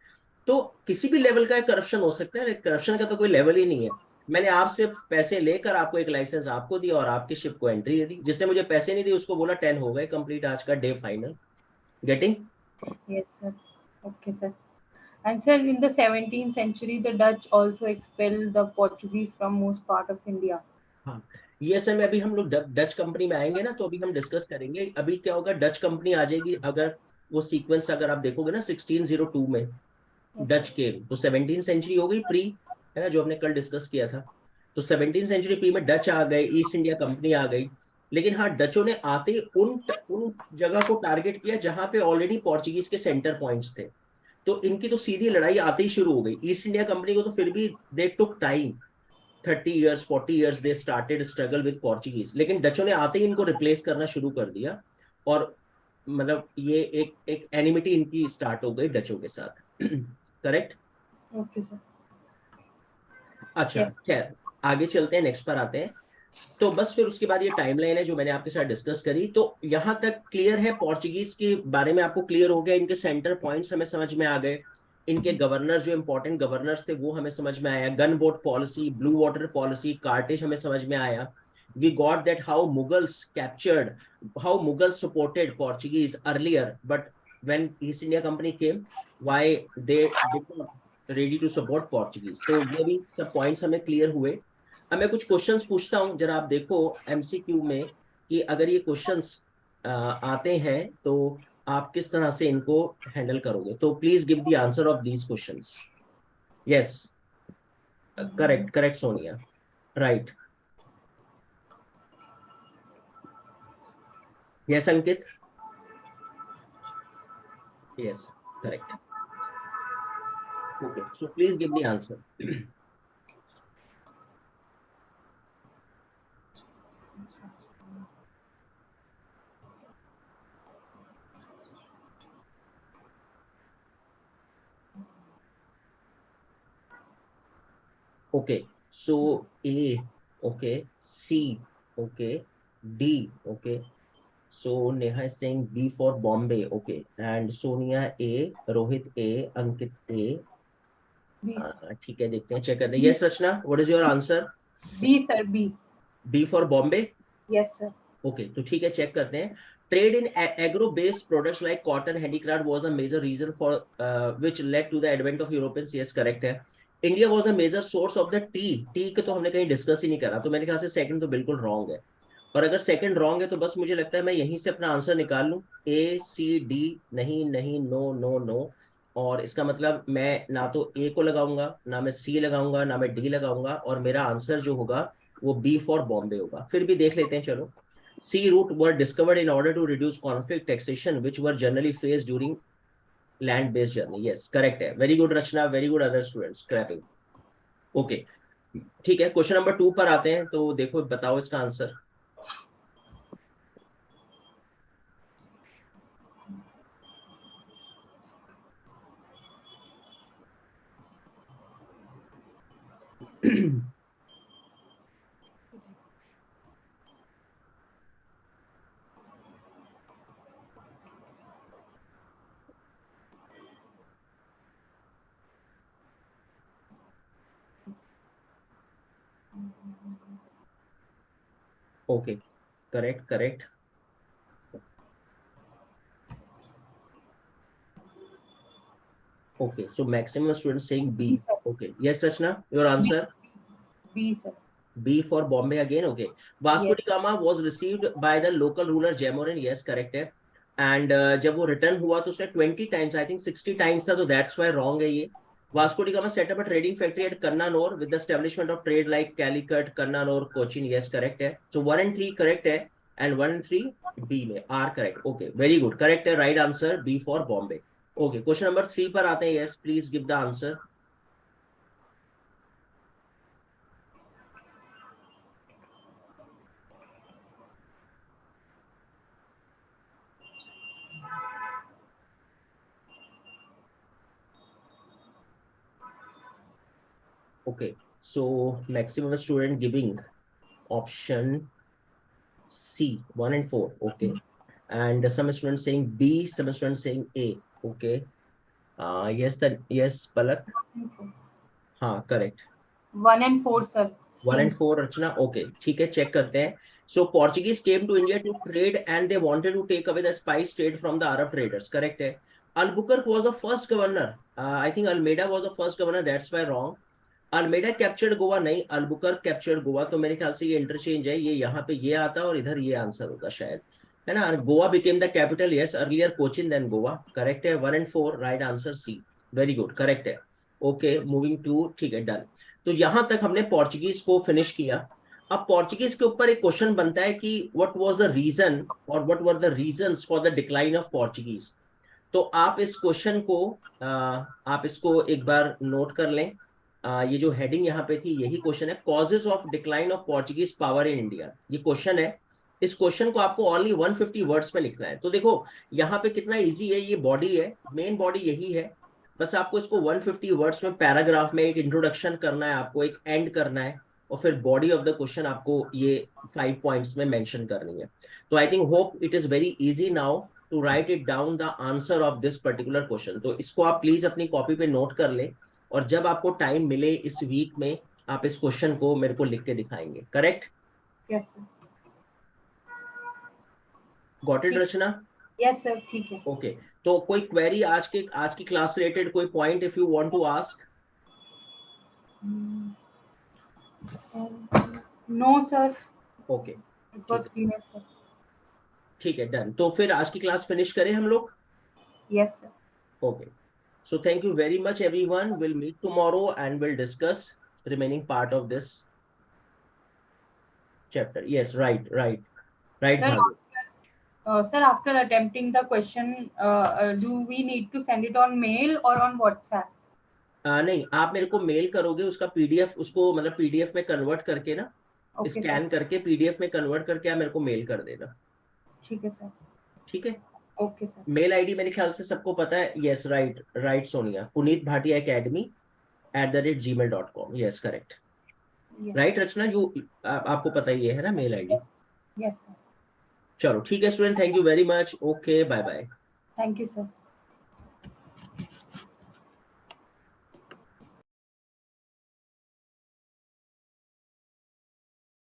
S1: तो किसी भी लेवल का करप्शन हो सकता है, करप्शन का तो कोई लेवल ही नहीं है। मैंने आपसे पैसे लेकर आपको एक लाइसेंस आपको दिया और आपकी शिप को एंट्री दे दी, जिसने मुझे पैसे नहीं दिए उसको बोला 10 हो गए कंप्लीट, आज का day final. Getting?
S2: Yes, sir. Okay, sir. And sir, in the 17th century, the Dutch also expelled the Portuguese from most part of India.
S1: हाँ, ये सर मैं अभी हम लोग डच कंपनी में आएंगे ना तो अभी हम डिस्कस करेंगे। अभी क्या होगा, डच कंपनी आ जाएगी, अगर वो सीक्वेंस अगर आप देखोगे ना 1602 में
S2: Yes,
S1: डच
S2: sir.
S1: के, तो 17 सेंचुरी हो गई प्री, है ना, जो हमने कल डिस्कस किया था। तो 17 सेंचुरी प्री में डच आ गए, ईस्ट इंडिया कंपनी आ गई। लेकिन हाँ, डचों ने आते ही उन जगह को टारगेट किया जहां पे ऑलरेडी पोर्चुगीज के सेंटर पॉइंट्स थे। तो इनकी तो सीधी लड़ाई आते ही शुरू हो गई। ईस्ट इंडिया कंपनी को तो फिर भी they took time, 30 years 40 years they started struggle with Portuguese, लेकिन डचों ने आते ही इनको रिप्लेस करना शुरू कर दिया। और मतलब ये एक एक एनिमिटी इनकी स्टार्ट हो गई डचों के साथ। करेक्ट?
S2: Okay, sir.
S1: अच्छा
S2: Yes.
S1: खैर, आगे चलते हैं, नेक्स्ट पर आते हैं। तो बस फिर उसके बाद ये टाइमलाइन है जो मैंने आपके साथ डिस्कस करी। तो यहाँ तक क्लियर है, पोर्चुगीज के बारे में आपको क्लियर हो गया, इनके सेंटर पॉइंट्स हमें समझ में आ गए, इनके गवर्नर जो इंपॉर्टेंट गवर्नर्स थे वो हमें समझ में आया, gun boat policy, blue water policy, cartaz हमें समझ में आया। We got that how Mughals captured, how Mughals supported Portuguese earlier, but when East India Company came, why they did not ready to support Portuguese. तो ये भी सब पॉइंट्स हमें clear हुए। अब मैं कुछ क्वेश्चंस पूछता हूं, जरा आप देखो एमसीक्यू में कि अगर ये क्वेश्चंस आते हैं तो आप किस तरह से इनको हैंडल करोगे। तो please give the answer of these questions. Yes, correct correct Sonia, right. Yes Ankit, yes, correct. Okay, so please give the answer. Okay, so A, okay, C, okay, D, okay. So Neha is saying B for Bombay, okay, and Sonia A, Rohit A, Ankit A.
S2: B sir.
S1: ठीक है, देखते हैं, check करते हैं.
S2: B,
S1: Yes, Rachna, what is your answer?
S2: B sir, B.
S1: B for Bombay.
S2: Yes sir.
S1: Okay, तो ठीक है, check करते हैं. Trade in agro based products like cotton handicraft was a major reason for which led to the advent of Europeans. Yes, correct है. India was the major source of the tea. Tea के तो हमने कहीं discuss ही नहीं करा, तो मेरे ख्याल से सेकंड तो बिल्कुल रॉन्ग है. और अगर सेकंड रॉन्ग है तो बस मुझे लगता है मैं यहीं से अपना आंसर निकाल लूं. ए सी डी, नहीं नहीं, नो नो नो. और इसका मतलब मैं ना तो ए को लगाऊंगा, ना मैं सी लगाऊंगा, ना मैं डी लगाऊंगा, और मेरा आंसर जो होगा वो बी फॉर बॉम्बे होगा. फिर भी देख लेते हैं, चलो. Sea route were discovered in order to reduce conflict taxation, which were generally faced during land-based journey. Yes, correct है. Very good, Rachna. Very good, other students. Clapping. Okay. ठीक है, क्वेश्चन नंबर 2 पर आते हैं. तो देखो, बताओ इसका answer. Okay, correct correct. Okay, so maximum students saying
S2: B
S1: B.
S2: sir.
S1: Okay, yes, Rachna, your
S2: B,
S1: answer.
S2: B sir.
S1: B for Bombay again. Okay. Vasco
S2: Yes.
S1: da Gama was received by the local ruler Jamorin. Yes, correct है. And जब वो return हुआ तो उसका 20 times, I think 60 times था, तो that's why wrong है ये. Vasco da Gama set up a trading factory at Kannanur with the establishment of trade like Calicut, Kannanur, Cochin. Yes, correct है. So 1 and 3 correct है, and 1 and 3 B में are correct. Okay, very good. Correct है, right answer B for Bombay. Okay, question number 3 पर आते हैं. Yes, please give the answer. Okay, so maximum student giving option C, 1 and 4. Okay, and some students saying B, some students saying A. Okay, yes, that yes, Palak. हाँ, correct.
S2: 1 and 4 sir.
S1: 1 and
S2: C.
S1: 4 Rachna. Okay, ठीक है, check करते हैं. So Portuguese came to India to trade and they wanted to take away the spice trade from the Arab traders. Correct है. Albuquerque was the first governor. I think Almeida was the first governor, that's why wrong. Almeida captured Goa, नहीं, Albuquerque captured Goa. तो मेरे ख्याल से ये interchange है, ये यहाँ पे ये आता और इधर ये आंसर होगा शायद, है ना. Goa became the capital. Yes, earlier Cochin then Goa. Correct है. 1 and 4 right answer C. Very good, correct है. ओके, मूविंग टू, ठीक है, डन. तो यहां तक हमने पोर्चुगीज को फिनिश किया. अब पोर्चुगीज के ऊपर एक क्वेश्चन बनता है कि व्हाट वाज द रीजन, और what were the reasons for the decline of Portuguese. तो आप इस क्वेश्चन को आप इसको एक बार नोट कर लें. ये जो हेडिंग यहाँ पे थी, यही क्वेश्चन है, causes of decline of Portuguese power in India. ये क्वेश्चन है. इस क्वेश्चन को आपको ओनली 150 वर्ड्स में लिखना है. तो देखो यहाँ पे कितना इजी है. ये बॉडी है, मेन बॉडी यही है. बस आपको इसको 150 वर्ड्स में, पैराग्राफ में एक इंट्रोडक्शन करना है, आपको एक एंड करना है, और फिर बॉडी ऑफ द क्वेश्चन आपको ये 5 पॉइंट्स में मेंशन करनी है. तो I think hope it is very easy now to write it down the answer of this particular question. तो इसको आप प्लीज अपनी कॉपी पे नोट कर ले, और जब आपको टाइम मिले इस वीक में, आप इस क्वेश्चन को मेरे को लिख के दिखाएंगे. Correct?
S2: Yes sir.
S1: Got it, Rachna?
S2: Yes sir. ठीक है.
S1: ओके, तो कोई क्वेरी आज की क्लास रिलेटेड, कोई point if you want to ask?
S2: No sir.
S1: Okay,
S2: It was clear sir.
S1: ठीक है, डन. तो फिर आज की क्लास फिनिश करें हम लोग.
S2: Yes sir.
S1: Okay. So thank you very much, everyone. We'll meet tomorrow and we'll discuss remaining part of this chapter. Yes, right.
S2: Sir,
S1: Bhavya.
S2: sir, after attempting the question, do we need to send it on mail or on WhatsApp?
S1: नहीं, आप मेरे को mail करोगे उसका PDF, उसको मतलब PDF में convert करके ना,
S2: Okay
S1: स्कैन
S2: sir.
S1: करके पीडीएफ में कन्वर्ट करके आप मेरे को मेल कर देना.
S2: ठीक है सर.
S1: ठीक है.
S2: Okay sir.
S1: मेल आईडी मेरे ख्याल से सबको पता है. Yes, right Sonia, Puneet Bhatia academy @gmail.com. Yes, correct.
S2: Yes.
S1: Right Rachna, you आपको पता ही है ना मेल आईडी?
S2: Yes, sir.
S1: चलो ठीक है student, thank you very much, okay bye bye.
S2: Thank you, sir.